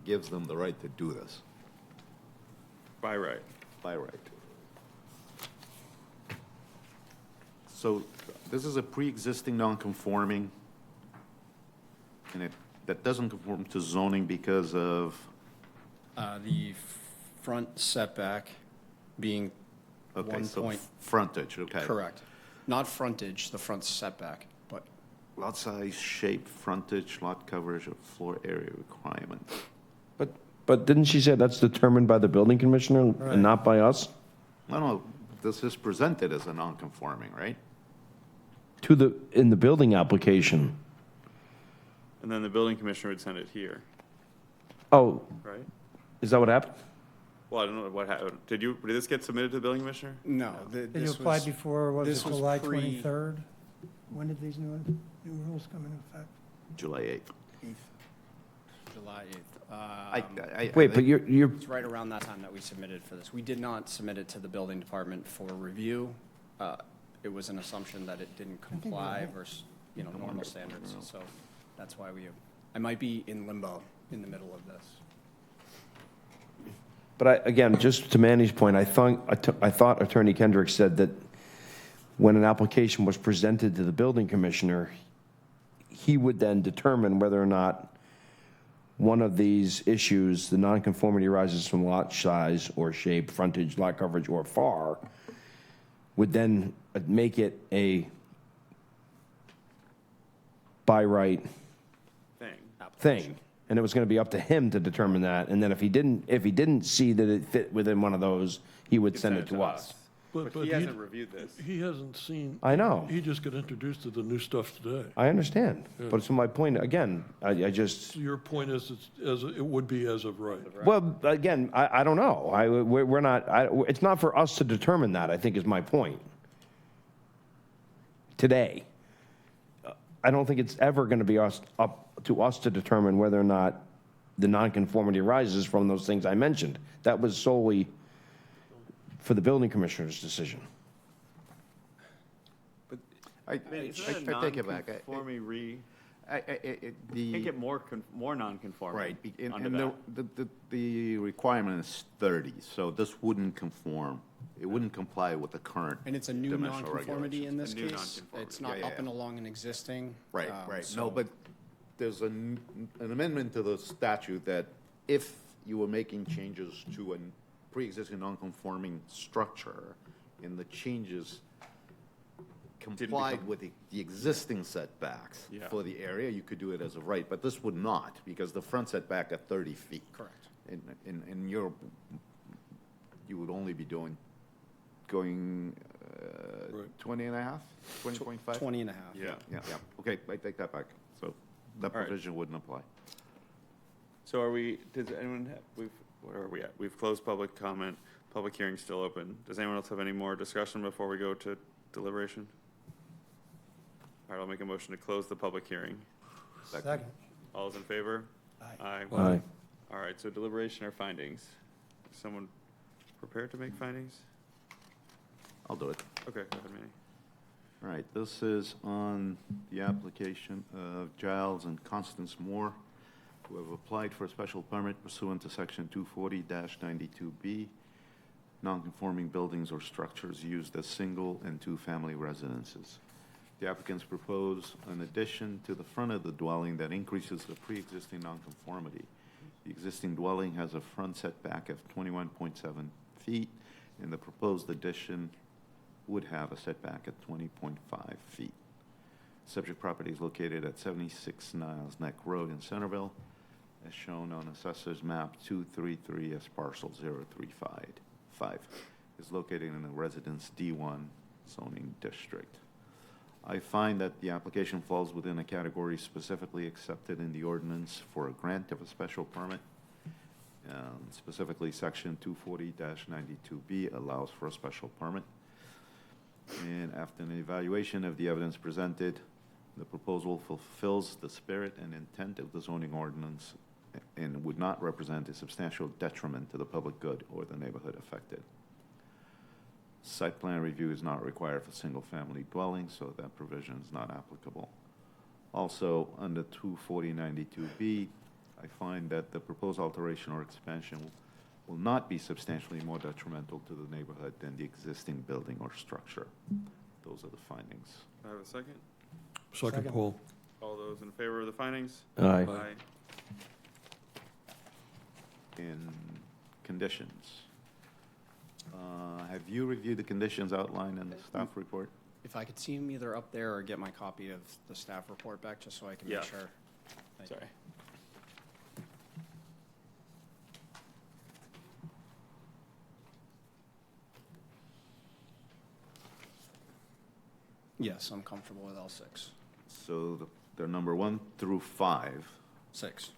gives them the right to do this. By right. by right. So this is a pre-existing non-conforming, and that doesn't conform to zoning because of, The front setback being okay, one so point, frontage, okay. correct. Not frontage, the front setback, but Lot size, shape, frontage, lot coverage, or floor area requirement. But didn't she say that's determined by the building commissioner and not by us? No, this is presented as a non-conforming, right? In the building application. And then the building commissioner would send it here, Oh, right? is that what happened? Well, I don't know what happened. Did this get submitted to the building commissioner? no. Did you apply before, was it this was July pre- 23rd? When did these new rules come into effect? July 8th. July 8th. Wait, but you're, It's right around that time that we submitted for this. We did not submit it to the building department for review. It was an assumption that it didn't comply versus, normal standards. So that's why I might be in limbo in the middle of this. but again, just to Manny's point, I thought Attorney Kendrick said that when an application was presented to the building commissioner, he would then determine whether or not one of these issues, the nonconformity arises from lot size or shape, frontage, lot coverage, or FAR, would then make it a by right thing. And it was going to be up to him to determine that. And then if he didn't see that it fit within one of those, he would send it to us. But he hasn't reviewed this. He hasn't seen. I know. He just got introduced to the new stuff today. I understand. But so my point, again, I just, So your point is, it would be as of right. well, again, I don't know. We're not, it's not for us to determine that, I think is my point. Today. I don't think it's ever going to be up to us to determine whether or not the nonconformity arises from those things I mentioned. That was solely for the building commissioner's decision. I take it back. Conforming The. can't get more non-conforming. Right, under and the requirement is 30, so this wouldn't conform, it wouldn't comply with the current. And it's a new dimensional nonconformity in regulations. this A new case. nonconformity. It's not Yeah, up yeah. and along an existing. Right, no, so- but there's an amendment to the statute that if you were making changes to a pre-existing non-conforming structure, and the changes complied with the existing setbacks Yeah. for the area, you could do it as a right, but this would not, because the front setback at 30 feet. Correct. And you would only be going 20 and a half, 20.5? 20 and a half. Yeah, okay, I take that back, so that All right. provision wouldn't apply. So does anyone have, where are we at? We've closed public comment, public hearing's still open. Does anyone else have any more discussion before we go to deliberation? All right, I'll make a motion to close the public hearing. Second. All those in favor? Aye. Aye. All right, so deliberation or findings? Is someone prepared to make findings? I'll do it. Okay, go ahead, Manny. All right, this is on the application of Giles and Constance Moore, who have applied for a special permit pursuant to section 240-92B, non-conforming buildings or structures used as single and two-family residences. The applicants propose an addition to the front of the dwelling that increases the pre-existing nonconformity. The existing dwelling has a front setback of 21.7 feet, and the proposed addition would have a setback at 20.5 feet. Subject property is located at 76 Niles Neck Road in Centerville, as shown on Assessor's Map 233 as parcel 035. Is located in the Residence D1 zoning district. I find that the application falls within a category specifically accepted in the ordinance for a grant of a special permit. Specifically, section 240-92B allows for a special permit. And after an evaluation of the evidence presented, the proposal fulfills the spirit and intent of the zoning ordinance and would not represent a substantial detriment to the public good or the neighborhood affected. Site plan review is not required for single-family dwellings, so that provision is not applicable. Also, under 240-92B, I find that the proposed alteration or expansion will not be substantially more detrimental to the neighborhood than the existing building or structure. Those are the findings. Do I have a second? Second, Paul. All those in favor of the findings? Aye. In conditions, have you reviewed the conditions outlined in the staff report? If I could see them either up there or get my copy of the staff report back, just so I can Yeah. make sure. Sorry. Yes, I'm comfortable with all six. So they're number 1 through 5, Six,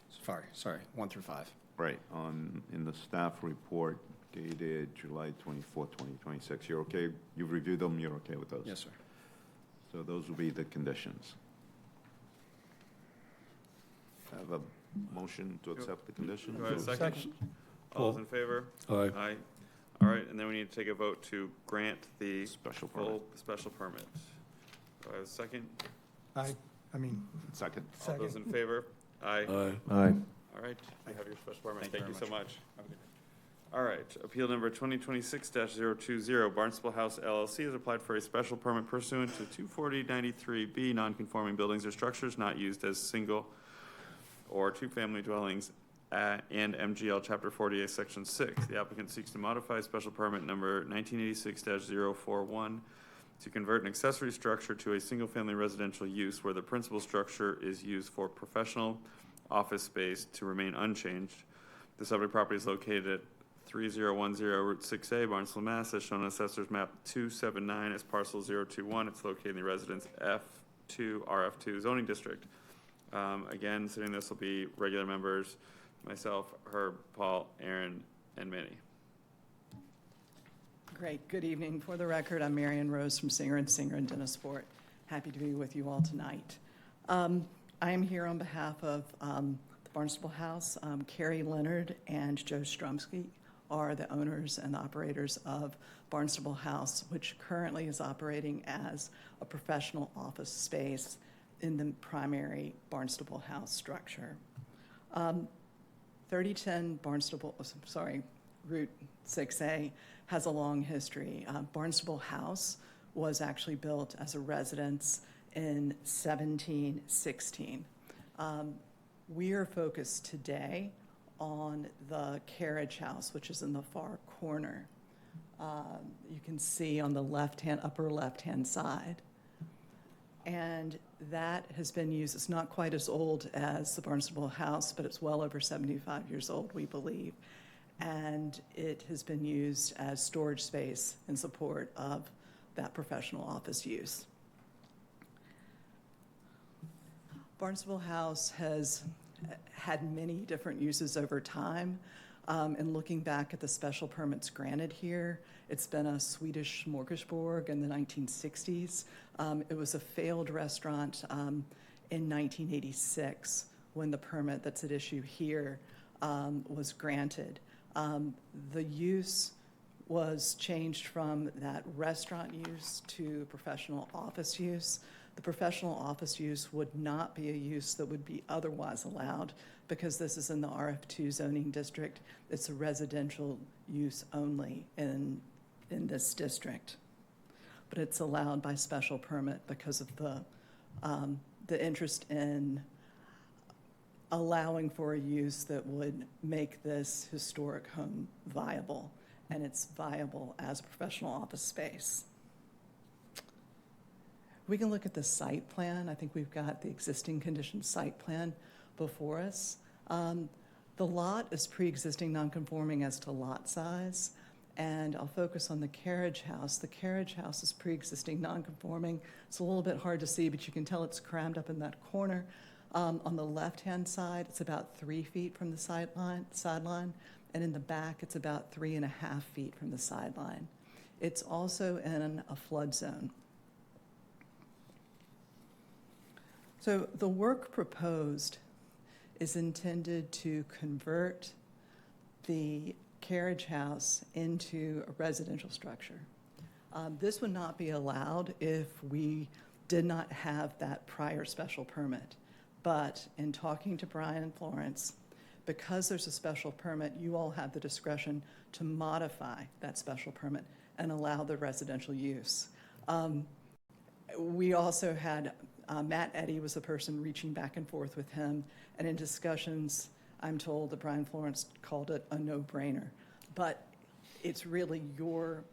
sorry, 1 through 5. right, in the staff report dated July 24, 2026. You're okay? You've reviewed them, you're okay with those? Yes, sir. So those will be the conditions. Have a motion to accept the conditions? Do I have a second? All those in favor? Aye. Aye. All right, and then we need to take a vote to grant the Special full special permit. Do I have a second? Second. All those in favor? Aye. Aye. Aye. All right, you have your special permit. Thank you Thank you very so much. All right, appeal number 2026-020, Barnstable House LLC has applied for a special permit pursuant to 24093B, non-conforming buildings or structures not used as single or two-family dwellings and MGL Chapter 48, Section 6. The applicant seeks to modify special permit number 1986-041 to convert an accessory structure to a single-family residential use where the principal structure is used for professional office space to remain unchanged. The subject property is located at 3010 Route 6A, Barnstable, Mass., as shown on Assessor's Map 279 as parcel 021. It's located in the Residence F2, RF2 zoning district. Again, sitting this will be regular members, myself, Herb, Paul, Aaron, and Minnie. Great. Good evening. For the record, I'm Marion Rose from Singer & Singer and Dennisport. Happy to be with you all tonight. I am here on behalf of the Barnstable House. Carrie Leonard and Joe Strumsky are the owners and operators of Barnstable House, which currently is operating as a professional office space in the primary Barnstable House structure. 3010 Route 6A has a long history. Barnstable House was actually built as a residence in 1716. We are focused today on the carriage house, which is in the far corner. You can see on the upper left-hand side. And that has been used, it's not quite as old as the Barnstable House, but it's well over 75 years old, we believe. And it has been used as storage space in support of that professional office use. Barnstable House has had many different uses over time. And looking back at the special permits granted here, it's been a Swedish smorgasbord in the 1960s. It was a failed restaurant in 1986 when the permit that's at issue here was granted. The use was changed from that restaurant use to professional office use. The professional office use would not be a use that would be otherwise allowed because this is in the RF2 zoning district. It's a residential use only in this district. But it's allowed by special permit because of the interest in allowing for a use that would make this historic home viable, and it's viable as a professional office space. We can look at the site plan. I think we've got the existing condition site plan before us. The lot is pre-existing non-conforming as to lot size, and I'll focus on the carriage house. The carriage house is pre-existing non-conforming. It's a little bit hard to see, but you can tell it's crammed up in that corner. On the left-hand side, it's about 3 feet from the sideline, and in the back, it's about 3.5 feet from the sideline. It's also in a flood zone. So the work proposed is intended to convert the carriage house into a residential structure. This would not be allowed if we did not have that prior special permit. But in talking to Brian and Florence, because there's a special permit, you all have the discretion to modify that special permit and allow the residential use. We also had, Matt Eddy was the person reaching back and forth with him, and in discussions, I'm told that Brian Florence called it a no-brainer. But it's really your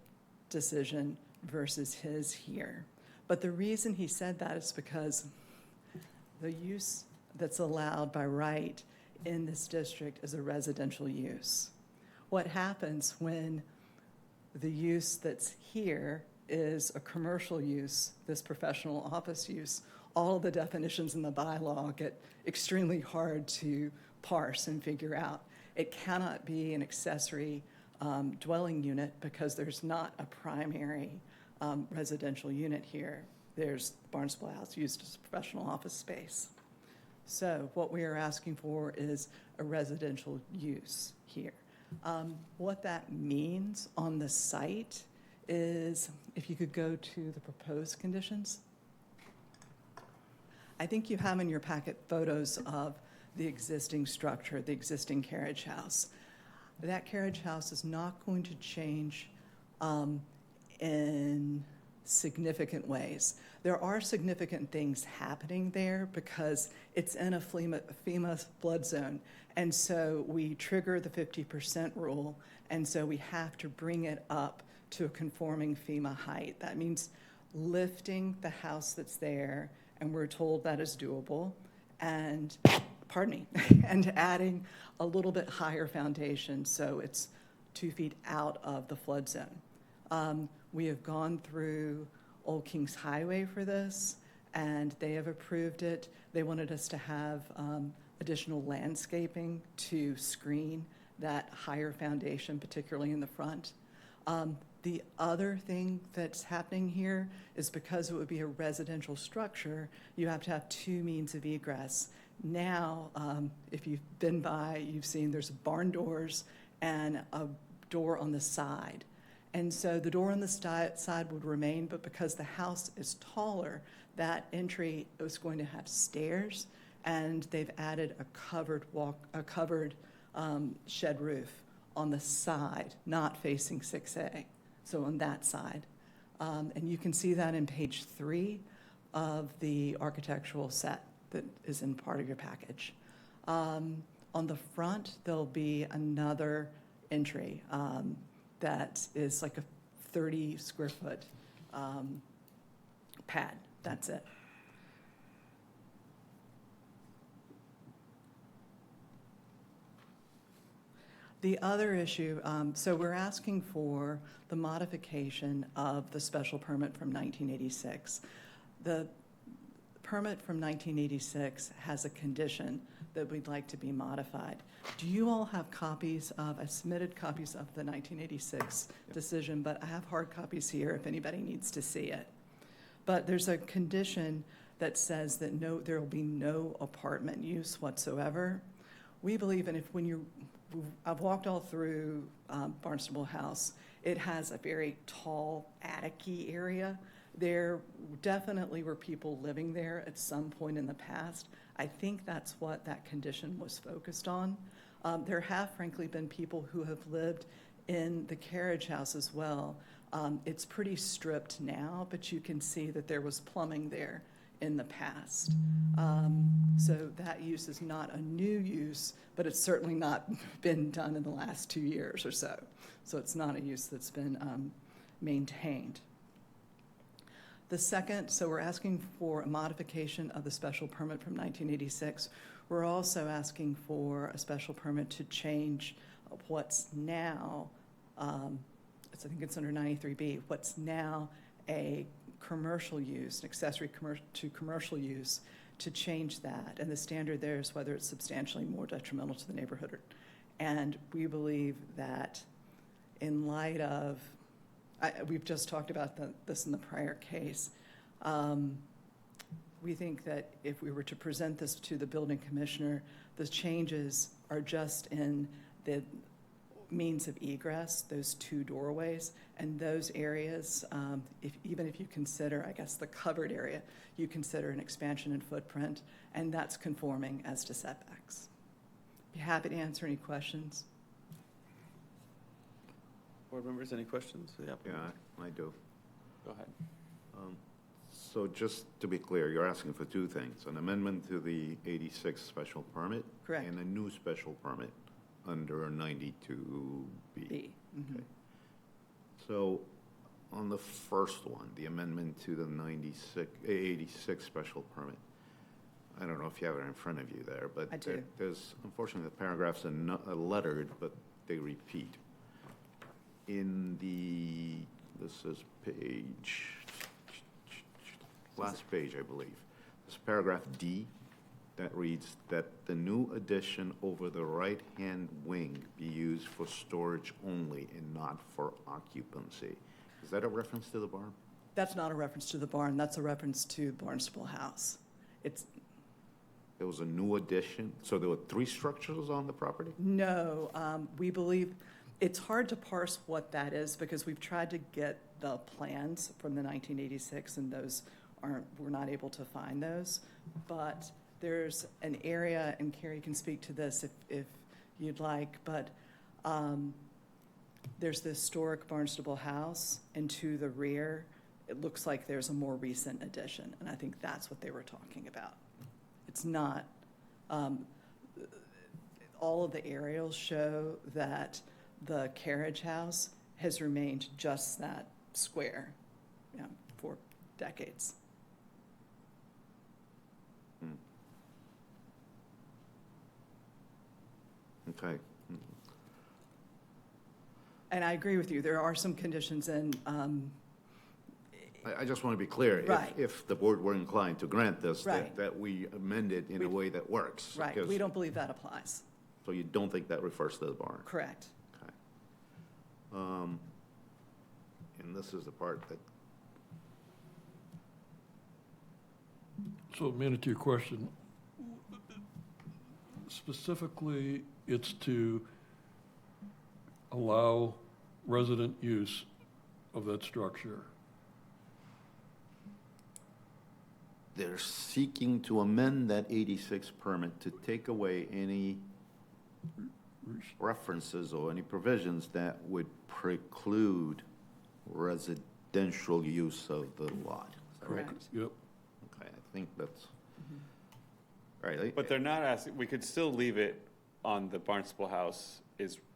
decision versus his here. But the reason he said that is because the use that's allowed by right in this district is a residential use. What happens when the use that's here is a commercial use, this professional office use, all of the definitions in the bylaw get extremely hard to parse and figure out. It cannot be an accessory dwelling unit because there's not a primary residential unit here. There's Barnstable House used as professional office space. So what we are asking for is a residential use here. What that means on the site is, if you could go to the proposed conditions. I think you have in your packet photos of the existing structure, the existing carriage house. That carriage house is not going to change in significant ways. There are significant things happening there because it's in a FEMA flood zone. And so we trigger the 50% rule, and so we have to bring it up to a conforming FEMA height. That means lifting the house that's there, and we're told that is doable, and, pardon me, and adding a little bit higher foundation so it's 2 feet out of the flood zone. We have gone through Old Kings Highway for this, and they have approved it. They wanted us to have additional landscaping to screen that higher foundation, particularly in the front. The other thing that's happening here is because it would be a residential structure, you have to have 2 means of egress. Now, if you've been by, you've seen there's barn doors and a door on the side. And so the door on the side would remain, but because the house is taller, that entry is going to have stairs, and they've added a covered shed roof on the side, not facing 6A, so on that side. And you can see that in page 3 of the architectural set that is in part of your package. On the front, there'll be another entry that is like a 30 square foot pad. That's it. The other issue, so we're asking for the modification of the special permit from 1986. The permit from 1986 has a condition that we'd like to be modified. Do you all have copies of, I submitted copies of the 1986 decision, but I have hard copies here if anybody needs to see it. But there's a condition that says that there will be no apartment use whatsoever. We believe, and I've walked all through Barnstable House. It has a very tall attic-y area. There definitely were people living there at some point in the past. I think that's what that condition was focused on. There have frankly been people who have lived in the carriage house as well. It's pretty stripped now, but you can see that there was plumbing there in the past. So that use is not a new use, but it's certainly not been done in the last 2 years or so. So it's not a use that's been maintained. The second, so we're asking for a modification of the special permit from 1986. We're also asking for a special permit to change what's now, I think it's under 93B, what's now a commercial use, an accessory to commercial use, to change that. And the standard there is whether it's substantially more detrimental to the neighborhood. And we believe that in light of, we've just talked about this in the prior case, we think that if we were to present this to the building commissioner, the changes are just in the means of egress, those 2 doorways, and those areas, even if you consider, I guess, the covered area, you consider an expansion in footprint, and that's conforming as to setbacks. Be happy to answer any questions. Board members, any questions for the applicant? Yeah, I do. Go ahead. So just to be clear, you're asking for two things, an amendment to the 86 special permit? Correct. And a new special permit under 92B? B. Mhm. Okay. So on the first one, the amendment to the 86 special permit, I don't know if you have it in front of you there, but I do. there's, unfortunately, the paragraphs are not are lettered, but they repeat. In the, this is last page, I believe. This paragraph D that reads that the new addition over the right-hand wing be used for storage only and not for occupancy. Is that a reference to the barn? That's not a reference to the barn, that's a reference to Barnstable House. It's, There was a new addition, so there were 3 structures on the property? no, we believe, it's hard to parse what that is because we've tried to get the plans from the 1986 and those we're not able to find those. But there's an area, and Carrie can speak to this if you'd like, but there's the historic Barnstable House, and to the rear, it looks like there's a more recent addition, and I think that's what they were talking about. It's not, all of the aerials show that the carriage house has remained just that square, for decades. Okay. And I agree with you, there are some conditions in, I just want to be clear. Right. If the board were inclined to grant this, Right. that we amend it in a way that works. right, because- we don't believe that applies. So you don't think that refers to the barn? Correct. Okay. And this is the part that, So, Amanda, to your question, specifically, it's to allow resident use of that structure. they're seeking to amend that 86 permit to take away any references or any provisions that would preclude residential use of the lot. Is that right? Correct. Yep. Okay, I think that's, all right. But they're not asking, we could still leave it on the Barnstable House,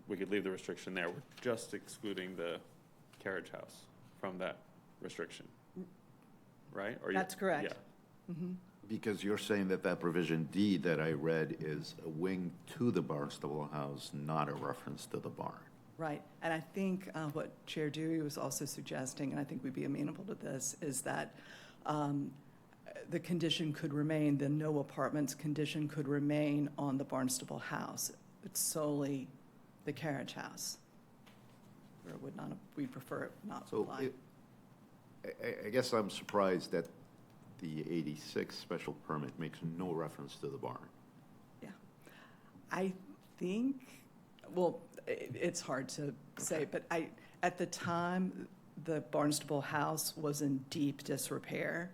we could leave the restriction there. We're just excluding the carriage house from that restriction, right? Or you- That's correct. Yeah. Because you're saying that that provision D that I read is a wing to the Barnstable House, not a reference to the barn. Right, and I think what Chair Dewey was also suggesting, and I think we'd be amenable to this, is that the condition could remain, the no apartments condition could remain on the Barnstable House. It's solely the carriage house. Or it would not, we prefer it not to So apply. I guess I'm surprised that the 86 special permit makes no reference to the barn. Yeah. I think, well, it's hard to say, but at the time, the Barnstable House was in deep disrepair.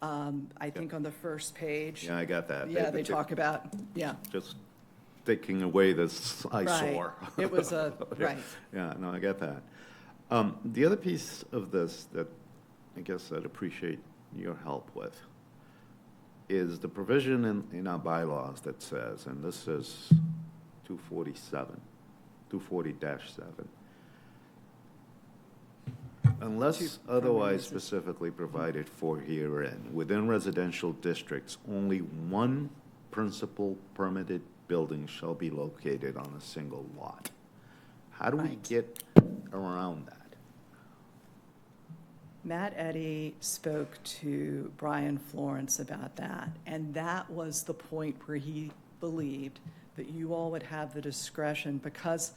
I think on the first page. Yeah, I got that. Yeah, they talk about, yeah. Just taking away this eyesore. Right. It was a, right. Yeah, no, I get that. The other piece of this that I guess I'd appreciate your help with is the provision in our bylaws that says, and this is 240-7, unless otherwise specifically provided for herein, within residential districts, only one principal permitted building shall be located on a single lot. How do we Right. get around that? Matt Eddy spoke to Brian Florence about that, and that was the point where he believed that you all would have the discretion, because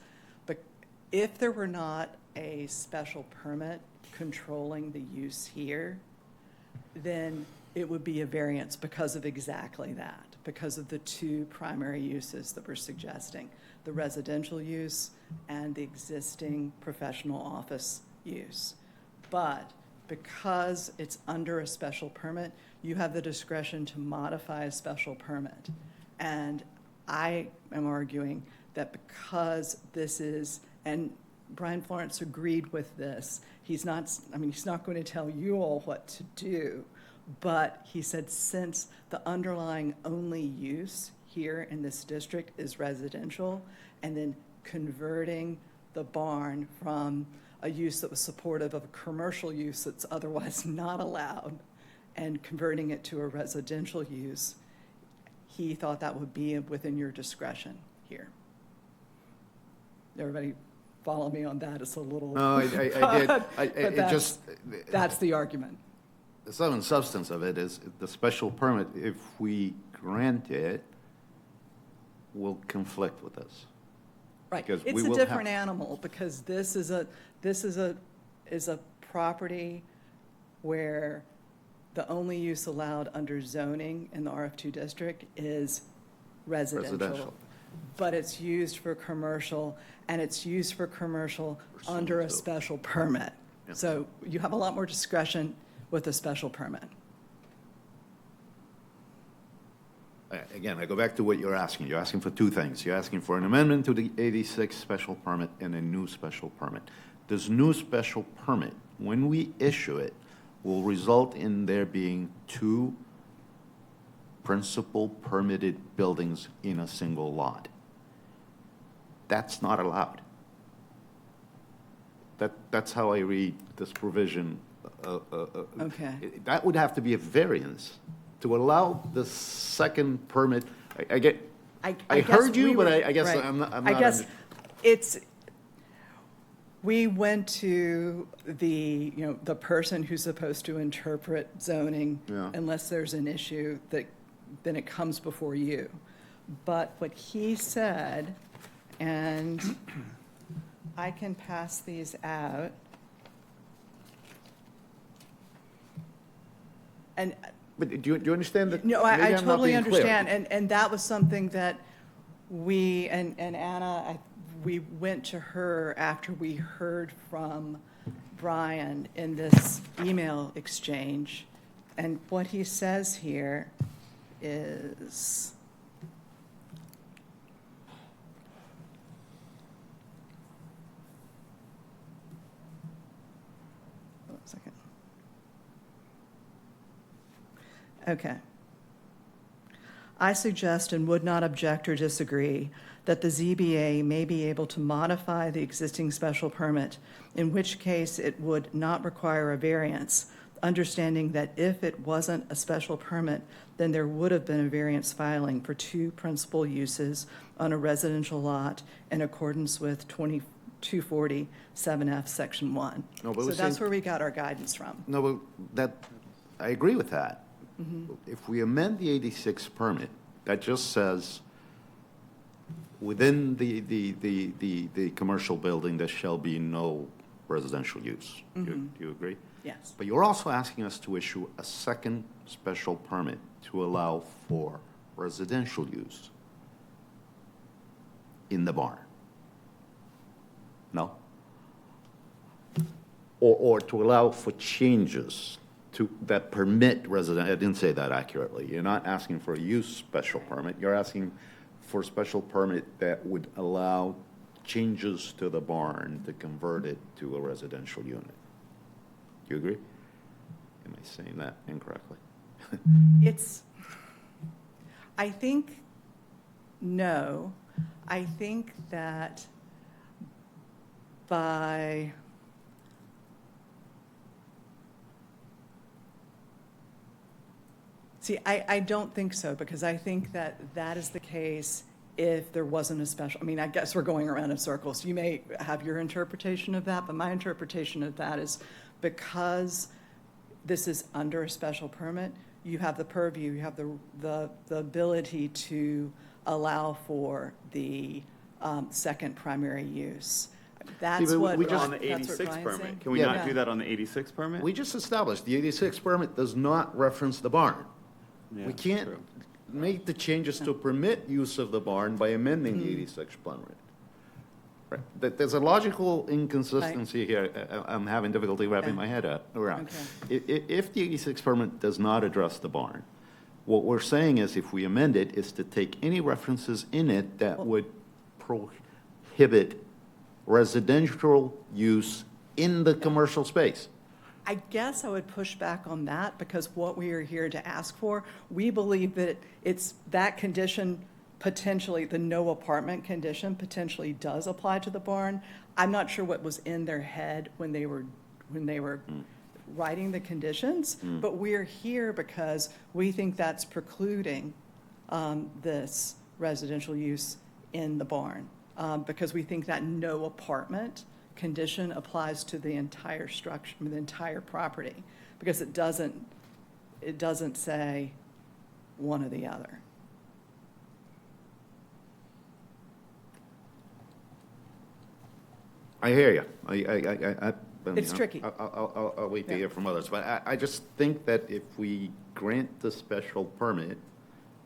if there were not a special permit controlling the use here, then it would be a variance because of exactly that, because of the two primary uses that we're suggesting, the residential use and the existing professional office use. But because it's under a special permit, you have the discretion to modify a special permit. And I am arguing that because this is, and Brian Florence agreed with this, he's not going to tell you all what to do, but he said since the underlying only use here in this district is residential, and then converting the barn from a use that was supportive of a commercial use that's otherwise not allowed, and converting it to a residential use, he thought that would be within your discretion here. Everybody follow me on that? It's a little. No, I did. That's the argument. The sum and substance of it is the special permit, if we grant it, will conflict with this. Right. Because we It's a will different have- animal because this is a property where the only use allowed under zoning in the RF2 district is residential. Residential. But it's used for commercial, and it's used for commercial under a special permit. Yeah. So you have a lot more discretion with a special permit. Again, I go back to what you're asking. You're asking for two things. You're asking for an amendment to the 86 special permit and a new special permit. This new special permit, when we issue it, will result in there being two principal permitted buildings in a single lot. That's not allowed. That's how I read this provision. Okay. That would have to be a variance to allow the second permit. I get, I guess heard you, we but were- I guess right. I'm not. I guess we went to the person who's supposed to interpret zoning, Yeah. unless there's an issue, then it comes before you. But what he said, and I can pass these out. And But do you understand that? no, maybe I I'm not totally being clear. understand, and that was something that we, and Anna, we went to her after we heard from Brian in this email exchange, and what he says here is, hold on a second. Okay. I suggest and would not object or disagree that the ZBA may be able to modify the existing special permit, in which case it would not require a variance, understanding that if it wasn't a special permit, then there would have been a variance filing for two principal uses on a residential lot in accordance with 2247F, Section 1. No, but So we're that's saying- where we got our guidance from. No, but I agree with that. If we amend the 86 permit, that just says, within the commercial building, there shall be no residential use. Do you agree? Yes. But you're also asking us to issue a second special permit to allow for residential use in the barn. No? Or to allow for changes that permit resident, I didn't say that accurately. You're not asking for a use special permit. You're asking for a special permit that would allow changes to the barn to convert it to a residential unit. Do you agree? Am I saying that incorrectly? I think, no. I think that by, I don't think so, because I think that that is the case if there wasn't a special, I guess we're going around in circles. You may have your interpretation of that, but my interpretation of that is because this is under a special permit, you have the purview, you have the ability to allow for the second primary use. That's but what, we just- On the that's what 86 Brian's permit, saying. can we Yeah. not do that on the 86 permit? We just established the 86 permit does not reference the barn. Yeah, We that's can't true. make the changes to permit use of the barn by amending the 86 permit. Right. There's a logical inconsistency here. I'm having difficulty wrapping my head around. Okay. If the 86 permit does not address the barn, What we're saying is if we amend it, is to take any references in it that would prohibit residential use in the commercial space. I guess I would push back on that because what we are here to ask for, we believe that it's that condition potentially, the no apartment condition potentially does apply to the barn. I'm not sure what was in their head when they were writing the conditions, but we're here because we think that's precluding this residential use in the barn, because we think that no apartment condition applies to the entire structure, the entire property, because it doesn't say one or the other. I hear you. It's tricky. I'll wait to Yeah. hear from others, but I just think that if we grant the special permit,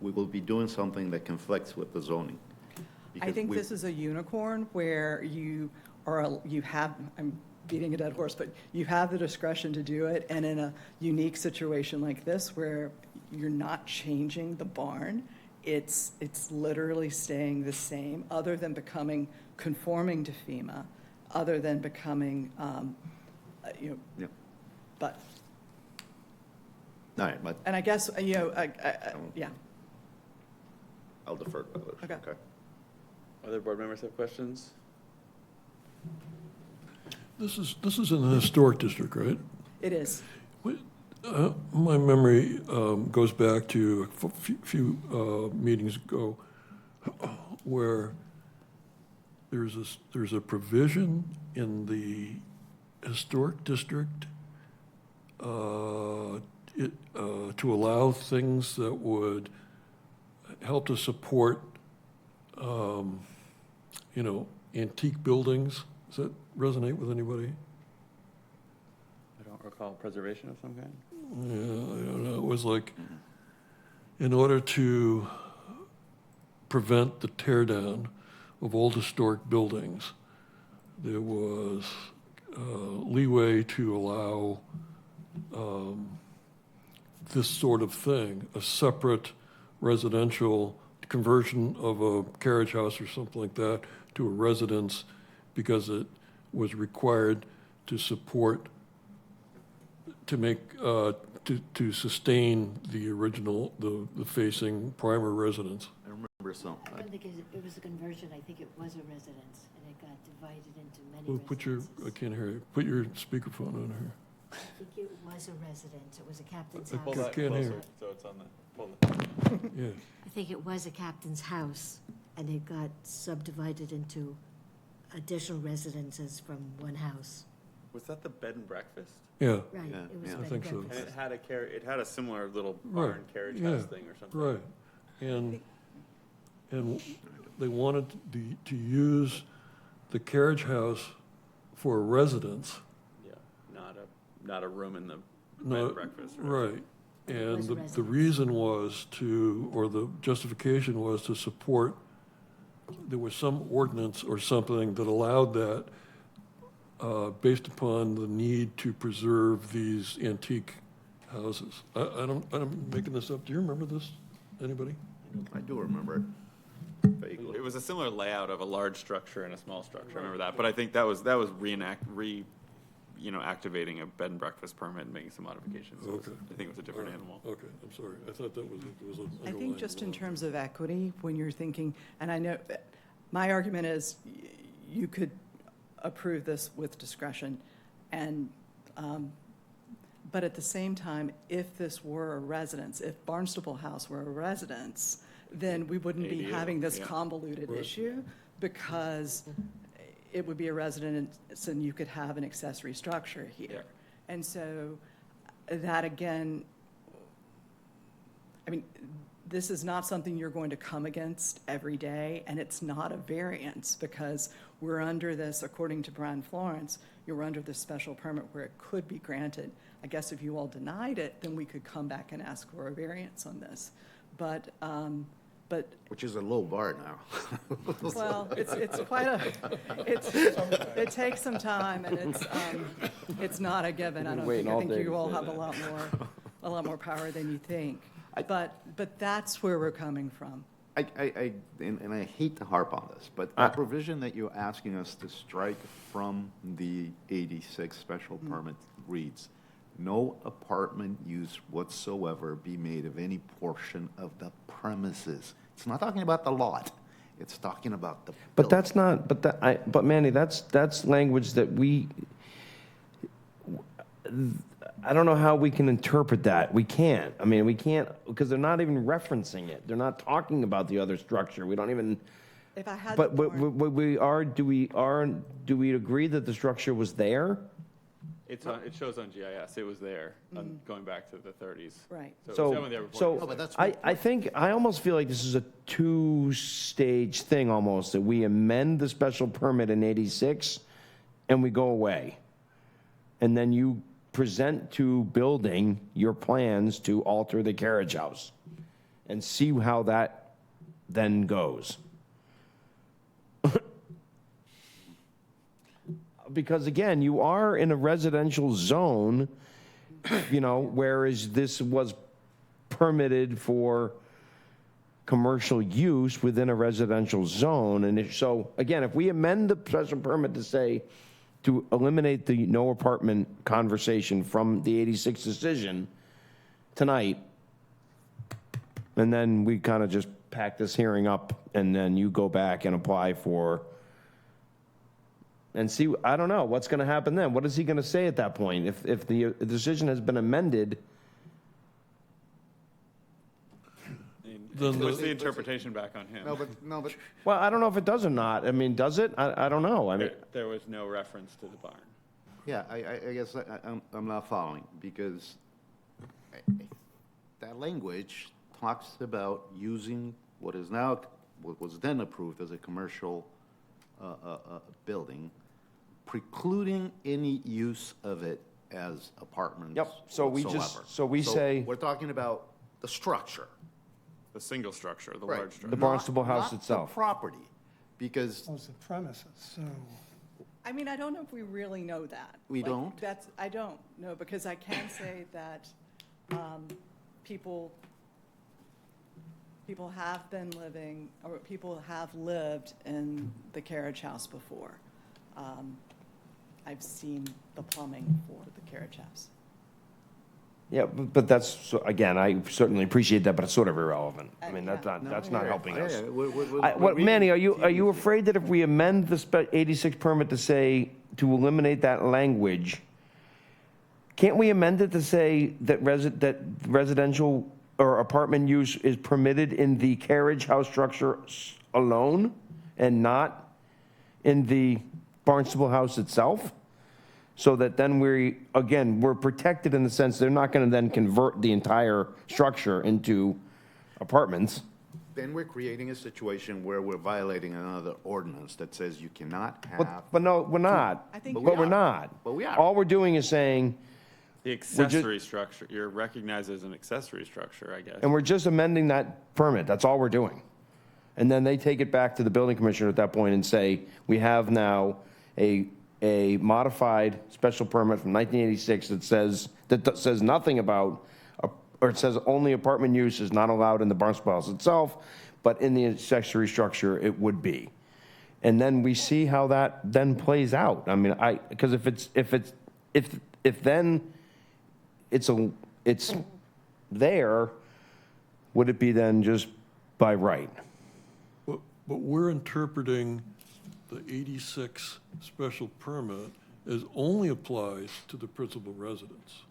we will be doing something that conflicts with the zoning. I Because think we- this is a unicorn where you have, I'm beating a dead horse, but you have the discretion to do it, and in a unique situation like this where you're not changing the barn, it's literally staying the same, other than becoming conforming to FEMA, other than becoming, Yeah. but, All right, but and I guess, yeah. I'll defer to others. Okay. Other board members have questions? This is in the historic district, right? It is. My memory goes back to a few meetings ago where there's a provision in the historic district to allow things that would help to support, antique buildings. Does that resonate with anybody? I don't recall preservation of some kind. Yeah, I don't know. It was like, in order to prevent the tear down of old historic buildings, there was leeway to allow this sort of thing, a separate residential conversion of a carriage house or something like that to a residence, because it was required to support, to make, to sustain the original, the facing primary residence. I remember something. I don't think it was a conversion, I think it was a residence, and it got divided into many Well, put your, residences. I can't hear you. Put your speakerphone on here. I think it was a residence, it was a captain's I house. Pull that can't hear. closer, so it's on the, pull the. Yeah. I think it was a captain's house, and it got subdivided into additional residences from one house. Was that the bed and breakfast? Yeah, Right, Yeah, it was yeah. I bed think so. And breakfast. it had a similar little Right, barn carriage yeah, house thing or something. right. And they wanted to use the carriage house for a residence. Yeah, not a room in the bed No, and breakfast. Or right. And was a the residence. reason was or the justification was to support, there was some ordinance or something that allowed that, based upon the need to preserve these antique houses. I'm making this up. Do you remember this? Anybody? I do remember it vaguely. It was a similar layout of a large structure and a small structure. I remember that, but I think that was activating a bed and breakfast permit and making some modifications. So Okay. I think it was a different animal. Okay, I'm sorry. I thought that was, it was an I think underlying just in law. terms of equity, when you're thinking, and I know, my argument is you could approve this with discretion, and, but at the same time, if this were a residence, if Barnstable House were a residence, then we wouldn't be ADU, having this yeah. convoluted Right. issue, because it would be a residence and you could have an accessory structure Yeah. here. And so that again, I mean, this is not something you're going to come against every day, and it's not a variance, because we're under this, according to Brian Florence, you're under this special permit where it could be granted. I guess if you all denied it, then we could come back and ask for a variance on this. But, Which is a low bar now. well, it's quite it takes some time, and it's not a given. I don't waiting think, I all think day you to all say have that. a lot more power than you think. But that's where we're coming from. And I hate to harp on this, but the provision that you're asking us to strike from the 86 special permit reads, "No apartment use whatsoever be made of any portion of the premises." It's not talking about the lot. It's talking about the But building. that's not, but Manny, that's language that I don't know how we can interpret that. We can't. I mean, we can't, because they're not even referencing it. They're not talking about the other structure. We don't even, If I had but the board- do we agree that the structure was there? It shows on GIS, it was there, going back to the 30s. Right. So it was definitely there before. No, but that's I almost feel like this is a two-stage thing almost, that we amend the special permit in 86 and we go away. And then you present to building your plans to alter the carriage house and see how that then goes. Because again, you are in a residential zone, whereas this was permitted for commercial use within a residential zone. And so, again, if we amend the special permit to say, to eliminate the no apartment conversation from the 86 decision tonight, and then we kind of just pack this hearing up, and then you go back and apply for, and see, I don't know, what's going to happen then? What is he going to say at that point? If the decision has been amended, Then What's the interpretation back on him? No, but well, I don't know if it does or not. I mean, does it? I don't know. I mean, There was no reference to the barn. yeah, I guess I'm not following, because that language talks about using what was then approved as a commercial building, precluding any use of it as apartments Yep, so we whatsoever. say- We're talking about the structure. The single structure, the Right. large structure. The Barnstable house Not itself. the property, because Oh, it's the premises, so. I mean, I don't know if we really know that. We don't? I don't know, because I can say that people have been living, or people have lived in the carriage house before. I've seen the plumbing for the carriage house. yeah, but that's, again, I certainly appreciate that, but it's sort of irrelevant. I mean, Yeah. that's not helping us. What, Manny, are you afraid that if we amend the 86 permit to say, to eliminate that language, can't we amend it to say that residential or apartment use is permitted in the carriage house structure alone and not in the Barnstable house itself? So that then we're protected in the sense they're not going to then convert the entire structure into apartments. Then we're creating a situation where we're violating another ordinance that says you cannot have. But no, we're not. I think But we're not. But we are. All we're doing is saying, The accessory structure, you're recognized as an accessory structure, I guess. and we're just amending that permit. That's all we're doing. And then they take it back to the building commissioner at that point and say, we have now a modified special permit from 1986 that says nothing about, or it says only apartment use is not allowed in the Barnstable house itself, but in the accessory structure, it would be. And then we see how that then plays out. I mean, because if then it's there, would it be then just by right? But we're interpreting the 86 special permit as only applies to the principal residence.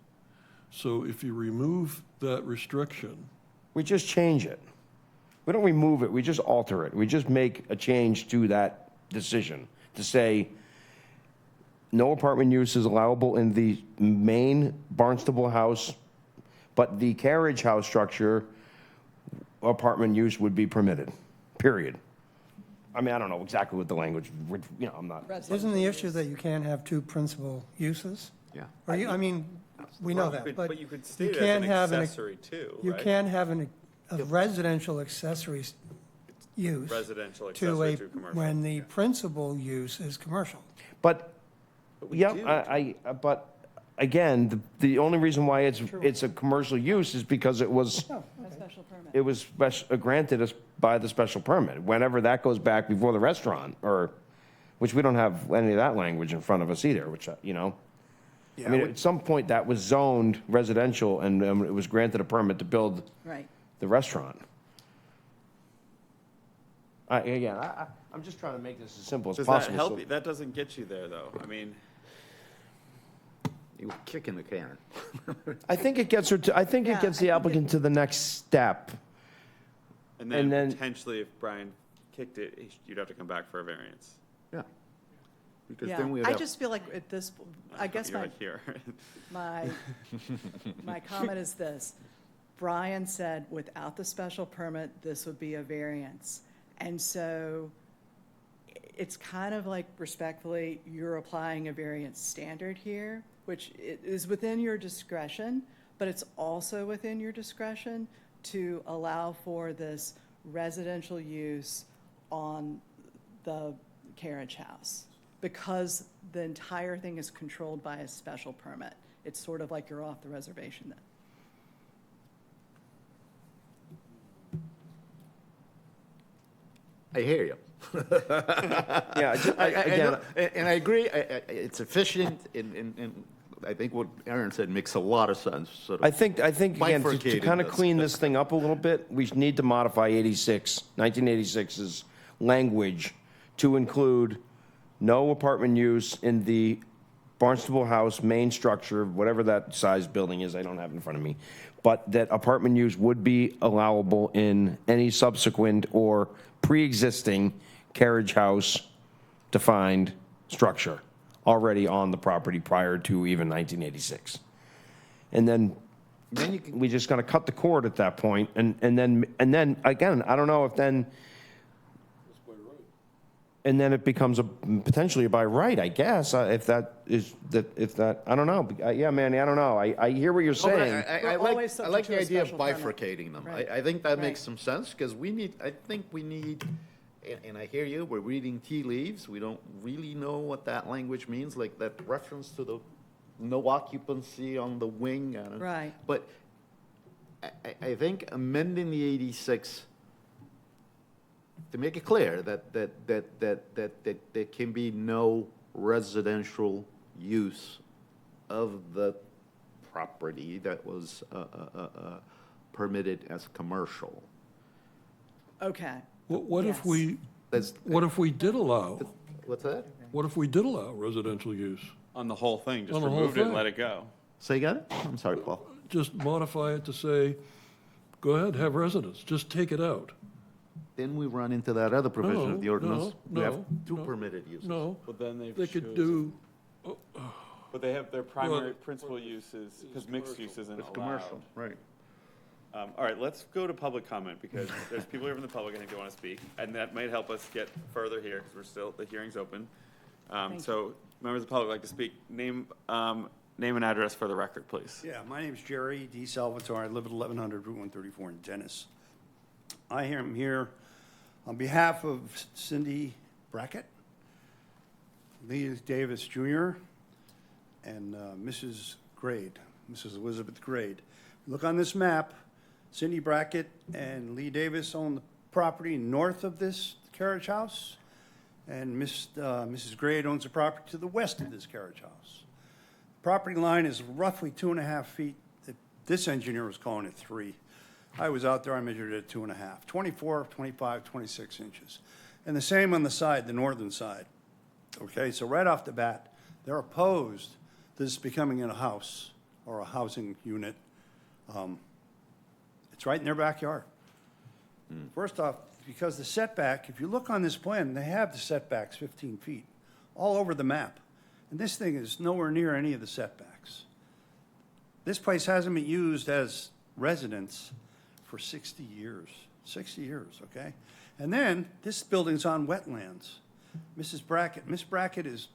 So if you remove that restriction, We just change it. We don't remove it, we just alter it. We just make a change to that decision to say, no apartment use is allowable in the main Barnstable house, but the carriage house structure, apartment use would be permitted, period. I mean, I don't know exactly what the language, I'm not. Isn't the issue that you can't have two principal uses? Yeah. Or I mean, we know that, but you could you state it as can't an have accessory too, you right? can't have a residential accessory use Residential to accessory a, to commercial. when the principal use is commercial. But, But we yeah, do. but again, the only reason why it's a commercial use is because it was, A special permit. it was granted us by the special permit. Whenever that goes back before the restaurant, or, which we don't have any of that language in front of us either, which, you know. I mean, at some point, that was zoned residential, and it was granted a permit to build Right. the restaurant. Again, I'm just trying to make this as simple as Does possible. that help so- you? That doesn't get you there, though. I mean, You were kicking the can. I think it gets her to, I think it gets the applicant to the next step. and And then then- potentially if Brian kicked it, you'd have to come back for a variance. Yeah. Because Yeah, then we'd I have, just feel like at this, I guess You're my, right here. my comment is this. Brian said without the special permit, this would be a variance. And so it's kind of like respectfully, you're applying a variance standard here, which is within your discretion, but it's also within your discretion to allow for this residential use on the carriage house, because the entire thing is controlled by a special permit. It's sort of like you're off the reservation then. I hear you. Yeah, again, And I agree, it's efficient, and I think what Aaron said makes a lot of sense, sort of. I think, again, to bifurcating kind of this. clean this thing up a little bit, we need to modify 1986's language to include no apartment use in the Barnstable House main structure, whatever that size building is, I don't have it in front of me, but that apartment use would be allowable in any subsequent or pre-existing carriage house defined structure already on the property prior to even 1986. And then we just gotta cut the cord at that point, and then, again, I don't know if then, and then it becomes potentially by right, I guess, if that, I don't know. Yeah, Manny, I don't know. I hear what you're No, but saying. I We're always like subject to the a idea of special permit. bifurcating them. Right. I think that Right. makes some sense, because I think we need, and I hear you, we're reading tea leaves, we don't really know what that language means, like that reference to the no occupancy on the wing. Right. But I think amending the 86 to make it clear that there can be no residential use of the property that was permitted as commercial. Okay. What if Yes. we, That's, what if we did allow, what's that? what if we did allow residential use? On the whole thing, just On the whole removed it and thing. let it go. Say again? I'm sorry, Paul. Just modify it to say, go ahead, have residence, just take it out. Then we run into that other provision of the No, ordinance. We have no, two no, permitted uses. No, But then they've they could chosen- do, But they have their primary principal uses, because mixed use isn't It's allowed. commercial, right. All right, let's go to public comment, because there's people here from the public, I think they want to speak, and that might help us get further here, because we're still, the hearing's open. So, members of the public like to speak, name and address for the record, please. Yeah, my name's Jerry D. Salvatore. I live at 1100 Route 134 in Dennis. I am here on behalf of Cindy Brackett, Lee Davis Jr., and Mrs. Grade, Mrs. Elizabeth Grade. Look on this map, Cindy Brackett and Lee Davis own the property north of this carriage house, and Mrs. Grade owns the property to the west of this carriage house. Property line is roughly 2.5 feet. This engineer was calling it 3. I was out there, I measured it at 2.5, 24, 25, 26 inches. And the same on the side, the northern side. Okay, so right off the bat, they're opposed to this becoming a house or a housing unit. It's right in their backyard. First off, because the setback, if you look on this plan, they have the setbacks 15 feet all over the map. And this thing is nowhere near any of the setbacks. This place hasn't been used as residence for 60 years. 60 years, okay? And then, this building's on wetlands. Miss Brackett is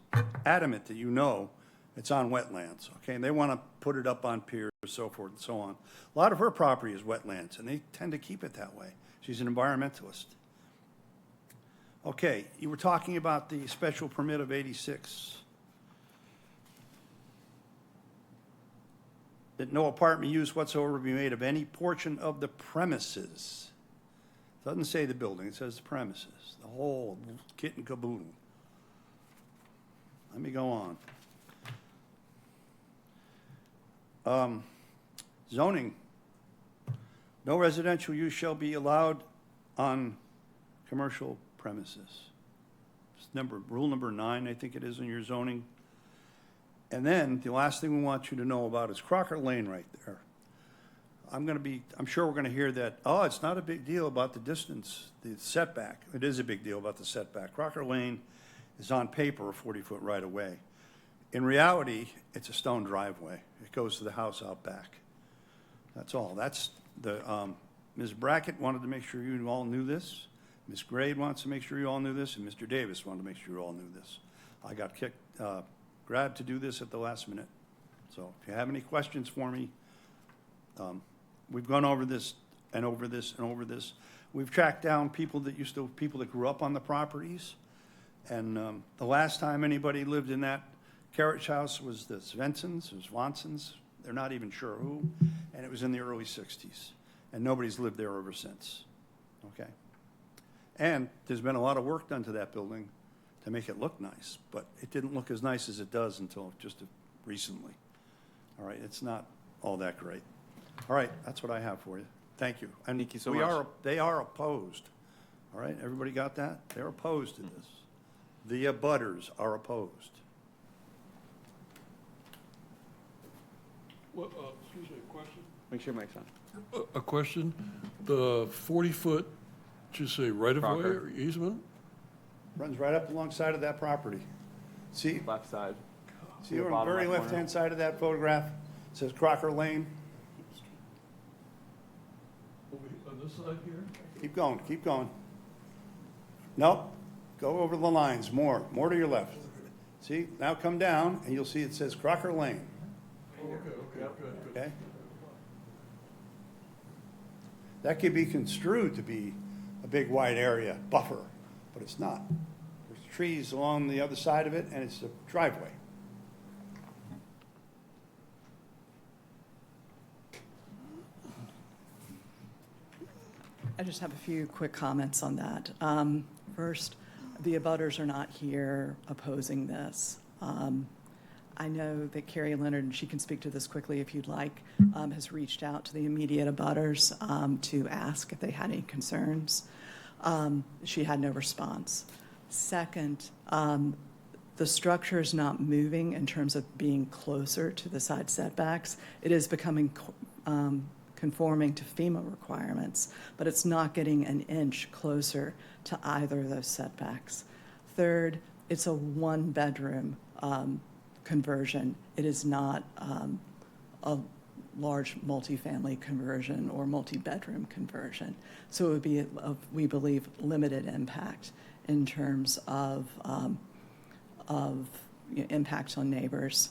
adamant that you know it's on wetlands, okay? And they want to put it up on piers, so forth and so on. A lot of her property is wetlands, and they tend to keep it that way. She's an environmentalist. Okay, you were talking about the special permit of 86. that no apartment use whatsoever be made of any portion of the premises. Doesn't say the building, it says the premises, the whole kit and caboodle. Let me go on. Zoning. No residential use shall be allowed on commercial premises. It's rule number 9, I think it is in your zoning. And then the last thing we want you to know about is Crocker Lane right there. I'm sure we're gonna hear that, oh, it's not a big deal about the distance, the setback. It is a big deal about the setback. Crocker Lane is on paper a 40-foot right of way. In reality, it's a stone driveway. It goes to the house out back. That's all. That's the, Ms. Brackett wanted to make sure you all knew this. Ms. Grade wants to make sure you all knew this, and Mr. Davis wanted to make sure you all knew this. I got grabbed to do this at the last minute. So if you have any questions for me, we've gone over this and over this and over this. We've tracked down people that grew up on the properties. And the last time anybody lived in that carriage house was the Svensons, or Swansons. They're not even sure who. And it was in the early 60s. And nobody's lived there ever since. Okay? And there's been a lot of work done to that building to make it look nice. But it didn't look as nice as it does until just recently. All right? It's not all that great. All right, that's what I have for you. Thank you. And Thank you so much. They are opposed. All right, everybody got that? They're opposed to this. The abutters are opposed. What, excuse me, a question? Make sure your mic's on. A question, the 40-foot, did you say right-of-way Crocker. or easement? Runs right up alongside of that property. See, Left side. see on the very left-hand side of that photograph, it says Crocker Lane. On this side here? Keep going, keep going. Nope, go over the lines, more to your left. See, now come down, and you'll see it says Crocker Lane, Okay, good. okay? That could be construed to be a big wide area buffer, but it's not. There's trees along the other side of it, and it's a driveway. I just have a few quick comments on that. First, the abutters are not here opposing this. I know that Carrie Leonard, and she can speak to this quickly if you'd like, has reached out to the immediate abutters to ask if they had any concerns. She had no response. Second, the structure is not moving in terms of being closer to the side setbacks. It is becoming conforming to FEMA requirements, but it's not getting an inch closer to either of those setbacks. Third, it's a one-bedroom conversion. It is not a large multifamily conversion or multi-bedroom conversion. So it would be, we believe, limited impact in terms of impacts on neighbors.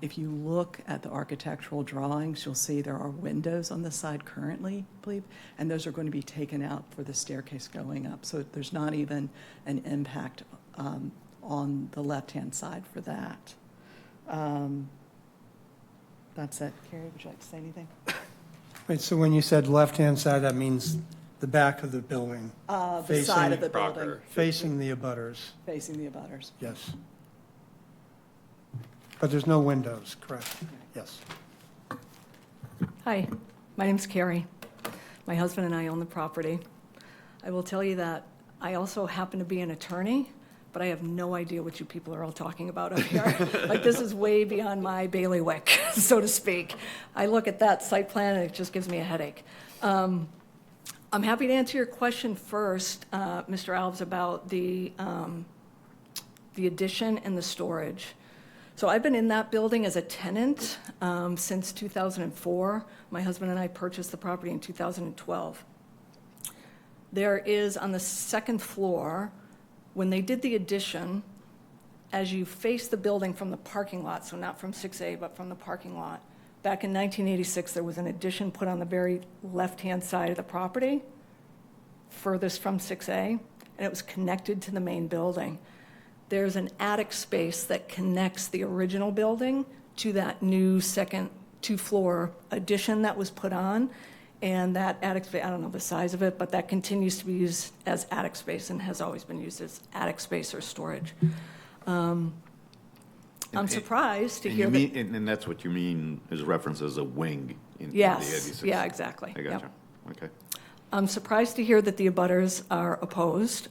If you look at the architectural drawings, you'll see there are windows on the side currently, I believe, and those are going to be taken out for the staircase going up. So there's not even an impact on the left-hand side for that. That's it. Carrie, would you like to say anything? Wait, so when you said left-hand side, that means the back of the building? The side of the building, Facing the abutters, facing the abutters. yes. But there's no windows, correct? Yes. Hi, my name's Carrie. My husband and I own the property. I will tell you that I also happen to be an attorney, but I have no idea what you people are all talking about up here. Like, this is way beyond my bailiwick, so to speak. I look at that site plan and it just gives me a headache. I'm happy to answer your question first, Mr. Alves, about the addition and the storage. So I've been in that building as a tenant since 2004. My husband and I purchased the property in 2012. There is, on the second floor, when they did the addition, as you face the building from the parking lot, so not from 6A, but from the parking lot, back in 1986, there was an addition put on the very left-hand side of the property, furthest from 6A, and it was connected to the main building. There's an attic space that connects the original building to that new second two-floor addition that was put on, and that attic space, I don't know the size of it, but that continues to be used as attic space and has always been used as attic space or storage. I'm surprised to hear that. And that's what you mean is reference as a wing in the Yes, 86? yeah, exactly. I Yep. gotcha. Okay. I'm surprised to hear that the abutters are opposed.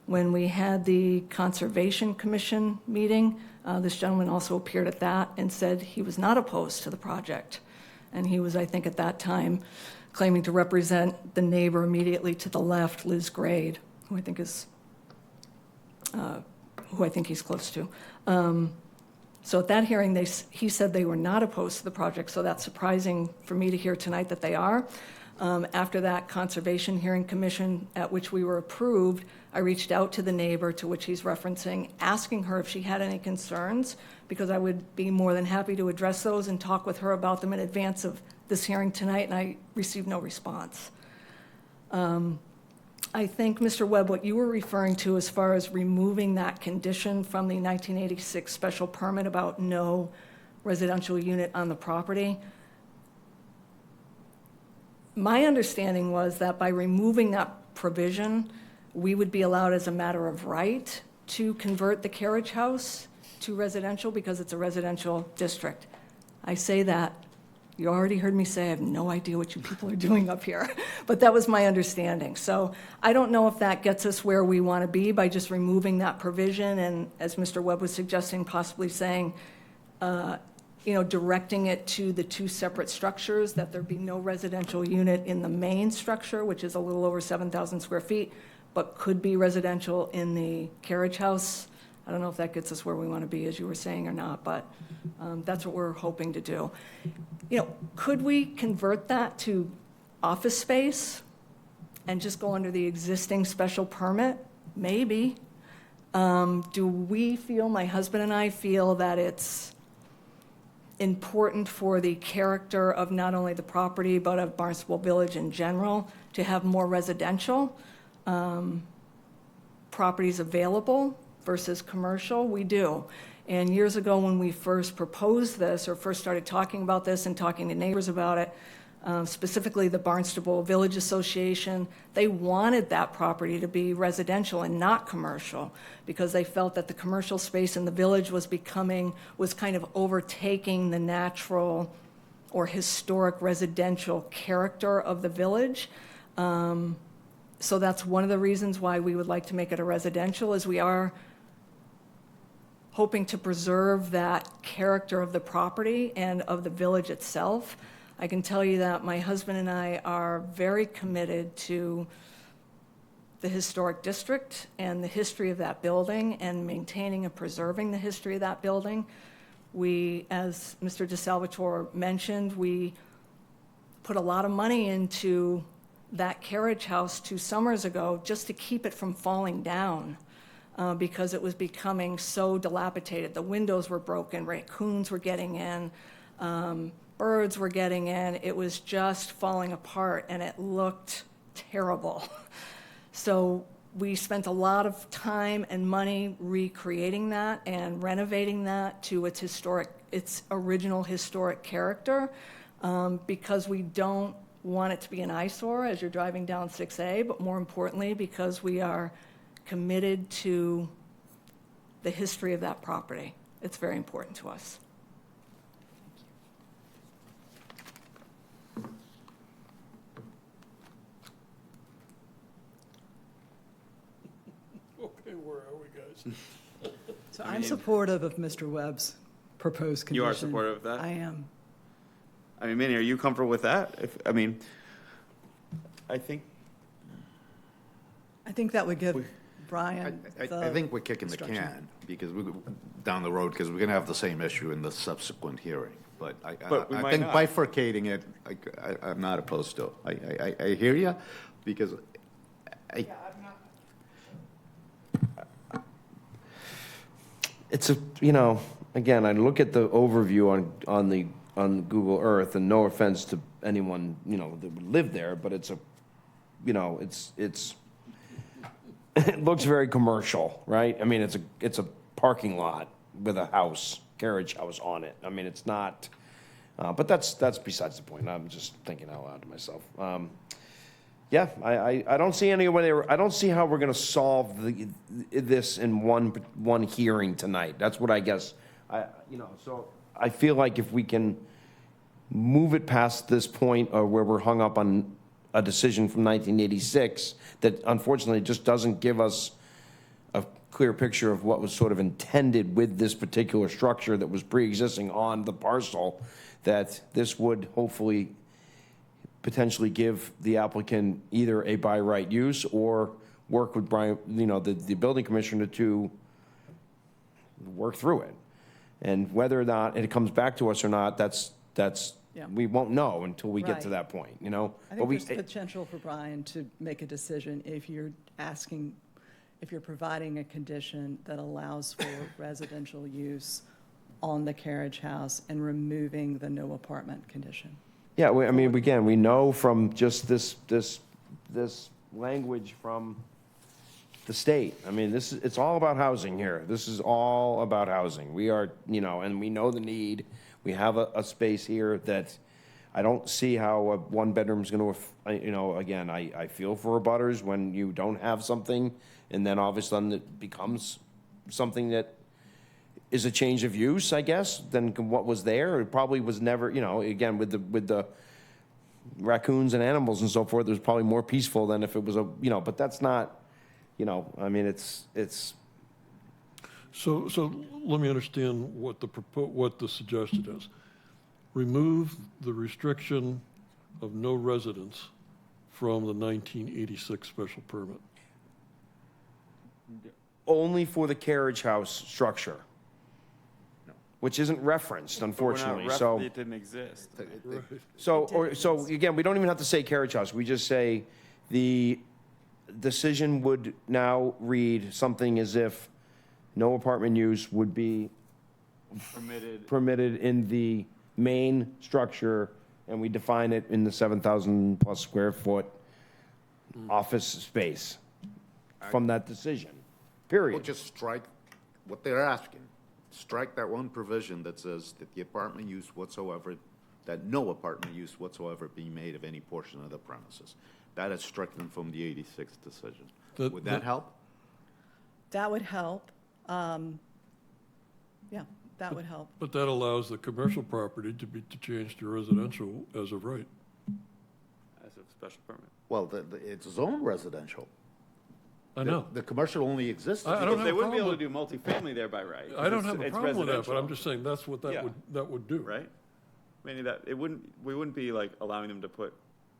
When we had the Conservation Commission meeting, this gentleman also appeared at that and said he was not opposed to the project. And he was, I think, at that time, claiming to represent the neighbor immediately to the left, Liz Grade, who I think he's close to. So at that hearing, he said they were not opposed to the project, so that's surprising for me to hear tonight that they are. After that Conservation Hearing Commission, at which we were approved, I reached out to the neighbor to which he's referencing, asking her if she had any concerns, because I would be more than happy to address those and talk with her about them in advance of this hearing tonight, and I received no response. I think, Mr. Webb, what you were referring to as far as removing that condition from the 1986 special permit about no residential unit on the property, my understanding was that by removing that provision, we would be allowed as a matter of right to convert the carriage house to residential because it's a residential district. I say that, you already heard me say I have no idea what you people are doing up here, but that was my understanding. So I don't know if that gets us where we want to be by just removing that provision and, as Mr. Webb was suggesting, possibly saying, directing it to the two separate structures, that there be no residential unit in the main structure, which is a little over 7,000 square feet, but could be residential in the carriage house. I don't know if that gets us where we want to be, as you were saying, or not, but that's what we're hoping to do. Could we convert that to office space and just go under the existing special permit? Maybe. Do we feel, my husband and I feel, that it's important for the character of not only the property, but of Barnstable Village in general, to have more residential properties available versus commercial? We do. And years ago, when we first proposed this, or first started talking about this and talking to neighbors about it, specifically the Barnstable Village Association, they wanted that property to be residential and not commercial, because they felt that the commercial space in the village was kind of overtaking the natural or historic residential character of the village. So that's one of the reasons why we would like to make it a residential, is we are hoping to preserve that character of the property and of the village itself. I can tell you that my husband and I are very committed to the historic district and the history of that building and maintaining and preserving the history of that building. We, as Mr. DeSalvatore mentioned, we put a lot of money into that carriage house 2 summers ago just to keep it from falling down. Because it was becoming so dilapidated. The windows were broken, raccoons were getting in, birds were getting in. It was just falling apart, and it looked terrible. So we spent a lot of time and money recreating that and renovating that to its original historic character, because we don't want it to be an eyesore as you're driving down 6A, but more importantly, because we are committed to the history of that property. It's very important to us. Okay, where are we, guys? So I'm supportive of Mr. Webb's proposed condition. You are supportive of that? I am. I mean, Manny, are you comfortable with that? I think that would give Brian I think we're kicking the can because down the road, because we're going to have the same issue in the subsequent hearing. But I might think not. bifurcating it, I'm not opposed to. I hear you, because It's again, I look at the overview on Google Earth, and no offense to anyone, that would live there, but it's it looks very commercial, right? I mean, it's a parking lot with a carriage house on it. I mean, it's not But that's besides the point. I'm just thinking out loud to myself. Yeah, I don't see any way. I don't see how we're going to solve this in one hearing tonight. That's what I guess. So I feel like if we can move it past this point, or where we're hung up on a decision from 1986 that unfortunately just doesn't give us a clear picture of what was sort of intended with this particular structure that was pre-existing on the parcel, that this would hopefully potentially give the applicant either a by right use or work with Brian, the building commissioner to work through it. And whether or not it comes back to us or not, that's Yeah. we won't know until we get to Right. that point, I But think we, there's potential for Brian to make a decision if you're providing a condition that allows for residential use on the carriage house and removing the no apartment condition. yeah, I mean, again, we know from just this language from the state. I mean, it's all about housing here. This is all about housing. We are, and we know the need. We have a space here that I don't see how a one-bedroom is going to, again, I feel for abutters when you don't have something, and then all of a sudden it becomes something that is a change of use, I guess, than what was there. It probably was never, again, with the raccoons and animals and so forth, it was probably more peaceful than if it was but that's not, I mean, it's. So let me understand what the suggestion is. Remove the restriction of no residence from the 1986 special permit. Only for the carriage house structure, which isn't referenced, unfortunately, so. It didn't exist. So again, we don't even have to say carriage house, we just say the decision would now read something as if no apartment use would be permitted in the main structure, and we define it in the 7,000 plus square foot office space from that decision, We'll period. just strike what they're asking. Strike that one provision that says that the apartment use whatsoever, that no apartment use whatsoever be made of any portion of the premises. That is stricken from the 86 decision. Would that help? That would help. Yeah, that would help. But that allows the commercial property to change to residential as of right. As a special permit. Well, it's zoned residential. I know. The commercial only exists. I don't have They a wouldn't be able problem to do multifamily there by right. I don't It's- have a it's problem with that, but I'm residential. just saying that's what Yeah. that would do. Right? I mean, we wouldn't be like allowing them to put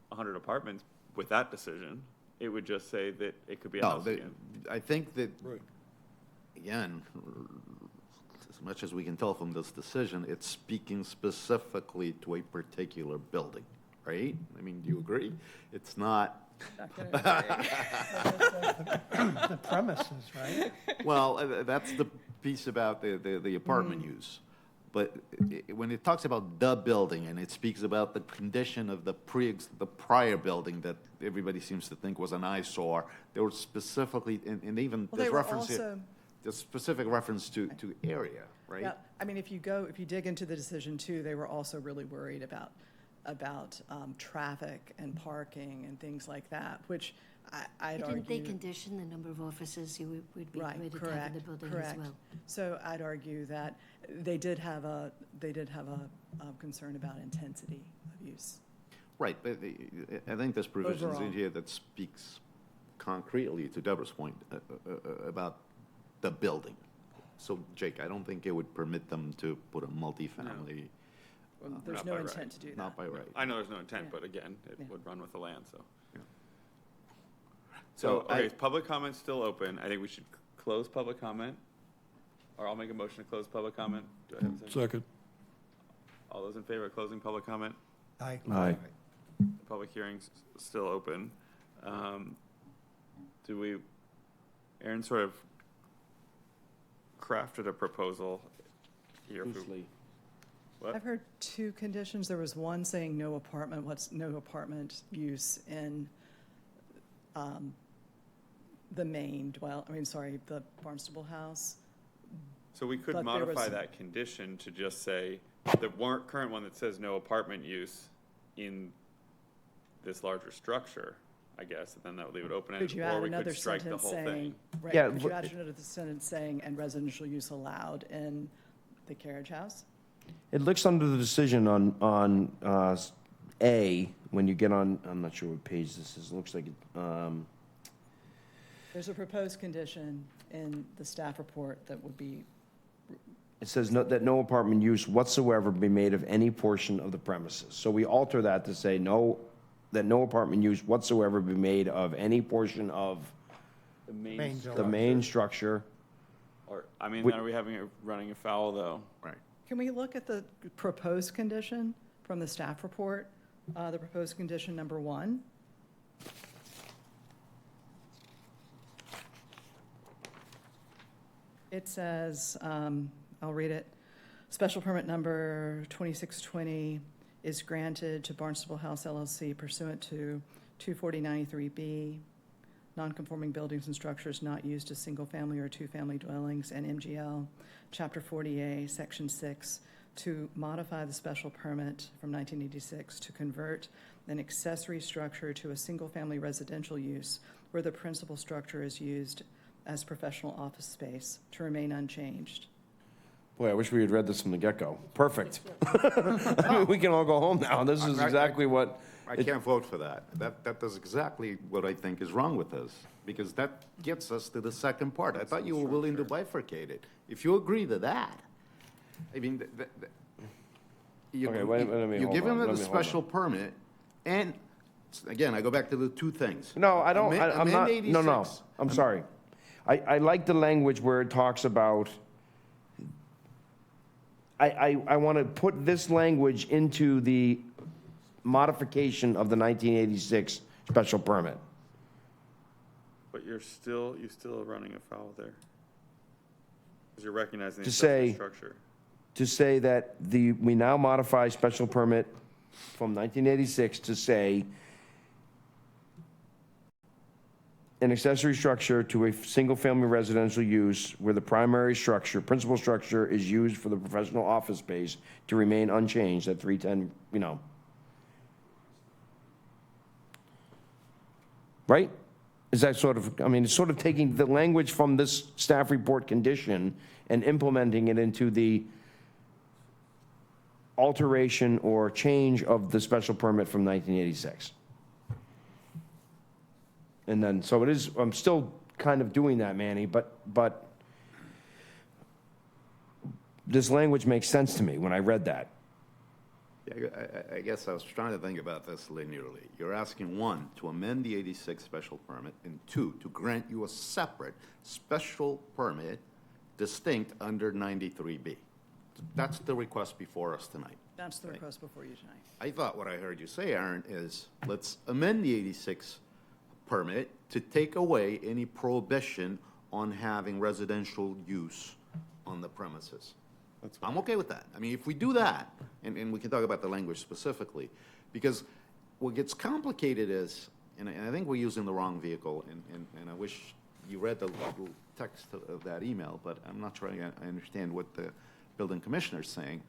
100 apartments with that decision. It would just say that it could be a No, house again. I think that, Right. again, as much as we can tell from this decision, it's speaking specifically to a particular building, right? I mean, do you agree? It's not, The premises, right? well, that's the piece about the apartment use. But when it talks about the building and it speaks about the condition of the prior building that everybody seems to think was an eyesore, there was specifically, and even Well, they there's were reference here, also- there's specific reference to area, right? Yeah, I mean, if you dig into the decision too, they were also really worried about traffic and parking and things like that, which I'd argue. Didn't they condition the number of offices you would be Right, permitted to have in the building as correct. well? So I'd argue that they did have a concern about intensity of use. Right, but I think there's provisions in Overall. here that speaks concretely to Deborah's point about the building. So Jake, I don't think it would permit them to put a multifamily. There's Not no by right. intent to do that. Not by right. I know there's no intent, Yeah. but again, it Yeah. would run with the land, so. Yeah. So, So I- okay, is public comment still open? I think we should close public comment. Or I'll make a motion to close public comment. Do I have a second? Second. All those in favor of closing public comment? Aye. Aye. Public hearing's still open. Aaron sort of crafted a proposal here. What? I've heard two conditions. There was one saying no apartment use in the Barnstable house. So we could But there was- modify that condition to just say, the current one that says no apartment use in this larger structure, I guess, and then that would leave it open-ended, Could you or add we another could strike the sentence whole saying, thing. right, Yeah, could you but- add another sentence saying, and residential use allowed in the carriage house? It looks under the decision on A, when you get on, I'm not sure what page this is, it looks like, There's a proposed condition in the staff report that would be, it says that no apartment use whatsoever be made of any portion of the premises. So we alter that to say that no apartment use whatsoever be made of any portion of The main Main the main structure. Or, I mean, We- are we running afoul, though? Right. can we look at the proposed condition from the staff report? The proposed condition number 1. It says, I'll read it. Special permit number 2620 is granted to Barnstable House LLC pursuant to 24093B, nonconforming buildings and structures not used as single-family or two-family dwellings, and MGL, Chapter 40A, Section 6, to modify the special permit from 1986 to convert an accessory structure to a single-family residential use where the principal structure is used as professional office space to remain unchanged. Boy, I wish we had read this from the get-go. Perfect. I mean, we can all go home now. This is exactly what. I can't vote for that. That is exactly what I think is wrong with this, because that gets us to the second part. I thought you were willing to bifurcate it. If you agree to that, I mean, Okay, wait, let me you hold give on, him let the me hold special permit, and, again, I go back to the two things. No, I don't, Amend- I'm not, amend no, no, 86. I'm sorry. I like the language where it talks about, I want to put this language into the modification of the 1986 special permit. But you're still running afoul there. Because you're recognizing the To accessory say- structure. To say that we now modify special permit from 1986 to say an accessory structure to a single-family residential use where the primary structure, principal structure is used for the professional office space to remain unchanged at 310, right? Is that sort of, I mean, it's sort of taking the language from this staff report condition and implementing it into the alteration or change of the special permit from 1986. And then, so it is, I'm still kind of doing that, Manny, but this language makes sense to me when I read that. Yeah, I guess I was trying to think about this linearly. You're asking, 1, to amend the 86 special permit, and 2, to grant you a separate special permit distinct under 93B. That's the request before us tonight. That's the request before you tonight. I thought what I heard you say, Aaron, is let's amend the 86 permit to take away any prohibition on having residential use on the premises. I'm okay with that. I mean, if we do that, and we can talk about the language specifically, because what gets complicated is, and I think we're using the wrong vehicle, and I wish you read the little text of that email, but I'm not sure I understand what the building commissioner's saying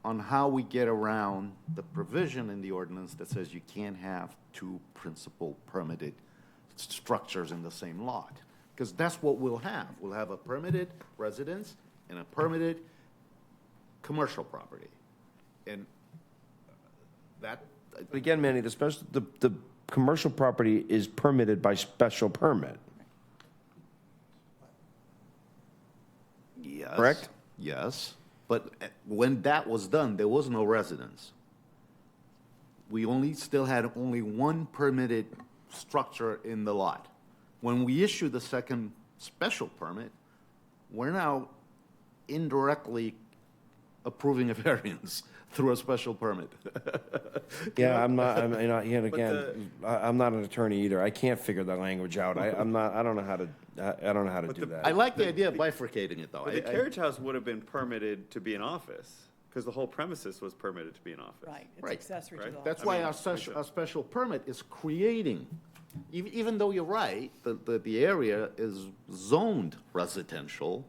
on how we get around the provision in the ordinance that says you can't have two principal permitted structures in the same lot. Because that's what we'll have. We'll have a permitted residence and a permitted commercial property. And that, But again, Manny, the commercial property is permitted by special permit, yes. correct? Yes, but when that was done, there was no residence. We still had only one permitted structure in the lot. When we issue the second special permit, we're now indirectly approving a variance through a special permit. Yeah, I'm not an attorney either. I can't figure that language out. I don't know how to do that. I like the idea of bifurcating it, though. But the carriage house would have been permitted to be an office, because the whole premises was permitted to be an office. Right, it's Right. accessory to the That's office. why our special permit is creating, even though you're right, the area is zoned residential,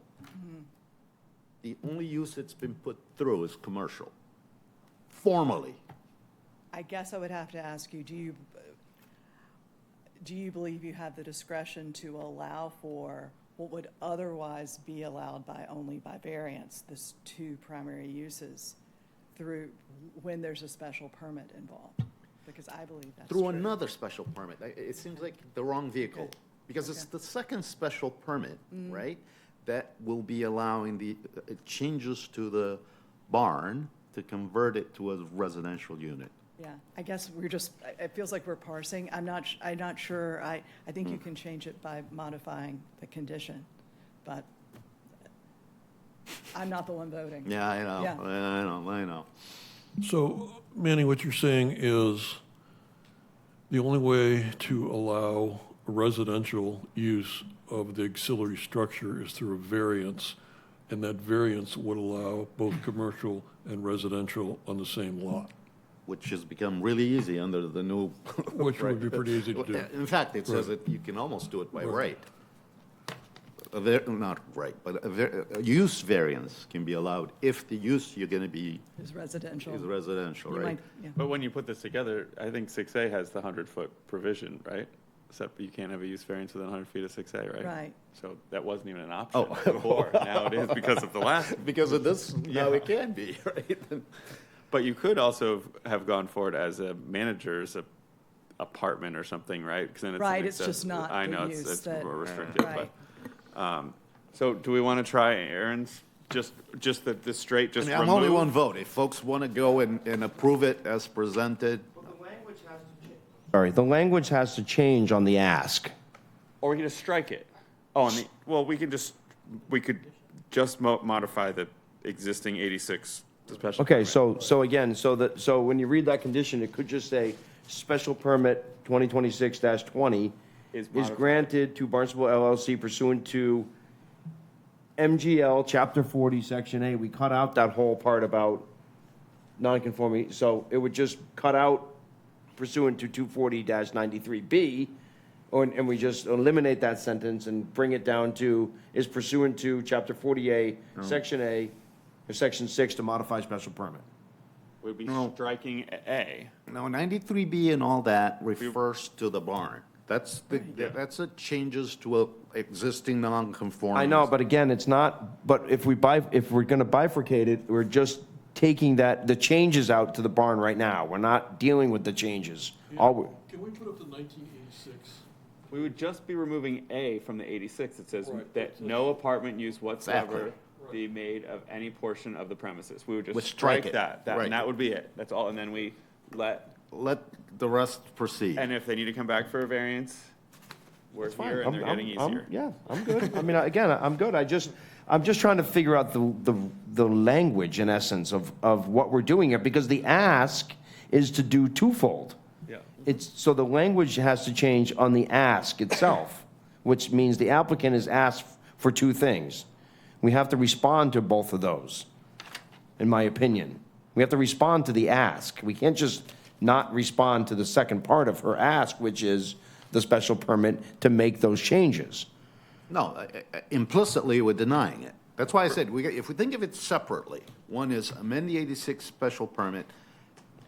the only use that's been put through is commercial, formally. I guess I would have to ask you, do you believe you have the discretion to allow for what would otherwise be allowed only by variance, this two primary uses, through, when there's a special permit involved? Because I believe that's Through true. another special permit. It seems like the wrong vehicle. Because it's the second special permit, right, that will be allowing the changes to the barn to convert it to a residential unit. Yeah, I guess it feels like we're parsing. I'm not sure. I think you can change it by modifying the condition, but I'm not the one voting. Yeah, I know, Yeah. I know. So, Manny, what you're saying is the only way to allow residential use of the auxiliary structure is through a variance, and that variance would allow both commercial and residential on the same lot. Which has become really easy under the new. Which would be pretty easy to do. In fact, it says Right. that you can almost do it by Right. right. Not right, but a use variance can be allowed if the use you're gonna be Is residential. is residential, You right? might- yeah. But when you put this together, I think 6A has the 100-foot provision, right? Except you can't have a use variance within 100 feet of 6A, right? Right. So that wasn't even an option Oh. before. Now it is because of the last. Because of this, now it can be, right? But you could also have gone forward as a manager's apartment or something, right? 'Cause then it's an Right, it's just accessory- not I the know, use it's that- more restricted, Right. but, so do we want to try Aaron's, just the straight, just I'm only remove? one vote. If folks want to go and approve it as presented, Sorry, the language has to change on the ask. Or we can just strike it. Oh, and we could just modify the existing 86 special. Okay, permit. so again, so when you read that condition, it could just say, special permit 2026-20 Is is modified. granted to Barnstable LLC pursuant to MGL Chapter 40, Section A. We cut out that whole part about nonconformity, so it would just cut out pursuant to 240-93B, and we just eliminate that sentence and bring it down to, is pursuant to Chapter 40A, Section A, or Section 6 to modify special permit. We'd be No. striking A. no, 93B and all that refers to the barn. That's that's a changes to a existing non-conforming. I know, but again, it's not, but if we're gonna bifurcate it, we're just taking the changes out to the barn right now. We're not dealing with the changes. Can we put up the 1986? We would just be removing A from the 86. It says Right. that no apartment use whatsoever Exactly. be made of any portion of the premises. We would We'd just strike strike it. that, Right. and that would be it. That's all, and then we let, the rest proceed. and if they need to come back for a variance, we're here and they're getting easier. Yeah, I'm good. I mean, again, I'm good. I'm just trying to figure out the language, in essence, of what we're doing here, because the ask is to do twofold. Yeah. So the language has to change on the ask itself, which means the applicant is asked for two things. We have to respond to both of those, in my opinion. We have to respond to the ask. We can't just not respond to the second part of her ask, which is the special permit to make those changes. No, implicitly, we're denying it. That's why I said, if we think of it separately, one is amend the 86 special permit,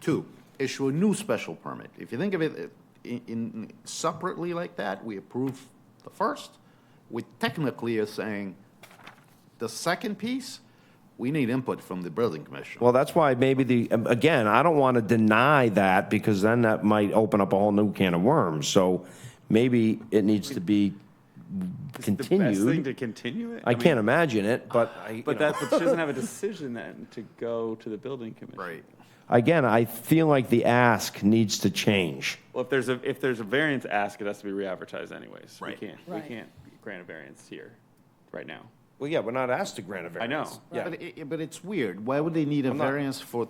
two, issue a new special permit. If you think of it in separately like that, we approve the first. We technically are saying the second piece, we need input from the building commissioner. Well, that's why maybe again, I don't want to deny that, because then that might open up a whole new can of worms. So maybe it needs to be Is it the best thing continued. to continue it? I mean, can't imagine it, but But she doesn't have a decision then to go to the building commission. Right. again, I feel like the ask needs to change. Well, if there's a variance ask, it has to be re-advertised anyways. Right. We Right. can't grant a variance here, right now. Well, yeah, we're not asked to grant a I know. variance. Yeah. But it's weird. Why would they need a I'm not- variance for,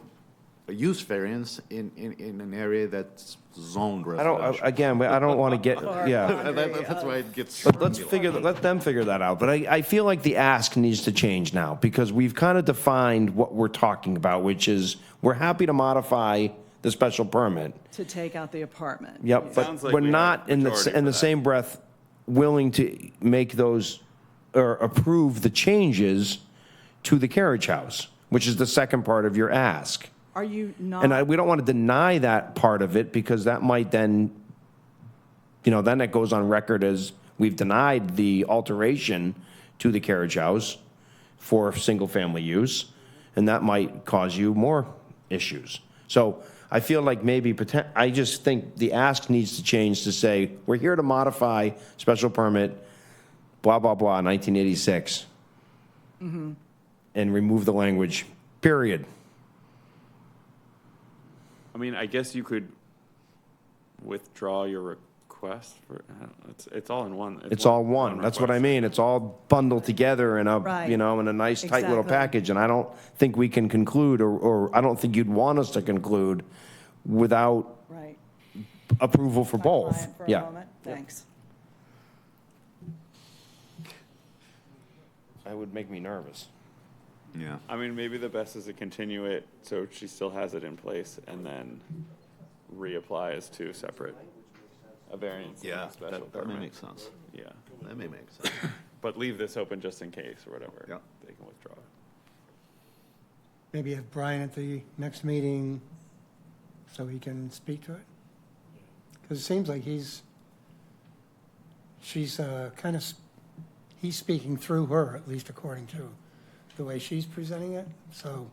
a use variance in an area that's zoned I residential? I don't want to get, yeah. That's why it gets. Let them figure that out. But I feel like the ask needs to change now, because we've kind of defined what we're talking about, which is, we're happy to modify the special permit. To take out the apartment. Yep, but Sounds like we're we have not in majority for the that. same breath willing to make those, or approve the changes to the carriage house, which is the second part of your ask. Are you not? And we don't want to deny that part of it because that might then, then it goes on record as we've denied the alteration to the carriage house for single-family use, and that might cause you more issues. So I feel like maybe, I just think the ask needs to change to say, we're here to modify special permit, blah, blah, blah, 1986. Mhm. And remove the language, period. I mean, I guess you could withdraw your request for, it's all in one. It's all one. That's what I mean. It's all bundled together in a, Right. in a nice tight little Exactly. package. And I don't think we can conclude, or I don't think you'd want us to conclude without Right. approval for both. Quiet for a Yeah. moment. Thanks. That would make me nervous. Yeah. I mean, maybe the best is to continue it so she still has it in place and then reapply as two separate, a variance and Yeah, a special that may permit. make sense. Yeah, That may make sense. but leave this open just in case or whatever. Yeah. They can withdraw it. Maybe have Brian at the next meeting so he can speak to it? Because it seems like she's he's speaking through her, at least according to the way she's presenting it, so.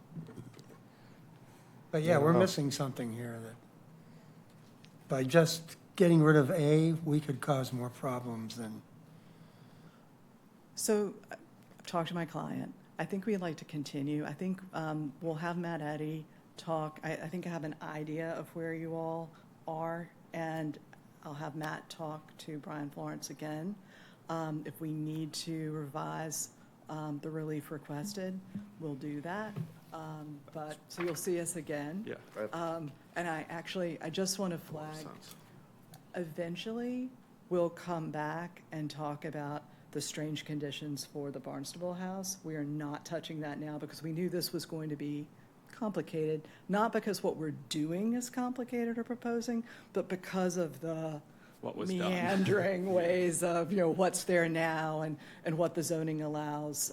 But yeah, we're missing something here that by just getting rid of A, we could cause more problems than. So I've talked to my client. I think we'd like to continue. I think we'll have Matt Eddy talk. I think I have an idea of where you all are, and I'll have Matt talk to Brian Florence again. If we need to revise the relief requested, we'll do that. But, so you'll see us again. Yeah. And I just want to flag, eventually, we'll come back and talk about the strange conditions for the Barnstable house. We are not touching that now because we knew this was going to be complicated, not because what we're doing is complicated or proposing, but because of the What was done. meandering ways of, what's there now and what the zoning allows.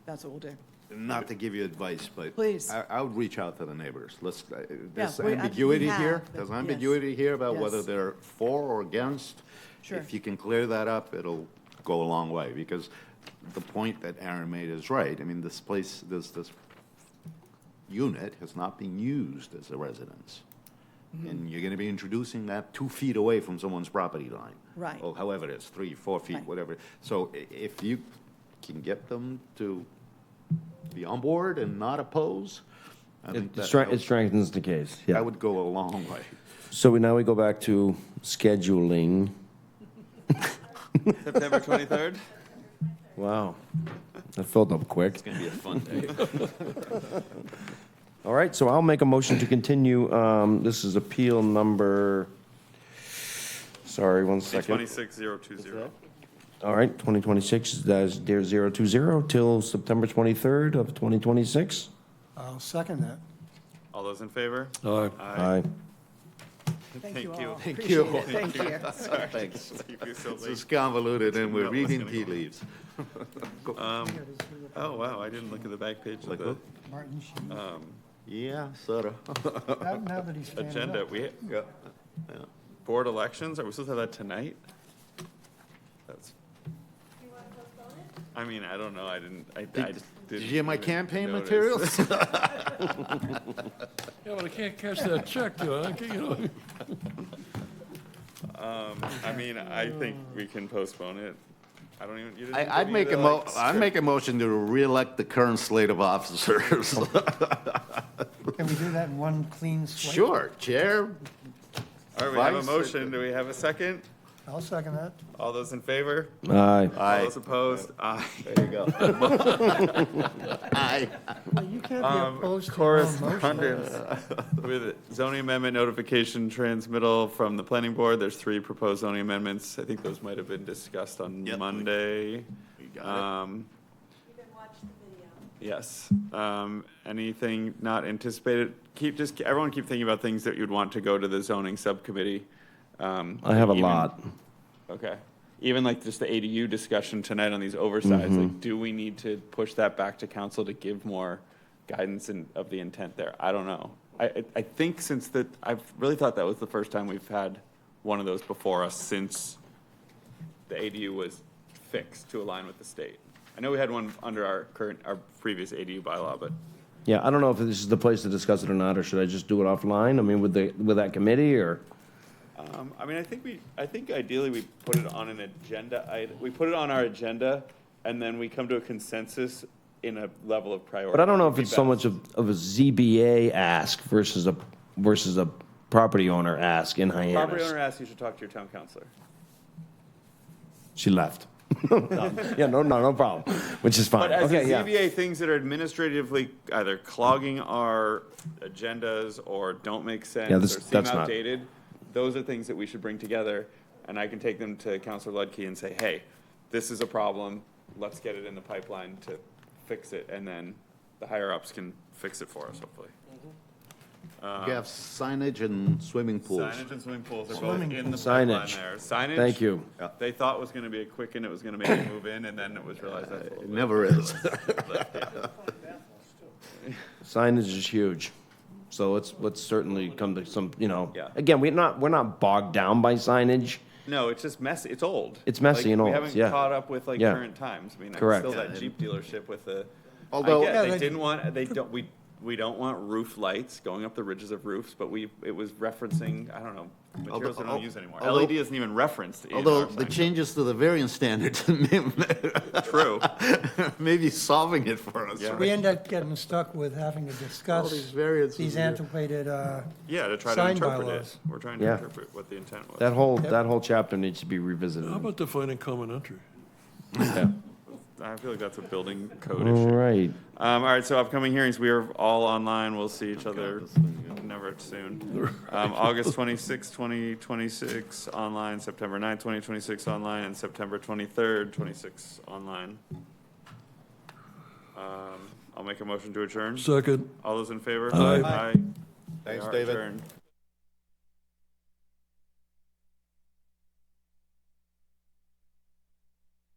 That's what we'll do. Not to give you advice, but. Please. I would reach out to the neighbors. There's we ambiguity have, here. but There's yes. ambiguity here about whether Yes. they're for or against. Sure. If you can clear that up, it'll go a long way, because the point that Aaron made is right. I mean, this unit has not been used as a residence. And you're gonna be introducing that 2 feet away from someone's property line. Right. Or however it is, 3, 4 feet, Right. whatever. So if you can get them to be on board and not oppose, I think It that strengthens the case, yeah. that would go a long way. So now we go back to scheduling. September 23rd? Wow, that filled up quick. It's gonna be a fun day. All right, so I'll make a motion to continue. This is appeal number, sorry, 1 second. 26020. All right, 2026-020 till September 23rd of 2026. I'll second that. All those in favor? Aye. Thank you all. Thank Appreciate you. it. Thank you. Sorry. Thanks. Keep you so This late. is convoluted, and we're No, reading it's tea gonna go. leaves. Oh, wow, I didn't look at the back page of Like the who? Martin Sheen. Yeah, sorta. Now that he's standing agenda. up. Yeah. Board elections, are we supposed to have that tonight? That's. I mean, I don't know, I just didn't. Did you hear my even campaign notice. materials? Yeah, but I can't cash that check, I mean, I think we can postpone it. I don't even, you didn't I'd give me make the, I'd make a motion to reelect the current slate of officers. Can we do that in one clean slate? Sure, Chair. All right, we have a Vice- motion, do we have a second? I'll second that. All those in favor? Aye. All those opposed? Aye. There you go. Aye. Well, you can't be opposed to your own motion. Correspondence with zoning amendment notification transmittal from the planning board. There's 3 proposed zoning amendments. I think those might have been discussed on Yep. Monday. We got it. Yes. Anything not anticipated? Everyone keep thinking about things that you'd want to go to the zoning subcommittee. I have a lot. Okay. even like just the ADU discussion tonight on these oversides, like, do we need to push that back to council to give more guidance of the intent there? I don't know. I think I've really thought that was the first time we've had one of those before us since the ADU was fixed to align with the state. I know we had one under our previous ADU bylaw, but Yeah, I don't know if this is the place to discuss it or not, or should I just do it offline? I mean, with that committee, or? I mean, I think ideally we put it on an agenda item. We put it on our agenda, and then we come to a consensus in a level of priority. But I don't know if it's so much of a ZBA ask versus a property owner ask in Hyannis. Property owner asks, you should talk to your town councilor. She left. Yeah, no problem, which is fine. But as Okay, a yeah. ZBA, things that are administratively either clogging our agendas or don't make sense Yeah, or seem that's not- outdated, those are things that we should bring together, and I can take them to Councilor Ludke and say, hey, this is a problem, let's get it in the pipeline to fix it, and then the higher-ups can fix it for us, hopefully. You have signage and swimming pools. Signage and swimming pools are both in the Signage. pipeline there. Signage. Thank you. They thought was gonna be a quick and it was gonna make it move in, and then it was realized that's a little It bit- never is. Signage is huge. So let's certainly come to some, Yeah. again, we're not bogged down by signage. No, it's just messy. It's old. It's messy Like, and old, We haven't yeah. caught up with Yeah. current times. I mean, Correct. still that Jeep dealership with the. Although- I get, Yeah, they didn't want. They don't. We don't want roof lights going up the ridges of roofs, but it was referencing. I don't know materials they don't use anymore. LED isn't even referenced. In Although our the sign. changes to the variance standards True. maybe solving it for us. Yeah. We end up getting stuck with having to discuss these variances these here. antiquated, Yeah, to try to sign interpret bylaws. it. We're trying to Yeah. interpret what the intent was. That whole chapter needs to be revisited. How about defining common entry? Yeah. I feel like that's a building code All issue. right. All right, so upcoming hearings, we are all online. We'll see each other never soon. August 26th, 2026 online, September 9th, 2026 online, and September 23rd, 26 online. I'll make a motion to adjourn. Second. All those in favor? Aye. Aye. Thanks, We are David. adjourned.